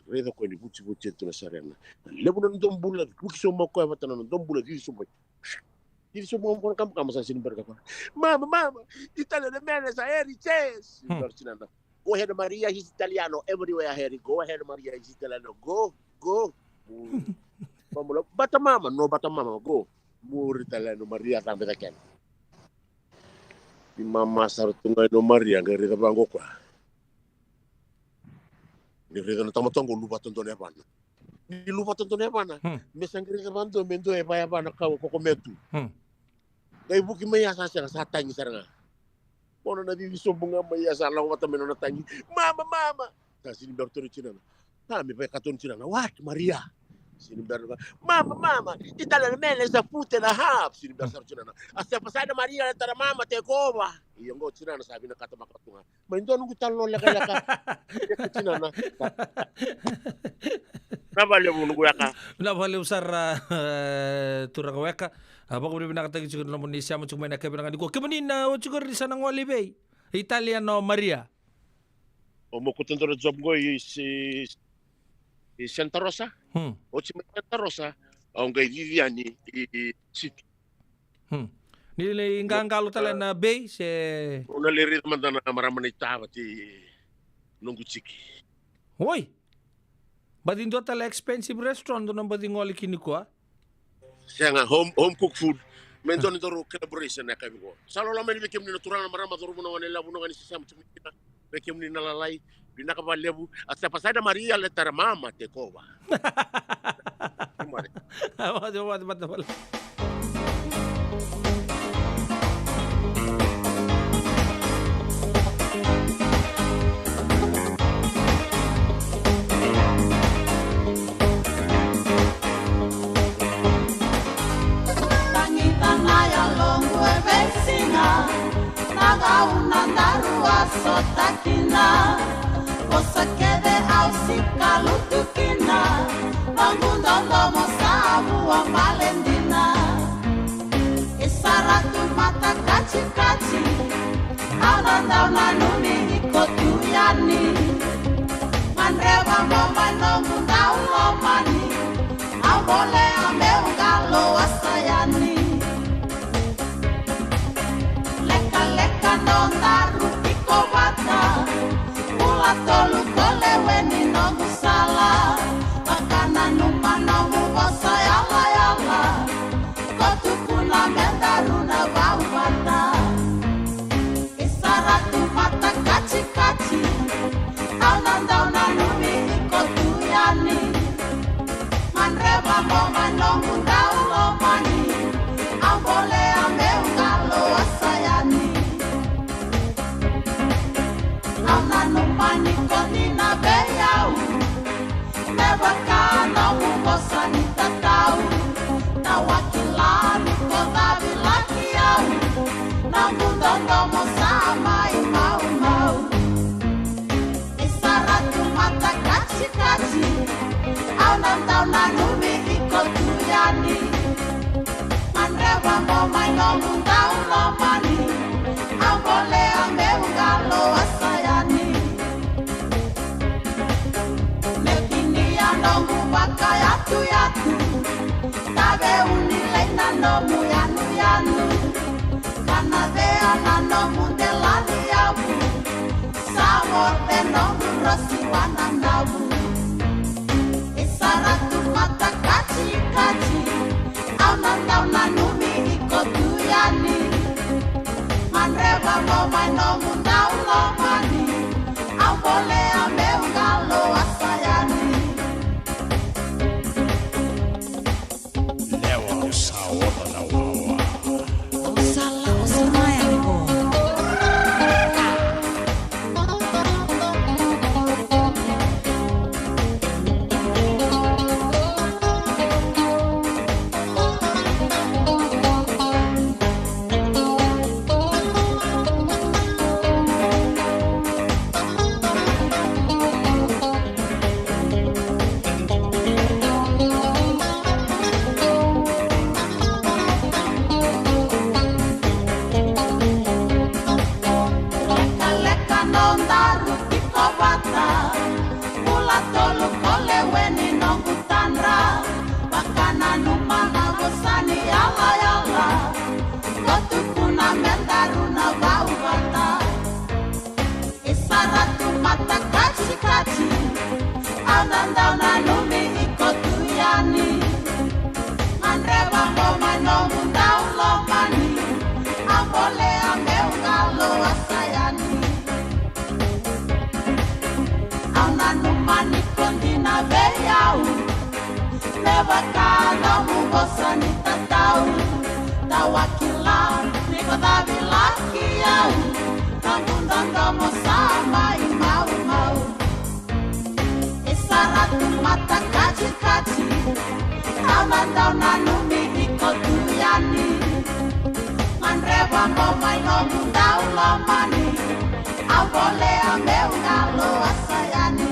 Reda ko ni buci tu na sarena. Lebu na ndombula, kukiso mo ko avata na ndombula di so. Di so mo ko kam sa sinberga ko. Mama, Italia de menes aeri chess. Barcinana. Go ahead Maria, he's Italiano. Everywhere here. Go ahead Maria, he's Italiano. Go. Mamulo bata mama, go. Mur Italiano Maria tambe taken. Di mama sartunga no Maria ngari tabango ko. Ni reda na tamatongo lupa tonton apa na. Ni lupa tonton apa na. Mesangkiri ka bantu mendo e paya pa na ka ko metu. Kay buki maya sa tangi saranga. Mono na di sombong maya sa lawa ta meno na tangi. Mama. Ta sini doktor Cina. Ta mi pa katon Cina. What Maria? Sini berba. Mama. Italiano mele sa foot and a half. Sini bersa Cina. Asa pasada Maria tara mama te kova. Iyo ngo Cina na sabi na kata makatunga. Maindo nung talo laka. Cina na. Na vale mo nguaka. Na vale usar turang weka. Apa ko rin nakatagi siguro na mo ni siya mo chumay na kebra nga diko. Kemani na o siguro rin sa nang Olive. Italiano Maria. O mo kutendo job go si Santa Rosa. O si Santa Rosa. Ang kay Viviani City. Nilay ingangalo tala na bay se. Una lirit man na maraman itawa ti Nunguchiki. Hoy. Badin do tala expensive restaurant do nang bading oli kiniko ah. Siya nga home cooked food. Mendon ito collaboration na kami ko. Salo lang may bikim ni natural na marama duro mo na nila buno ni sisam tumikita. Bikim ni nalalay binakabalebu at sa pasada Maria letter mama te kowa. Wala. Sotakina, você quer ver ao cicalo tukina, mangundo lomo sabu a malendina, e saratu mata kachi kachi, ananda unanuni ikotuyani, manreva moma no munda ulomani, ambole ameungalo asayani, leka leka nondaru. Mula tolu kole weni nongu sala Makana numa nomu bosa yala yala Kotu kuna mendaruna waubata Isaratu mata kachi kachi Aunanda unanumi ikotu yani Manreba moma nongu daulomani Ambole ameungalo asayani Ananumani konina beyau Nebakana mungosani tatau Nawakilani kodabi lakiau Namundondo mosama imau mau Isaratu mata kachi kachi Aunandau nanumi ikotuyani Manreba momai nomundau lomani Ambole ameungalo asayani Mekini ya nomu waka yatu yatu Tabe unile na nomu yanu yanu Kanadea na nomu delani yabu Samote nomu rosi wanandabu Isaratu mata kachi kachi Aunandau nanumi ikotuyani Manreva moma no munda ulomani Ambole ameungalo asayani Lewa usawa na wawa Usala usamaya nibo Bakana mugosa ni tatau Tawakila niko dabi laki yau Nangundanga mosama imau mau Isaratu mata kachi kachi Aunandau nanumi ikotuyani Manreva momai no mundau lomani Ambole ameungalo asayani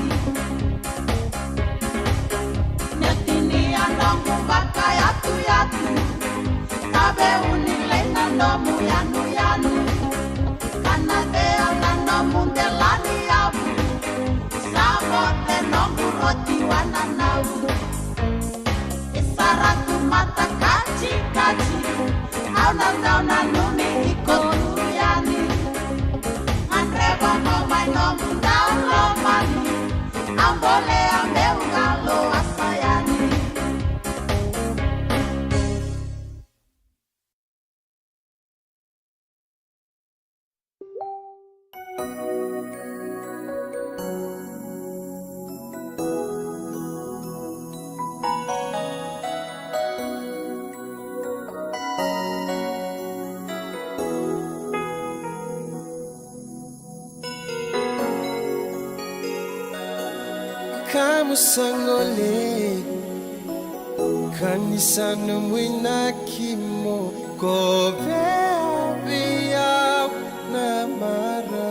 Kamu sangole kanisana mwina kimo kovea via na mara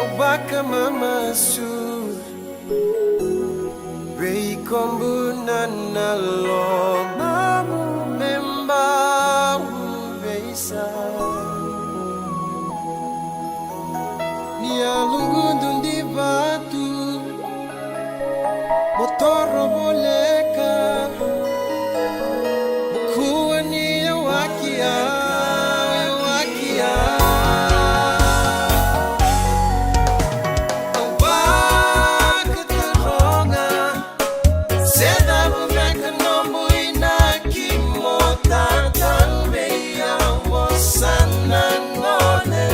obaka mama su rei kombu na lo mamu memba beisa Lungu di batu motor boleka kuani wakia awak teronga seda beka nombu ina kimota tambe ya wasana ngone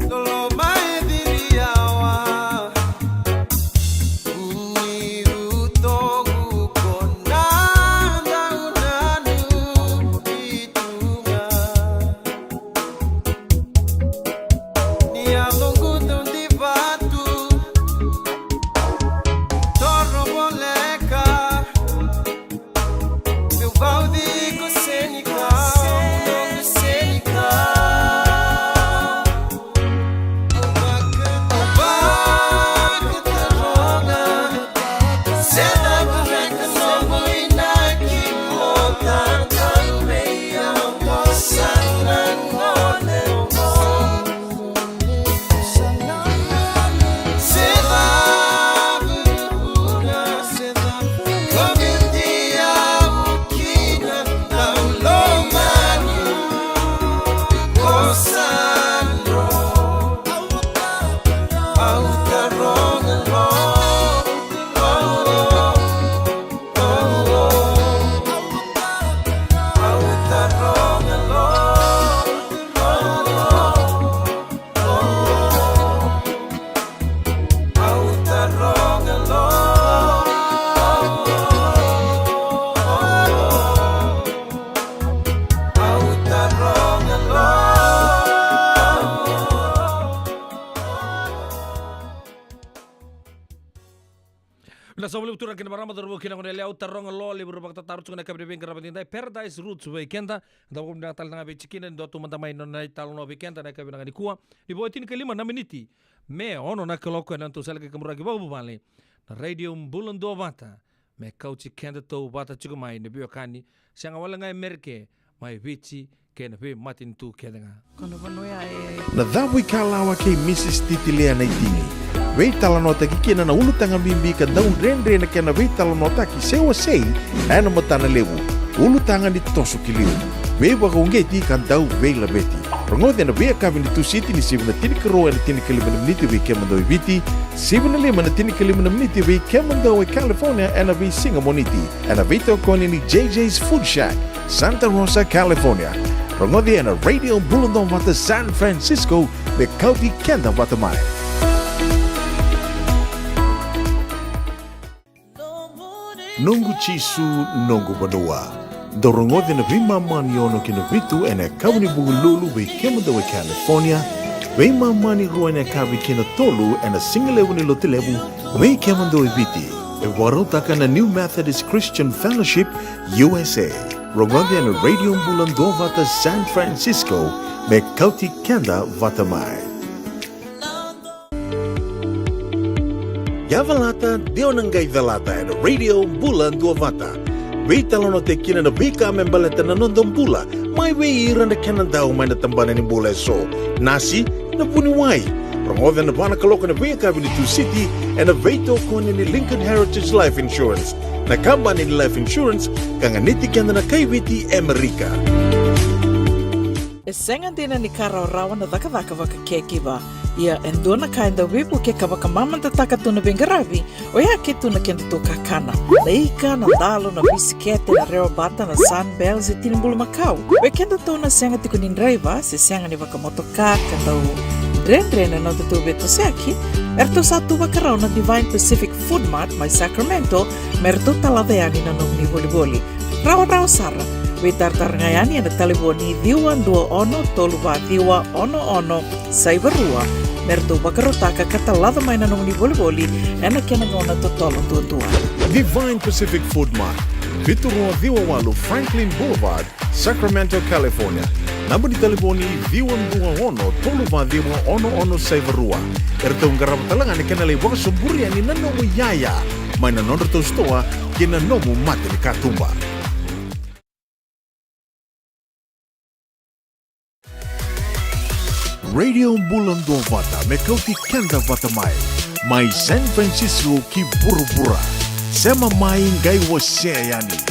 Lolo Kena sa wali utura kena marama dorbo kena kona leo taronga lo le berubah kata taruh cuma kabri bengkar rapatinda Paradise Roots weekenda da ko na tal nga bechikina ndo tu manta mai no na tal no weekenda na kabri nga dikua di boitin kelima na miniti me ono na koloko na tu sala ke kamuragi babu bale na radio Bulan do bata me kauchi kenda to bata chuko mai ne bio kani sanga wala nga merke mai vichi kena be matin tu kenda nga Kono vanoia Na dhawi kalawa ke Mrs. Titilea na itini. Wei talanota ki kena na ulu tanga mimbi ka dau rendre na kena wei talanota ki sewa sei ana matana lewu. Ulu tanga ni toso ki liu. Wei waka ungeti ka dau wei la beti. Rongode na wei akawi ni tu siti ni sivu na tini karoa na tini kalima na miniti wei kemando i viti. Sivu na lima na tini kalima na miniti wei kemando i California ana wei singa moniti. Ana wei tau koni ni JJ's Food Shack, Santa Rosa, California. Rongode na Radio Bulundong wata San Francisco me kauti kenda wata mai. Nungu chisu nungu banua. Dorongode na vima mani ono kina vitu ene kauni bugululu we kemada we California. Vima mani rua ene kawi kina tolu ene singalewu ni lotilewu we kemada we viti. E warotaka na New Methodist Christian Fellowship USA. Rongode na Radio Bulando vata San Francisco me kauti kenda vata mai. Yavalata Dionangai Velata and Radio Bulan Duavata. Wei talono te kina na bika membaleta na nondong bula. Mai wei ira na kena dau mai na tambana ni bula so. Nasi na puni wai. Rongode na bana kaloka na wei kabili tu city and a veito kone ni Lincoln Heritage Life Insurance. Na kamba ni Life Insurance kanga niti kenda na kaiwiti Amerika. E senga dina ni kara rawa na dhaka waka kekiwa. Ia endona kainda wipu ke kawaka mamanta taka tuna bengaravi o ia ke tuna kenda to kakana. Leika na dalo na bisikete na reo bata na sunbells e tinimbulu makau. We kenda to na senga tiku ni driver se senga ni waka motoka kanda u rendre na tutu beto seaki. Erto satu wakarao na Divine Pacific Food Mart mai Sacramento merto talaveani na nomni voliboli. Rawa sara. We tartarngayani na taliboni diwa dua ono toluwa diwa ono saibarua. Merto bakarotaka katalada mai na nomni voliboli ena kena ngona totolo tua. Divine Pacific Food Mart. Viturua Diwa Walu Franklin Boulevard, Sacramento, California. Namba di taliboni Diwa ono toluwa diwa ono saibarua. Erto ngarabatalangan kena le waka sumburi ani nanomu yaya. Mai na nonroto stoa kena nomu mate ni katumba. Radio Bulando Vata me kauti kenda vata mai San Francisco ki burubura sema mai ngai wose yani.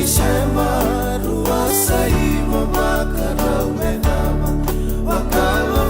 Sema ruasa ima makarau menama wakala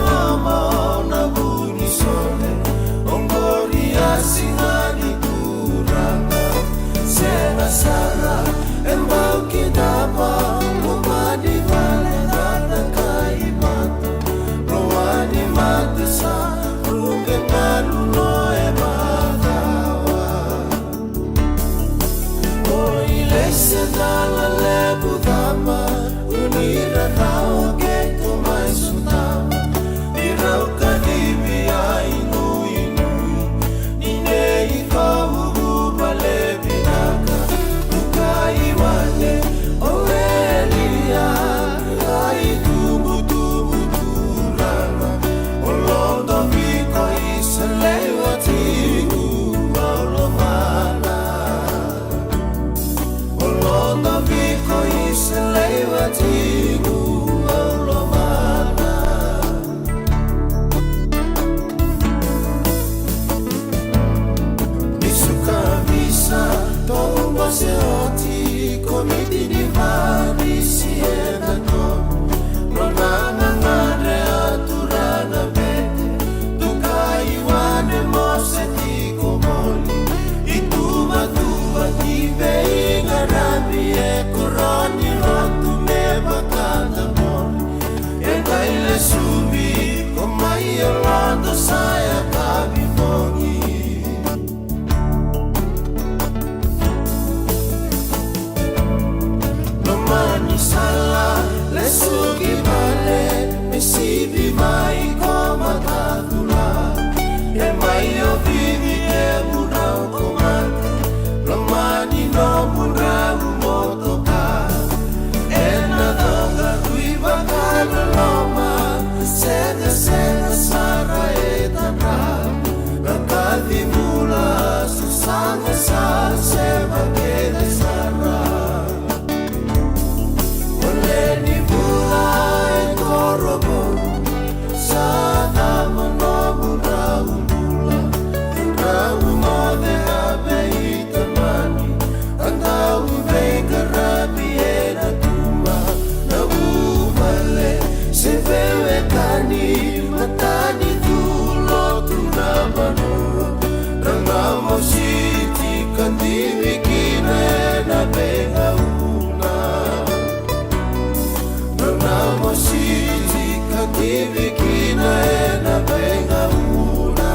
Ivikina ena venga una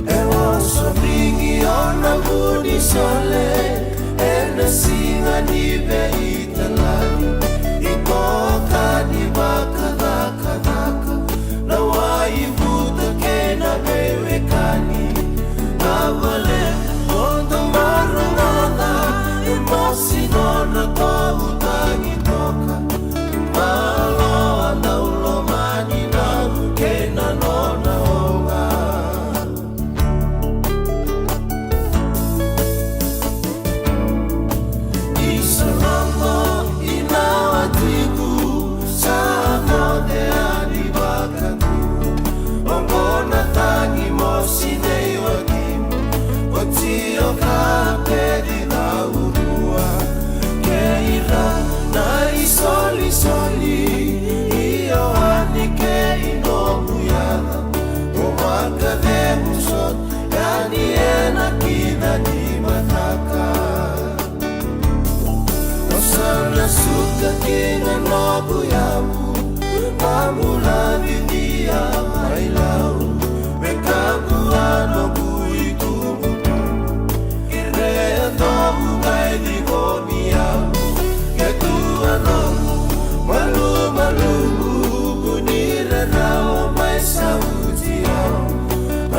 Ewa somingi ona buni sole Ena singa nive italani Ikoka ni bakadaka Na waivuta kena bewekani Avale Ondo marunada Emosinona tohu tangi toka Malo anaulo mani naru Kena nona onga Isalamo inawatiku Samo de anibakatu Ongona tangi mosinei wakimu Otio kapedi da urua Keira na isoli soli Io anike inobuyana Omaka de musot Yani ena kida ni mataka Osana suka kinga nobuyamu Mamula vidia mailau Mekabu anobu ikumu Kirea tohu ngai di gomiamu Ketua nomu Malu malu Bunire nao mai sauti au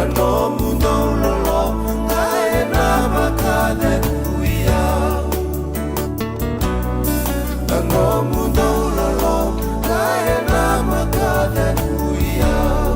Anomu nololo Ngai nama kade kuiau Anomu nololo Ngai nama kade kuiau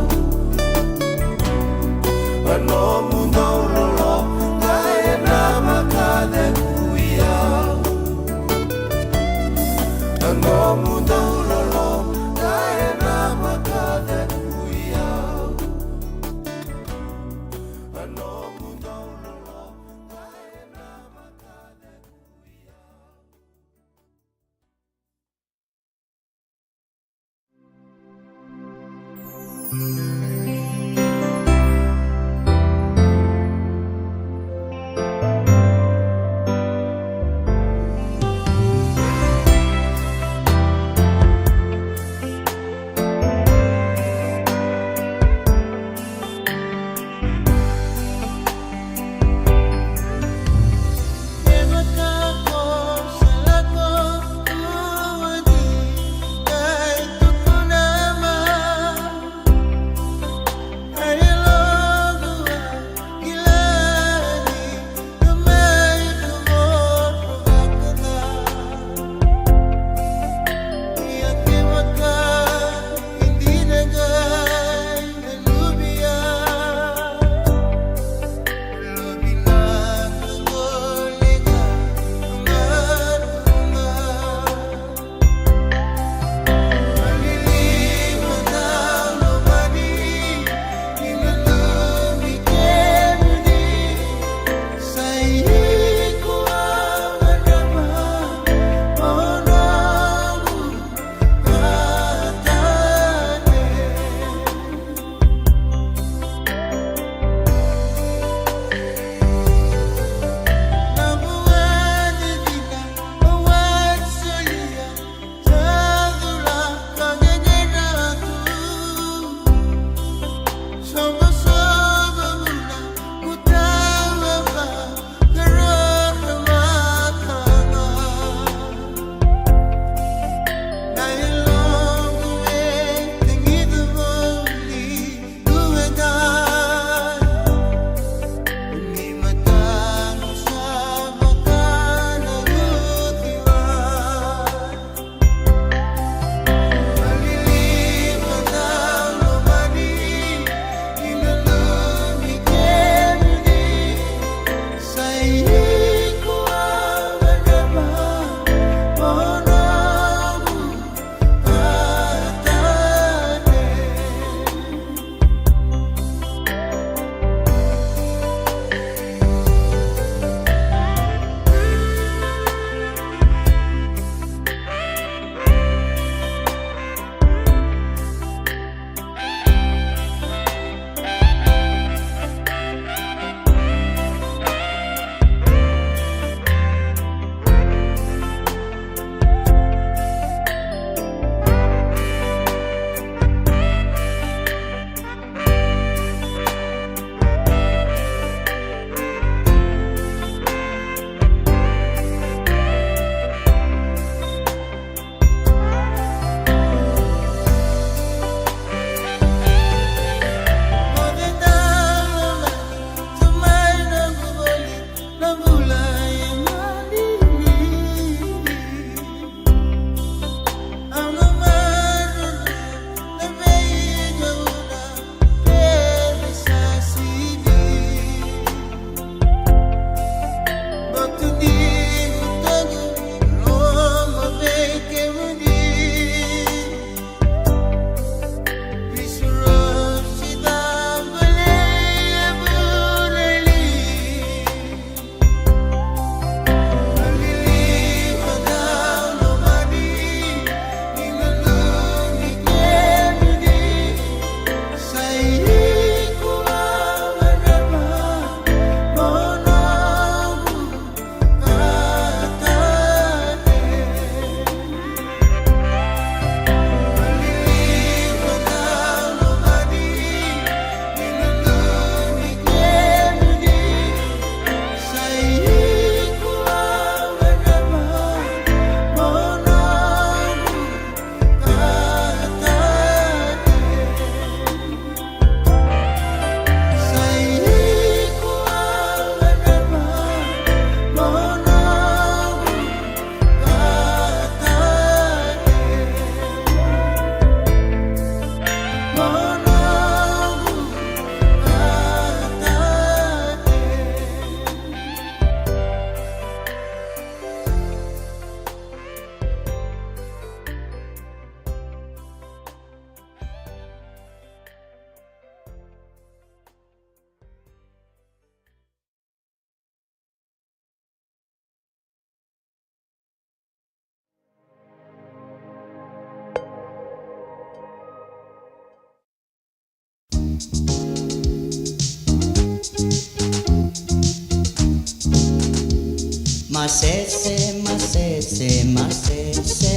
Masese, masese, masese.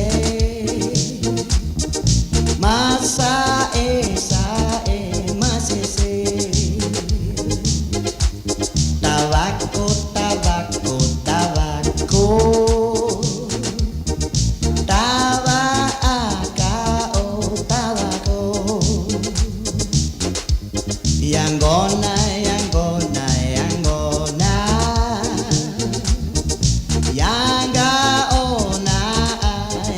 Masa masese. Tabaco, tabaco, tabaco. Tabaco, tabaco. Yangona, yangona, yangona. Yanga ona,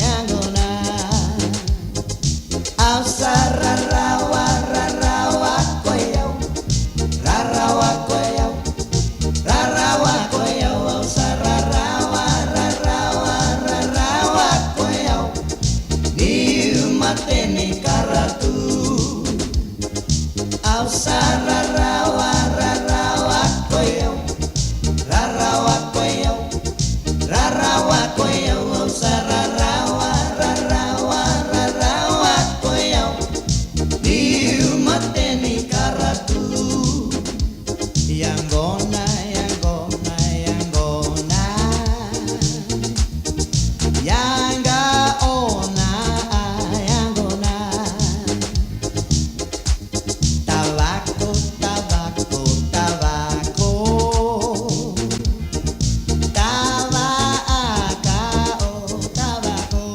yangona. Ausara rawa, rarawa koyau, rarawa koyau, rarawa koyau. Ausara rawa, rarawa, rarawa koyau. Ni mateni karatu. Ausara rawa, rarawa koyau, rarawa koyau. Rarawa koyau, ausara rawa, rarawa, rarawa koyau. Diu mateni karatu. Yangona, yangona, yangona. Yanga ona, yangona. Tabaco, tabaco, tabaco. Tabaco,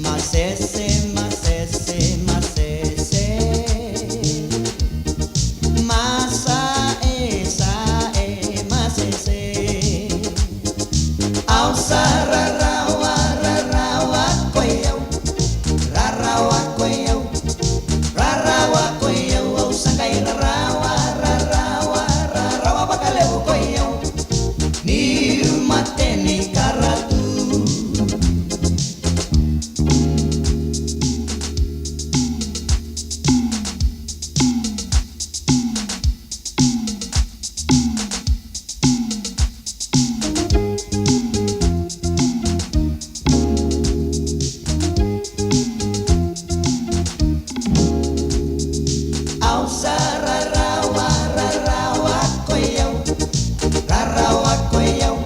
masese, masese, masese. Masa masese. Ausara rawa, rarawa koyau, rarawa koyau, rarawa koyau. Ausangai rarawa, rarawa, rarawa bakaleu koyau. Ni mateni karatu. Ausara rawa, rarawa koyau, rarawa koyau,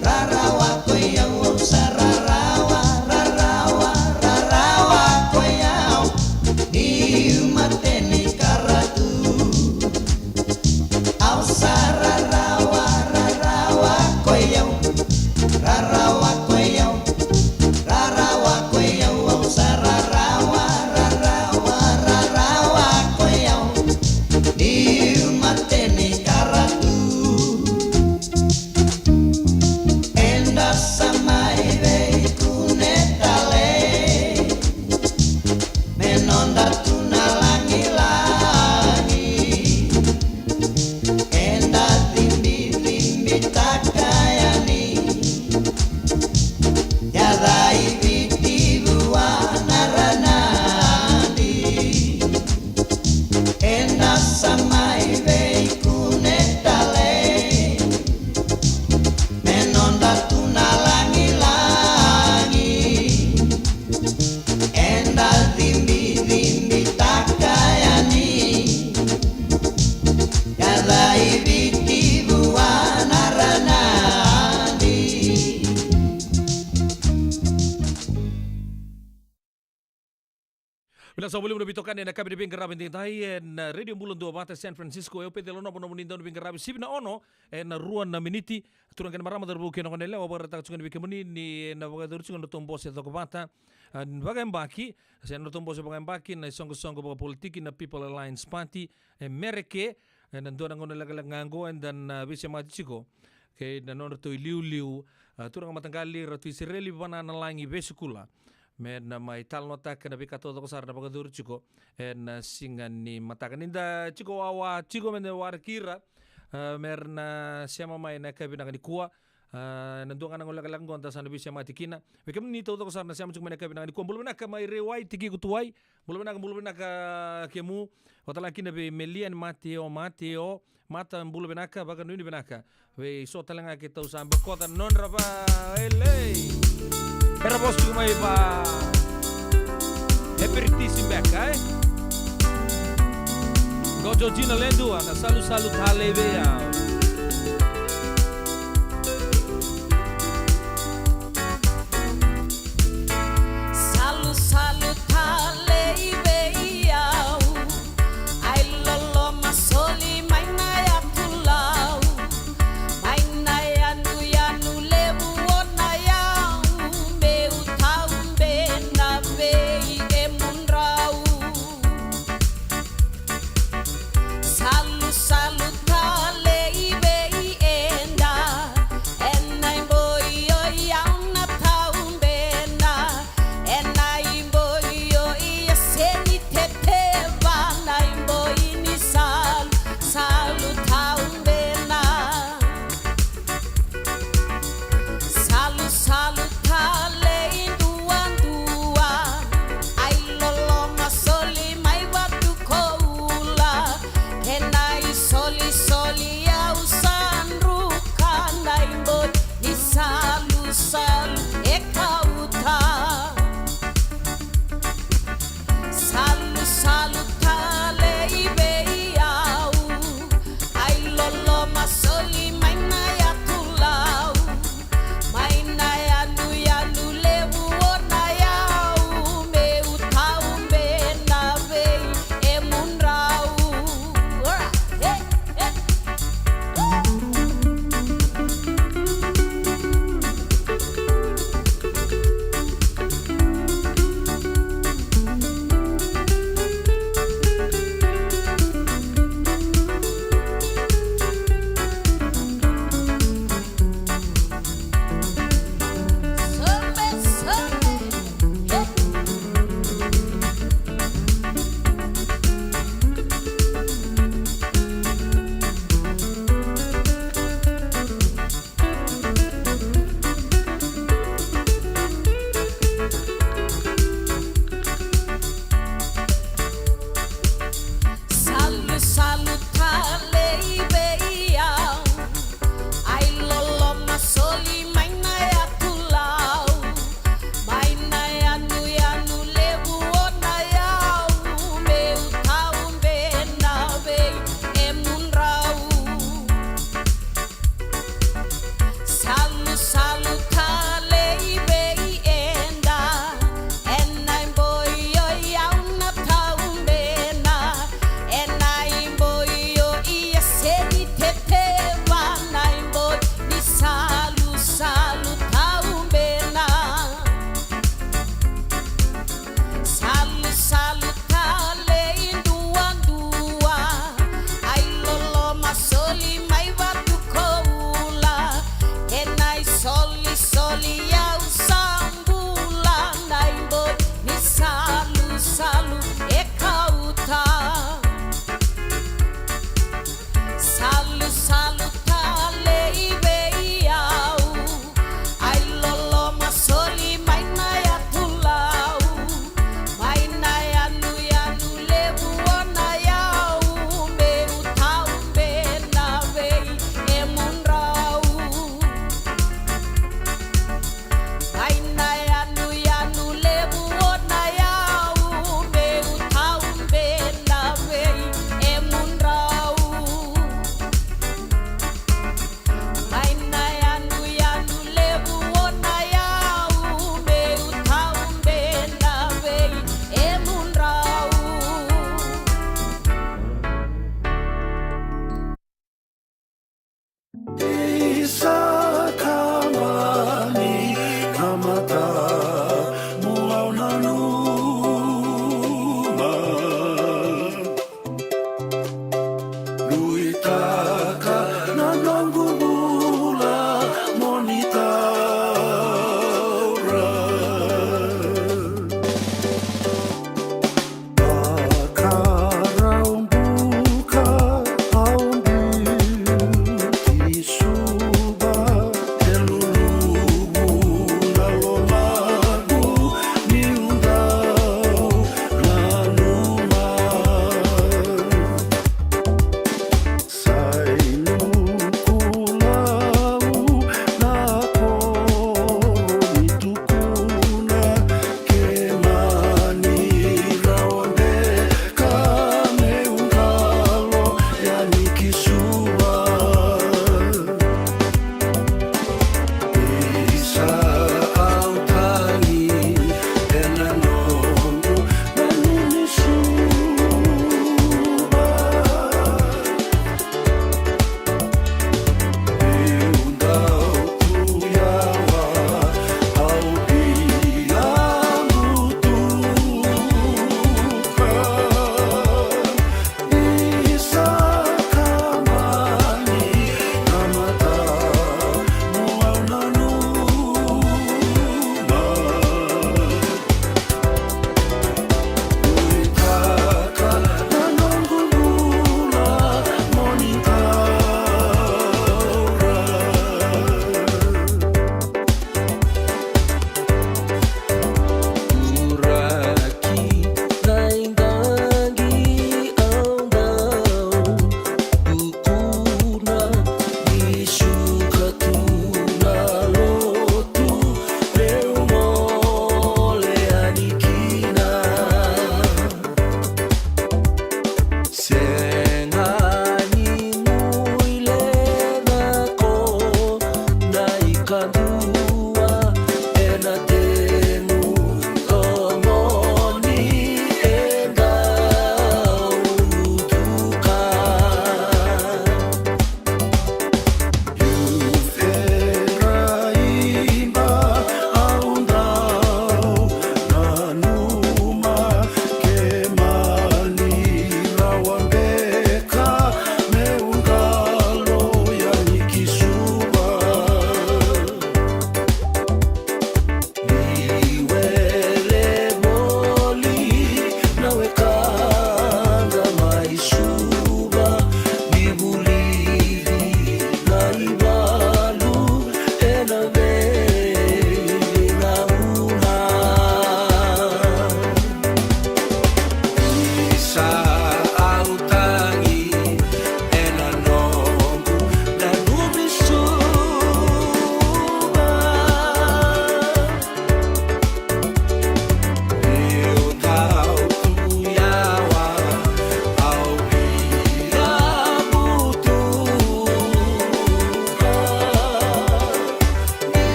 rarawa koyau. Ausara rawa, rarawa, rarawa koyau. Ni mateni karatu. Ausara rawa, rarawa koyau, rarawa koyau, rarawa koyau. Ausara rawa, rarawa, rarawa koyau. Ni mateni karatu. Enda samai vei kunetale. Menonda tuna langi-langi. Enda timbi-timbi takayani. Yadai viti buana ranadi. Enda samai vei kunetale. Menonda tuna langi-langi. Enda timbi-timbi takayani. Yadai viti buana ranadi. Bila sa boleh menabitokan na kami di Bingarabi tintai na Radio Bulan 2 Bata San Francisco eu pede lono pono muninda no Bingarabi sibna ono na ruan na miniti turang kan marama darbu keno konele o barata tsungan bikemuni ni na baga durungan no tombo se dokobata baga mbaki se no tombo se baga mbaki na songo baga politiki na People Alliance Party mereke na ndona ngono lagalang ngango dan bisa matiko ke na no to liu turang matanggali ratu Israeli banana langi besikula men mai tal nota kana bika todo ko sarna baga dur chiko en singan ni matakan inda chiko awa chiko men war kira merna siama mai na kabina ni kuwa nandu kana ngola kalang gonta sana bisa mati kina bekem ni todo ko sarna siama chiko men kabina ni kuwa bulun ka mai rewai tiki kutuai bulun ka kemu watala kina be melian mateo mata bulun ka baga nuni benaka we so talanga kita usamba kota non raba ele era posto mai pa aperitivo becca Gojo Gina Lendua na salu hale vea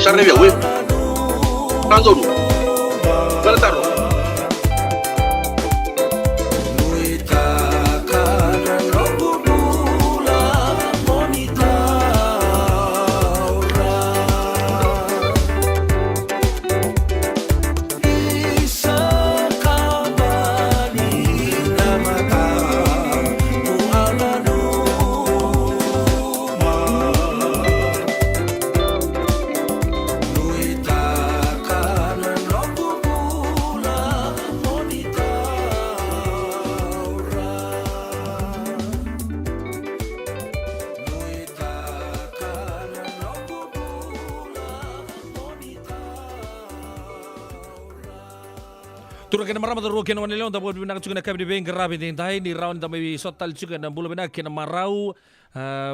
Bisa review we. Tanto nu. Beretaro. Turun kena marama turun kena wanita untuk buat bina cukup nak kami di rapi tintai di round kami sotal cukup dan bulu bina kena marau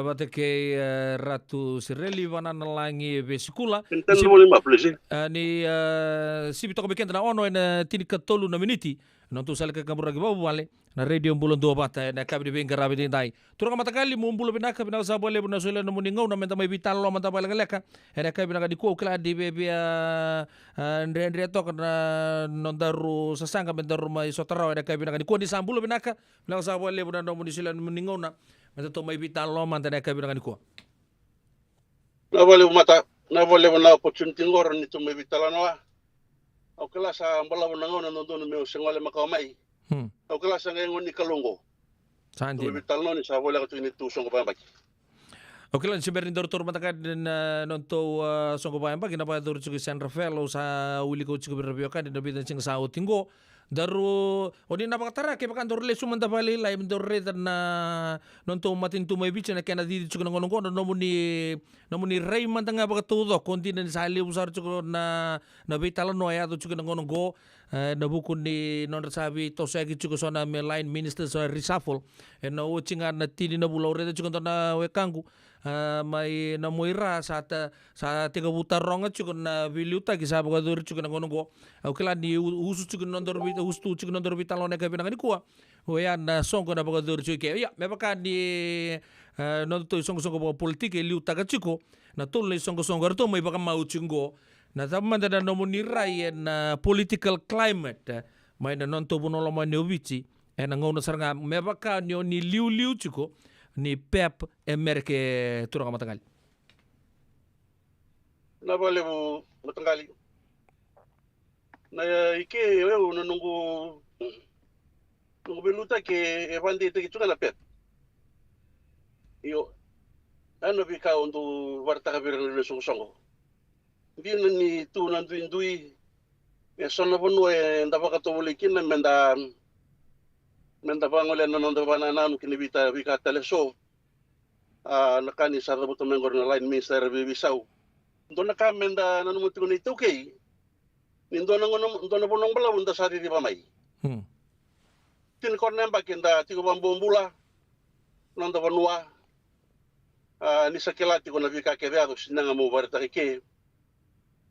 batake ratu sireli wana nalangi besikula ni si bitoko bikin na ono na tini katolu na miniti nontu sale ka kabura ki babu wale na radio bulon do bata na kami di rapi tintai turun kama takali mu bulu bina kami na sa bole buna sole na muningau na menta mai vital lo menta bala leka na kami na di ko kala di bebe Andre tok na nondaru sasanga bendaru mai sotara na kami na di ko di sambulo binaka na sa bole buna no munisila muningau na menta to mai vital lo menta na kami na di ko na vale na opportunity ngor ni to mai vital no au kala sa mbala buna ngona no dono me sengole makamai au kala sa ngon ni kalongo sandi vital no ni sa vale ka ni tu songo baki. Oke lan siberin doktor matakan nonto songo bayam bagi napa dur cuci San Rafael sa uli ko cuci berbiokan di nabi dan sa tinggo daru odi napa katara ke pakan dor le sumanta bali lai dor re na nonto matin tu mai bicha na kena di cuci ngono ngono nomuni rei mantanga baka todo kontinen sali usar cuci na vitala no ya cuci ngono go na buku ni non sabi to sa cuci sona me line minister so reshuffle no cinga na tini na bulau re cuci na wekangu mai na moira sa tiga buta ronga cukup na biliuta kisah baga dur cukup na ngono go au kala ni usu cukup nondor bita ustu cukup nondor bita lone ka pinang ni kuwa o ya na songo na baga dur cukup ya me baka di nonto songo baga politik liuta ka cukup na tulle songo to mai baka mau cungo na tamman da no munirai na political climate mai na nonto bunolo mai ne ubici na ngono saranga me baka ni liu cukup ni pep emerke turang matangali na vale mo matangali na ike eu no nungu beluta ke evandi te kitu na pep yo ano bika undu warta ka birang le songo din ni tu na duindui e sona bonu e ndaba ka to bolikin na menda bangole na nondo banana no kinibita bika teleso nakani sa rabuto mengor na line minister bibisau ndo naka menda nanu mutu ni tuke ndo na bonong bala unda sari di pamai tin kornem bakinda tigo bambula nondo banua ni sakilati ko na bika kebeado sinanga mo barta ke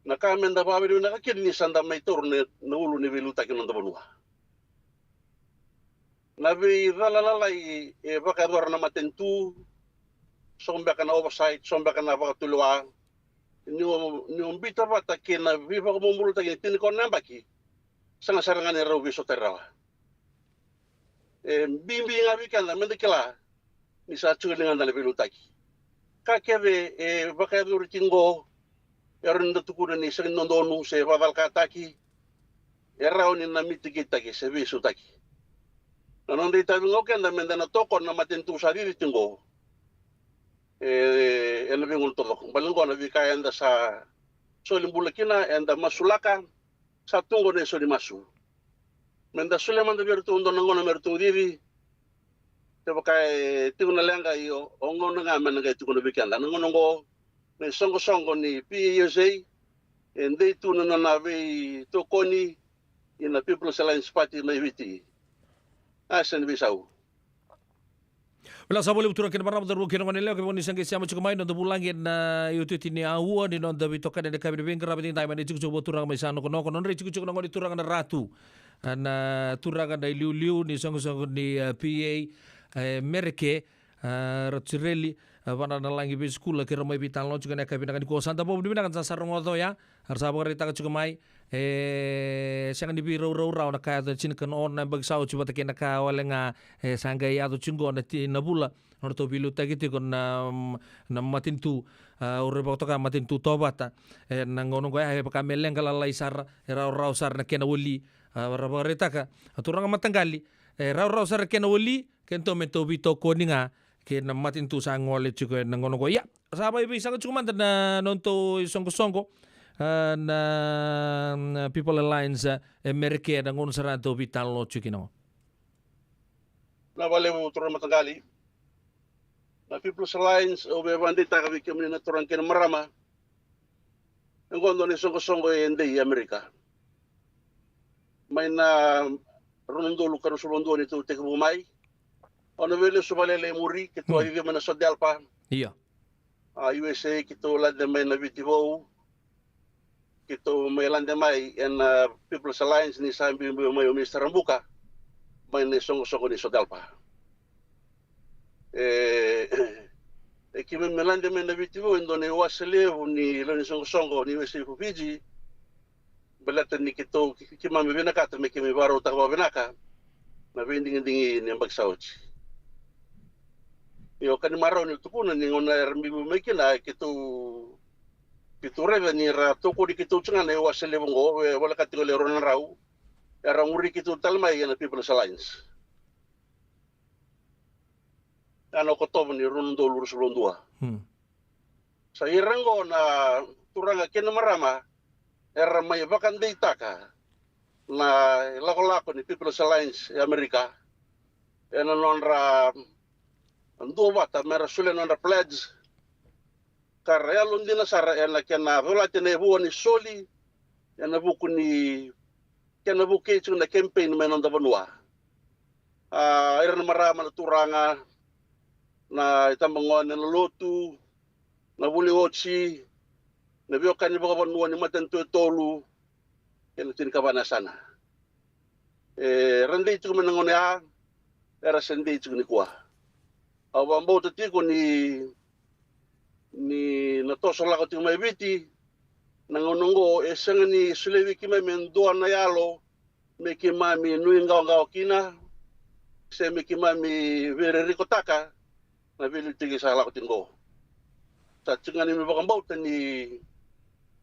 naka menda babiru na kin ni sanda mai turne no ulu ni beluta ke nondo banua nabi ralalai e baka dor na matentu somba kana oversight somba kana baka tulwa ni umbita bata kina viva ko mumbulu tagi tin ko nambaki sanga sarangan ero biso terra bimbi ngabi kana mendekela ni sa chulingan dale belutaki ka keve baka dor tingo erunda tukuna ni sing nondonu se babal kataki erao ni na mitigita ki se biso taki non dei tabi ngoken da mendana toko na matentu sariri tingo ena bingul toko balengo na bika enda sa solimbulakina enda masulaka sa tungo ne soli masu menda suleman da bertu ndo ngona mertu diri te baka tingo na lenga iyo ongo nga menga tingo na bika enda ngono ngo ne songo ni PSA ende tu na na be tokoni ina People's Alliance Party na ibiti asan bisau Wala sa boleh uturang kina marama daru kina manila ke boni sangge siamo cukup main untuk bulangin na yutu tini awu di non dabi tokan de kabi de bengker rabi tintai mani cukup turang mai sano kono kono re cukup ngoni turang na ratu na turang na liu ni songo ni PA merke ratsireli Wana na langi bi skula kira mai bitan lo juga neka binakan ko santa bo binakan sa sarong oto ya. Harsa ba rita ka juga mai siang di biro ro na kaya chin kan on na bagsau chuba take na ka wala nga sangga ya to chungo na ti na bula no to bilu tagiti kon na matintu ore ba to ka matintu tobata na ngono ko ya pa meleng kala lai sar ra sar na kena woli ba rita ka aturang matanggali ra sar kena woli kento mento bito koninga ke na matintu sa ngole chuko na ngono ko ya sabay bi sa chuma na nonto songo na People Alliance Amerike na ngono sa to bitan lo chukino na wale mo turang matanggali na People's Alliance o bandita kami kami na turang kina marama ang gondo ni songo hindi Amerika may na runondolo ka rusulondo nito teka bumay ono vele subalele muri kito hivi mana sodalpa iya USA kito lande may na bitibo kito may lande may and People's Alliance ni sambi may Mr. Rambuka may ni songo ni sodalpa kimi melande may na bitibo indo ni wasele ni lo ni songo ni USA Fiji belatan ni kito kimami binaka me kimi baro takwa binaka na binding-dingin ni bagsauci yo kan maraw ni tupunan ni ngona ermi bumekina kitu reva ni ra toko di kitu tsunga ne wasele bongo wala katigole ron raw era muri kitu talmay na People's Alliance ano ko to ni ron dolur sulondua sa irango na turanga ken marama era may bakan data ka na lako ni People's Alliance Amerika ena non ra ando bata mera sulen on the pledge karelo ndina sara ena kena vola tene buoni soli ena buku ni kena buke na campaign men on the banua era marama na turanga na itambangon na lotu na buli ochi na biokan ni baka banua ni matanto tolu kena tin kabana sana rende itu menangon ya era sende itu ni kuah awambo tiko ni natosola ko may biti nangonongo esang ni sulewi kima mendoa na yalo me kimami nuingaw kina se me kimami vereriko taka na bili tigi sa lako tingo sa tsinga ni mbakambao ni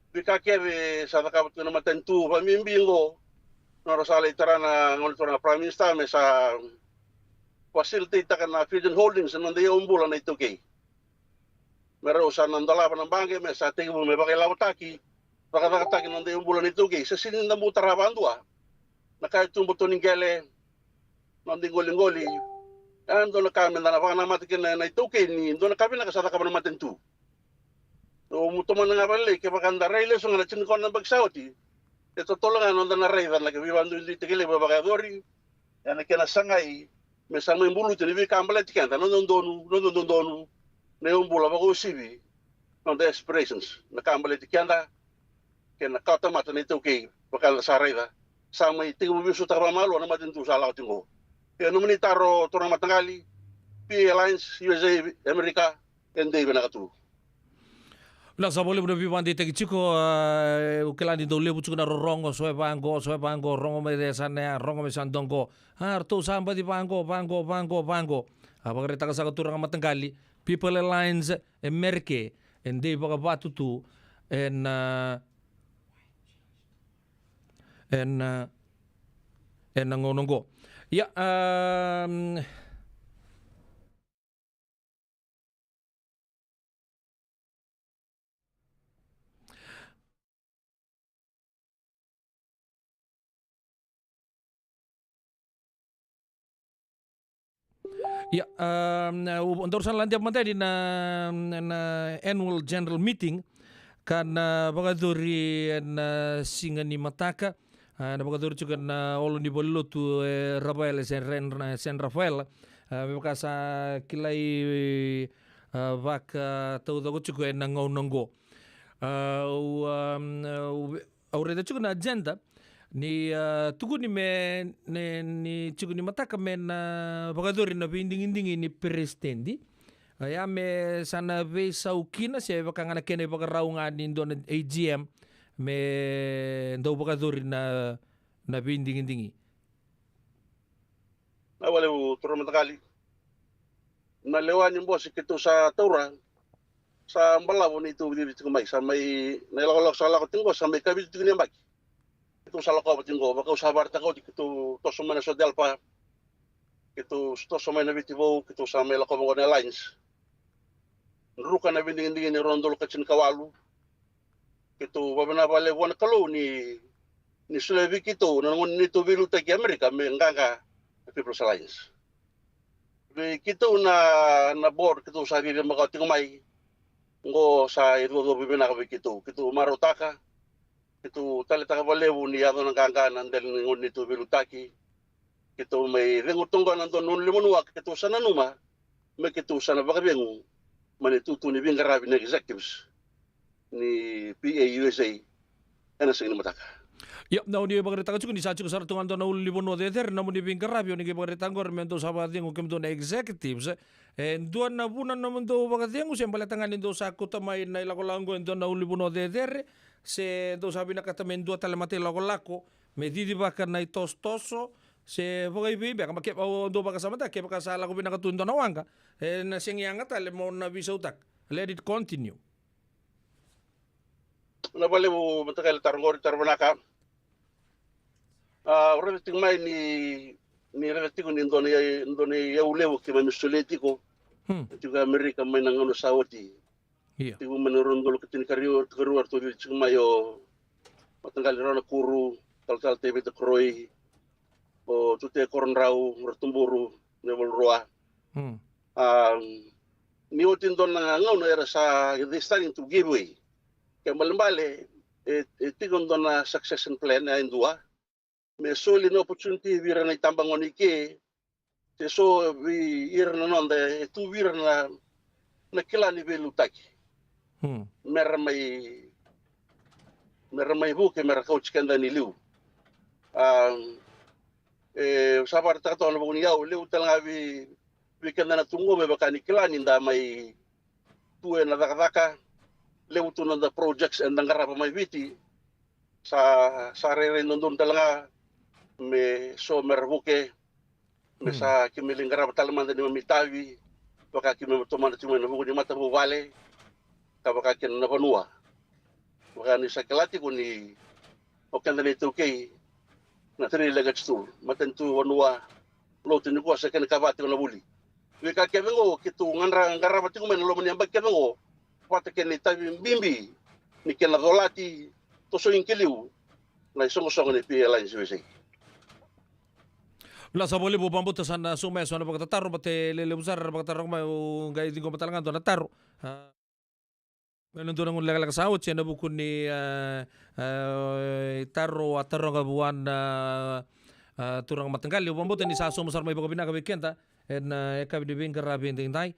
bikakebe sa nakabot na matentu pamimbingo narasala itarana ngolitora prime minister me sa facilitate ka na Freedom Holdings na nandiyo umbulan na ito kay. Meron sa nandalapan ng bangke, may sa tingin mo may bakilawataki, bakataki nandiyo umbulan na ito kay. Sa sinin na mutarapan doa, na kahit tumbuto ng gele, nandingoli-ngoli, doon na kami na napakanamatikin na ito kay, doon na kami nakasata ka pa naman ito. So, mutuman na nga balik, kaya makanda raylo, so nga natsinikon ng bagsawti, ito tulungan, nandang na raydan, nagkabiwando yung litigili, babakadori, yan na kinasangay, me sama imbulu tini vi kambale tikanda no donu ne umbula ba ko sibi no the aspirations na kambale tikanda ke na kata mata ni tuki bakal sarida sama itigo bisu tara malo na matin tu sala tingo ke no minitaro turang matangali P Alliance USA America ende bena katu la sabole bro bi bandi te chiko ukelani do lebu chukuna rongo soe bango rongo me de sana rongo me sandongo to samba di bango abagre taka sa turang matanggali People Alliance Amerike ende baga batutu en ngonongo ya ya, untuk urusan lantiap materi na annual general meeting karena bagaduri na singa ni mataka na bagaduri juga na olo ni bollo tu Rafael San Rafael bekasa kilai baka tau dago juga na ngonongo aureda juga na agenda ni tugu ni ni cukup ni mataka men bagadori na binding ni presidenti Ya me sana ve saukina se baka ngana kene baka raunga ni ndona AGM me ndo baka duri na bindingi. Na wale turun matakali. Na lewan yung boss kito sa taura sa mbalaw ni ito diri kumay sa may nailakolok sa lakot tinggo sa may kabit tingin bag. Ito sa lakot tinggo baka usabar ta ko dito to sa mana sa Delpa. Ito to sa may nabitibo kito sa may lakot ng lines. Ruka na bindingin ni Rondol Kachin Kawalu. Ito babanabale wan kalo ni Sulevik ito nangun nito bilu tagi Amerika may nganga People's Alliance. Kita na board kita sa rin mga tingumay ngo sa ito bibina ka kita marutaka itu talita ka balewu ni yado ng kangkanan dahil ngun nito bilutaki kita may ringutunggan nandun nun limunwa kita sa nanuma may kita sa nabakabing manituto ni Bingarabi na executives ni PA USA ano sa mataka. Ya, na uni bagrita ka ni sa sa tungan do na ulibon no der na muni Bingarabi ni bagrita ngor mento sa bading kem do na executives en do na bunan no mendo bagading usem balatangan indo sa kutamay na ilakolango en do na ulibon no der se do sabi na katamen do talamate lakolako me didi bakar na tostoso se fogay bibi ka makep do baka samata ke baka sala ko binakatundo na wanga en singyanga tale mo na bisautak let it continue. Na bale mo matakal tarngor tarbanaka. Orang tingmai ni relatif ni Indonesia ya ulewo kima misoletico juga Amerika main nangono Saudi. Tibu menurun dulu ketin keluar tu di tingmayo matanggal rona kuru tal tebe te kroi o tute kornrau mertumburu nebol roa. Ni otin don nangono era sa destin to giveaway. Kembali tigon don na succession plan na indua. Me soli no opportunity vira na tambang onike te so vi ir na nonde tu vira na kila ni velutaki mer mai buke mer coach kanda ni liu sabar ta to no bunia liu tal ngavi vi kanda na tungo me bakani kila ni nda mai tuwe na daka liu tu na projects and ngara pa mai viti sa rere nondon talaga me so merbuke me sa kimiling garab talaman ni mamitawi baka kimi toman timo na bugo di mata bu vale ka baka kin na panua baka ni sa kalati ko ni o kanda ni tukay na tri lagat stu matentu wanua lotu ni ko sa kan kabati na buli we ka kebengo kitu nganra garab timo men lo manyambag kebengo pata ken ni tabi bimbi ni ken la golati to so inkiliu na isong-song ni PLN USA. La sabole bo bambu sana sume sana baka taru bate lele usar baka taru ma gai dingo batalangan do na taru. Menon do ngun lega sawo che na bukun ni taru ataro ga buan turang matanggal yo bambu ni sa sumo sar mai baka bina ka bekenta en ka bi bin karabi nding dai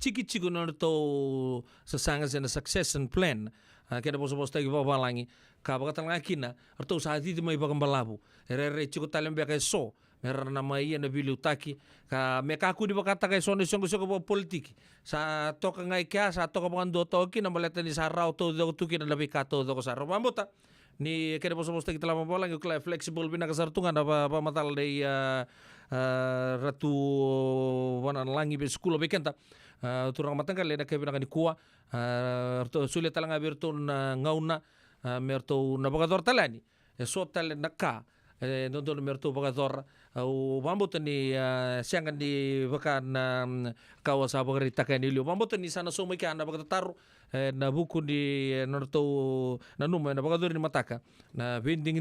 chiki no to sa sangas en succession plan. Kena bos tagi bawa langi kabaka talanga kina arto sa di mai bakam balabu re chiko talem be so mer na mai na bilu taki ka me ka ku di bakata kai so songo politik sa toka ngai kya sa toka bando toki na maleta ni sa rau to do tu kina labi ka to do sa romambota ni kena bos tagi talama bola ngi kla flexible bina ka sartunga na pa matal dei ratu wana langi be skulo be kenta turang matanggal le na kebina ni kuwa sulit talanga birtu na ngauna merto na bagador talani so tal nakka nondon merto bagador u bambot ni siangan di bakan kawa sa bagarita kan ilio bambot ni sana so mai kana bagataru na buku di norto na numa na bagador ni mataka na binding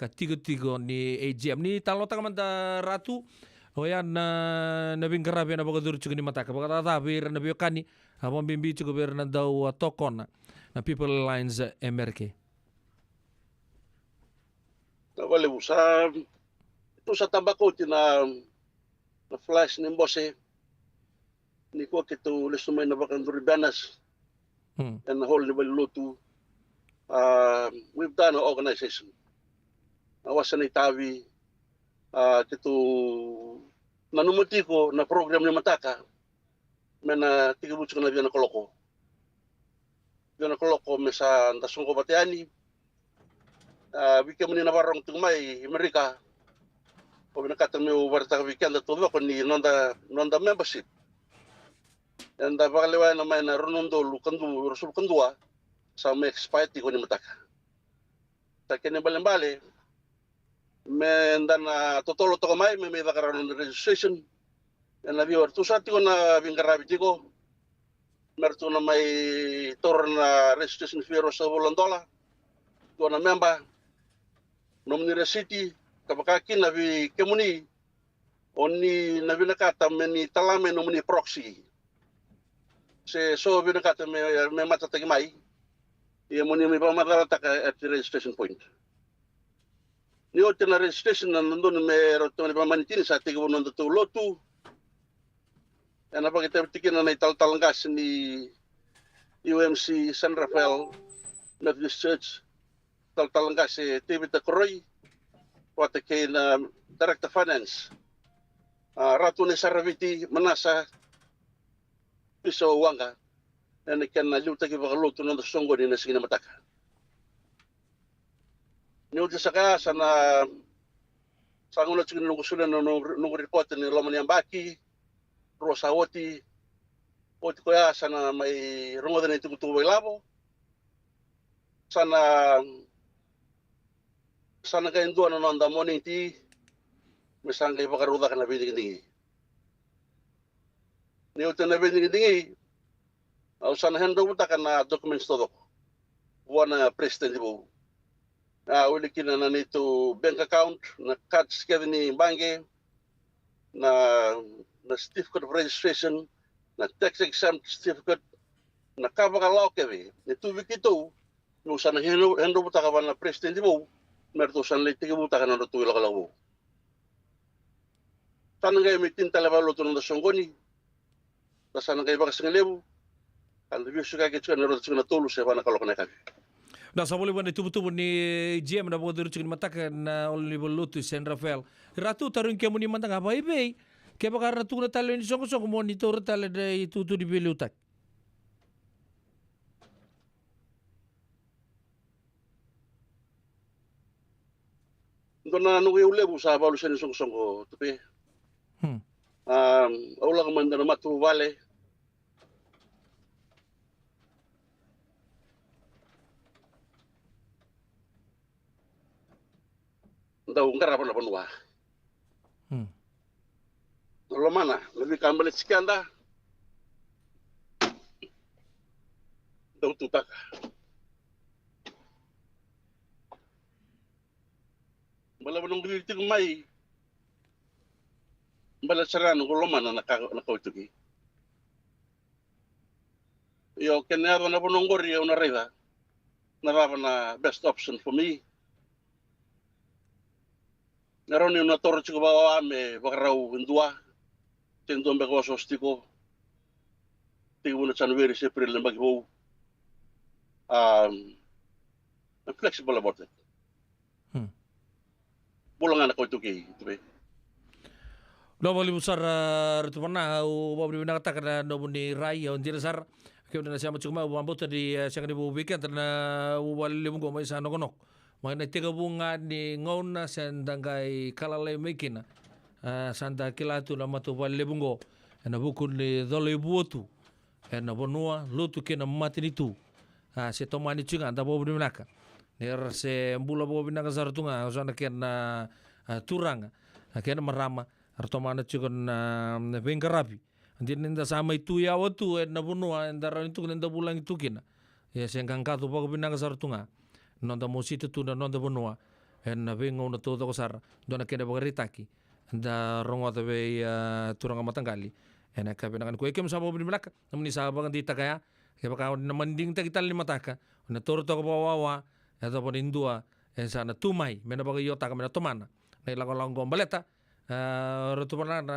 ka tigo ni AGM ni talota kamanda ratu Oyan na Bingarabi na bagadur cukup ni mata kabaka bir na biokani abang bimbi cukup bir na daw tokon na People Alliance MRK. Wala sa ito sa tabako na flash ni Mbose ni ko kito lesumay na bakang Duribanas and the whole ni Balutu. We've done an organization. Awasan Itawi kito nanumati ko na program ni Mataka mena tiga bucuk na biana koloko mesa tasungko bateani bika muni na barong tungmai Amerika o bina kata meu barta weekend to ko ni nonda membership anda bakalewa na mai na ronondo lukandu rusul kandua sa me expired ko ni mataka ta kene balembale me ndana totolo to mai me dakaran registration na vior tu sati ko na bingarabi tiko mertu na mai tor na registration fee ro sa $1 to na member nomni city kapakaki na vi kemuni oni na binakata meni talame no muni proxy se so binakata me mata tagi mai ia muni me pamadala taka at the registration point ni o tena registration na nandun me roto ni pamanitini sa tigi bonon to lotu ana pa kita tikin na ital-talanggas ni UMC San Rafael Methodist Church tal-talanggas TV Takroy wata kay na Director Finance Ratu ni Saraviti Manasa Piso Wanga na ikan na luta ki bakaluto ng songgo ni nasing na mataka niyo sa kaya sana sa ngunat sigin nung kusulan nung report ni Loman Yambaki Rosa Oti ko ya sana may rungo din ito kutuway labo sana kayo doon na nanda mo niti misang kayo pakaruda ka na binigindingi niyo na binigindingi sana hendo mo ka na documents to buwan na president mo ulikin na nito bank account na cards kaya ni Bange na certificate of registration na tax exempt certificate na kabakalaw kaya nito wikito no sana hendo mo ka na president mo merto san le tiga buta kana rotu la kalawo tan ngay mitin talaba luto ng songoni tasan ngay bakas ngelebu kan bisu ka gitu na rotu na tolu se bana kalok na kabi na sa boleh bani tubu ni GM na bodo rucuk matakan na olni bolutu San Rafael ratu tarun ke muni mantang apa ibe ke bakar ratu na talo ni song monitor talo de itu di belutak Dona nunggu ulebu sa balu sen song tapi ulang mandana matu vale ndau ngara pa panua lo mana lebih kambalit sikanda ndau tutaka bala manong giliting mai bala sarano ko loma na nakautugi yo kenero na punong gori una reda na best option for me naron yung natoro chiko ba me bakarau indua tendo be ko sostiko tigo na January April na bagbo I'm flexible about it bulangan ako ito kay ito no bali besar itu pernah babri nakatakan na no ni rai on sar kaya na siya macuma bambot di siya ni bubikan na wali mo may sa nokonok may nagtiga bunga ni ngona sandangay kalalay making sanda kilatu na matubali bungo na bukun ni dole buotu na bonua lutu kina matinitu si tomani chinga anda babri naka ner se mbula bo binaka sartunga usana kena turanga kena marama artomana chikon bengarapi andin nda sama itu ya watu na bunua ndara itu nda bulang itu kina ya sengkang katu bo binaka sartunga nonda mosito tu nonda bunua na bengo na todo kosar dona kena bagaritaki nda rongo be turanga matangali ena kabinakan ko ekem sabo binaka namni sabangan dita kaya baka na manding ta kita lima taka na toro to ko bawawa ito po nindua sana tumay mena bagay yota kami na tumana na ilang baleta roto pa na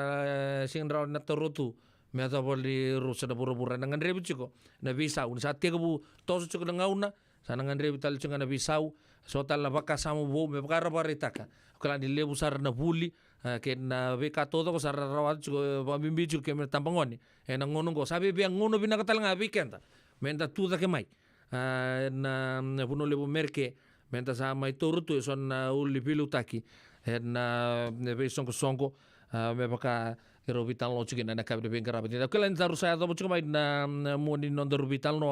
sing raw na torutu meta po li rusa na pura-pura na ngandrebi chiko na bisaw sa tiga bu toso chiko na ngauna sana ngandrebi tali chiko na bisaw so tal na baka samu bu me baka rabaritaka kala ni lebu sar na buli Kena vika todo ko sa rawat ko pamimbi ko kemi tampangoni. Na ngono ko sabi biang ngono binakatalanga weekend. Menta tuda ke mai. Na puno lebo merke menta sa mai torutu son uli pilutaki. Na besonko sonko me baka Robital no chicken na kabe ben karabe. Da kelen taru saya do chuma na moni non do Robital no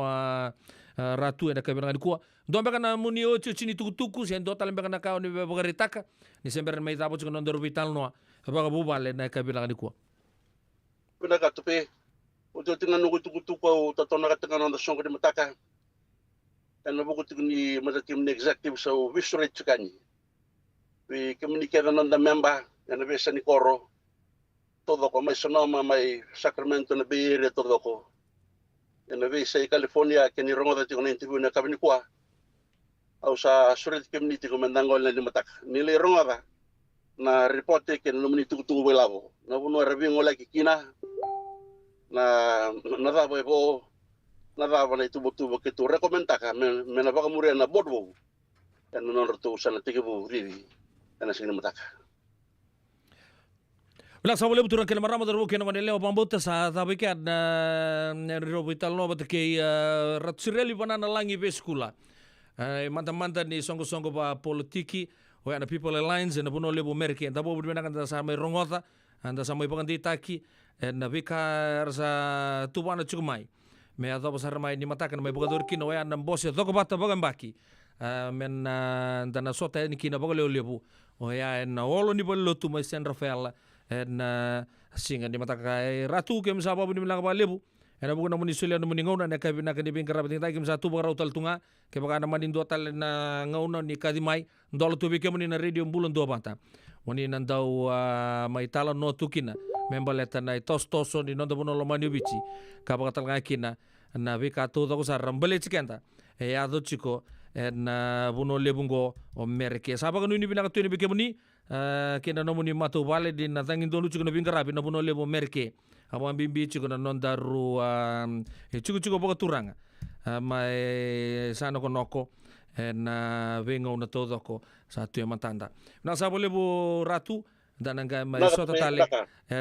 ratu na kabe ngani kuwa. Do baka na moni o chini tukutuku sen do talen baka na ka ni baka ritaka. Ni sember mai tabo chuma non do Robital no baka bubale na kabe ngani kuwa. Pina ka tupe. O to tinga no tukutuku o tatona ka tinga no songo de mataka. Kana buku tingni matatim ni executive so visore chukani. We communicate on the member and the Sani Coro. Todo ko may Sonoma, may Sacramento na Bay Area, todo ko. And the sa California, kinirongo dati ko na interview na kami ni Kwa. Au sa surit community ko mandangol na limatak. Nilirongo da na reporte kin lumini tukutuku belabo. Na puno review ngola kikina na nadabo po nadabo na itubo-tubo kitu rekomenda ka menabaka muria na bodwo. Yan non roto sa natigibu rivi. Ana sing mataka. Wala sa wala buturan kila marama daru kena manele pambuta sa tabi ka na Robital no batke ratsireli banana langi be skula. Manta ni songo pa politiki o ana People Alliance na puno lebo merke anda bo bina kan sa mai rongota anda sa mai panganditaki na bika sa tubana chukumai. Me ado sa mai ni matakan mai bugador kino ya na bosse doko bata bagambaki. Men dana sota ni kina bagole lebu o ya na olo ni bollo tu mai San Rafael en singa di mataka ratu kem sa babu ni milang ba lebu ena bukan namun isulia namun ngauna na kabina kan di bingkara batin kem sa tu bagara utal tunga ke baga na manin do tal na ngauna ni kadimai ndolo tu bikem ni na radio bulan do banta woni nan daw mai tala no tukina membaleta na tostoso ni nondo bono lo mani bici ka baga tal ngakina na bika tu do sa rambele cikenta e ado chiko en buno lebungo o merke saba kanu ni binaka tu ni bikemuni kena nomu ni matu vale di na tangin dolu chuko na bingarabi na buno lebo merke abo ambimbi chuko na nondaru chuko boka turanga mai sano konoko na vengo na todo ko sa tu matanda na sabo lebo ratu dan nga mai sota tale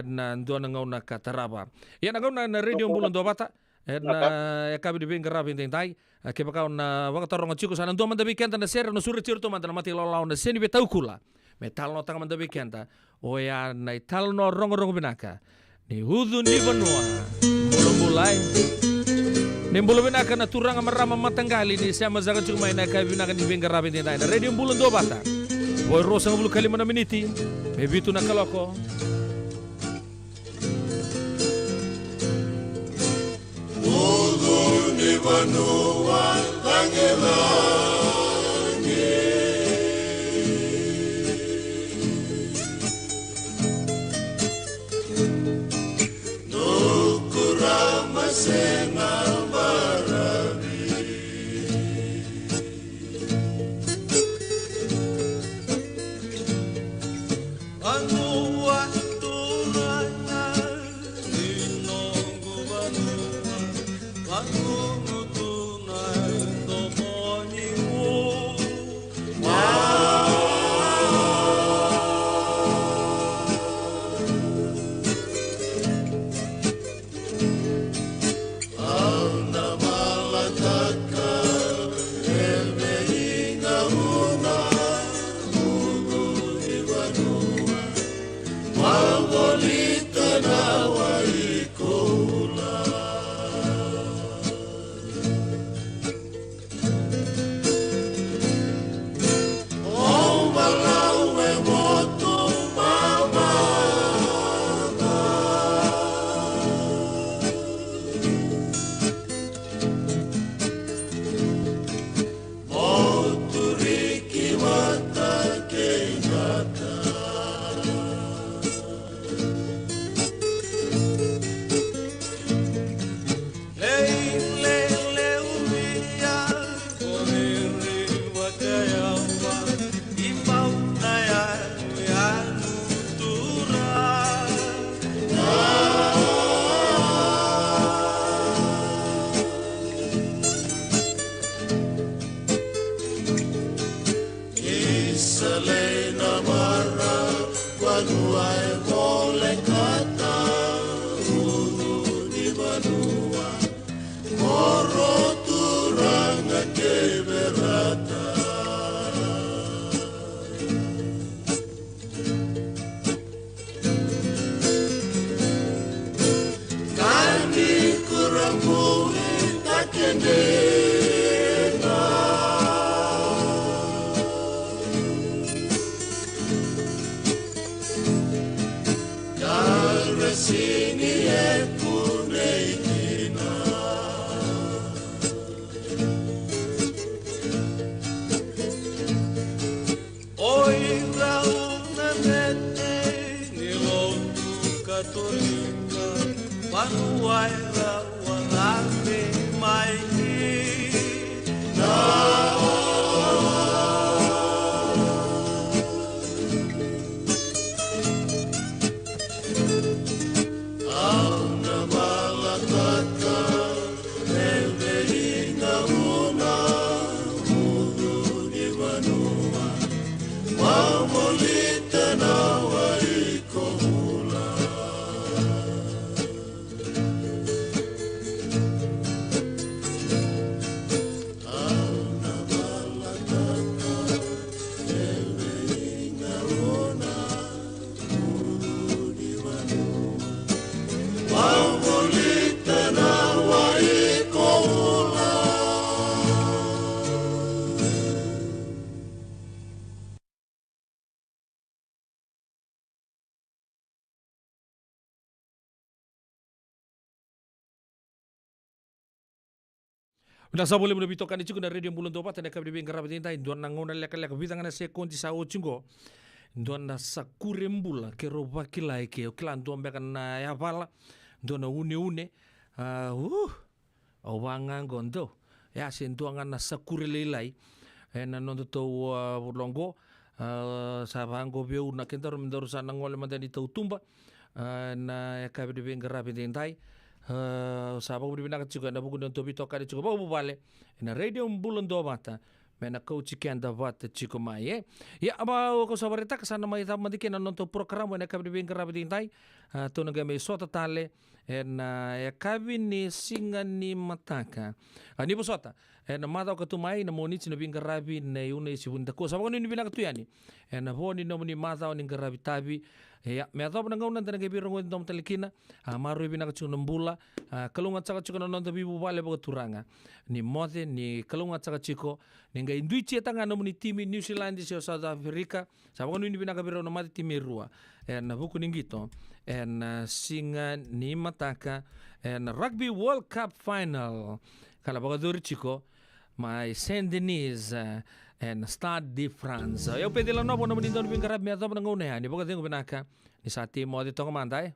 na ndona ngona kataraba ya na ngona na radio bulan do bata na kabi di bingarabi tentai ke baka na waka torong chiko sana ndo manda weekend na ser no suri tirto manda mati lolau na seni betau kula metal no tanga manda weekend o ya na ital no rongo binaka ni hudu ni benua mulai ni bulu binaka na turang marama matanggali ni sama zaga chiko mai na kabi binaka di bingarabi tentai na radio bulan do bata boy rosa bulu kali mana miniti me bitu na kaloko Vanua langelangi Nukurama sena marabi Vanua tunana Ninongu Vanua ai vole kata ulu di banua Moro turanga ke berata Kani kurambuli takenena Dal sini e puneitina Oi rauna mete nilotu katolika Panuai rawaname mai Auna malakata Elveina una Mudu di Vanua Mamolita na waiko hula Auna malakata Elveina una Mudu di Vanua Mamolita na waiko hula Nasa boleh menebitokan itu na radio Bulan Toba tanda kabri bengkar rabatinta induan nangona leka bitanga na sekonti sa ochingo induan na sakurembula ke roba kilai ke okilan tuan bekan na ya pala induan na une awanga gondo ya sentuangan na sakurelelai na nondo to longo sa bango beu na kentar mendor sa nangole mandani tau tumba na kabri bengkar rabatinta Saba ko binaka juga na buku don tobi toka juga bawa bale na radio Bulan Toba ta mena coach kenda vat chico mai ya aba ko sabarita kasana mai ta madike na nonto program na kabri bengkar rabatintai to na game sota tale na ya kabini singani mataka ani bosota na mata ko tumai na monichi na bengkar rabi na yune sibunda ko saba ko ni binaka tuyani na boni no ni mata ni ngarabi tabi ya me atau penanggauna tanda kebi rongo tom telikina maru ibina kacung nembula kalunga caka ciko nonton bibu bale baga turanga ni mote ni kalunga caka ciko ni ngai indui tanga no ni timi New Zealand di South Africa sama kan ini bina kebi rongo mati timi rua na buku ningito singa ni mataka Rugby World Cup Final kala baga duri ciko my Saint Denis and Stade de France. Eu pedi lá no bom nome de Dona Vingarab, me adoro na ngone, ni boga tengo benaka, ni sati mo de tonga mandai.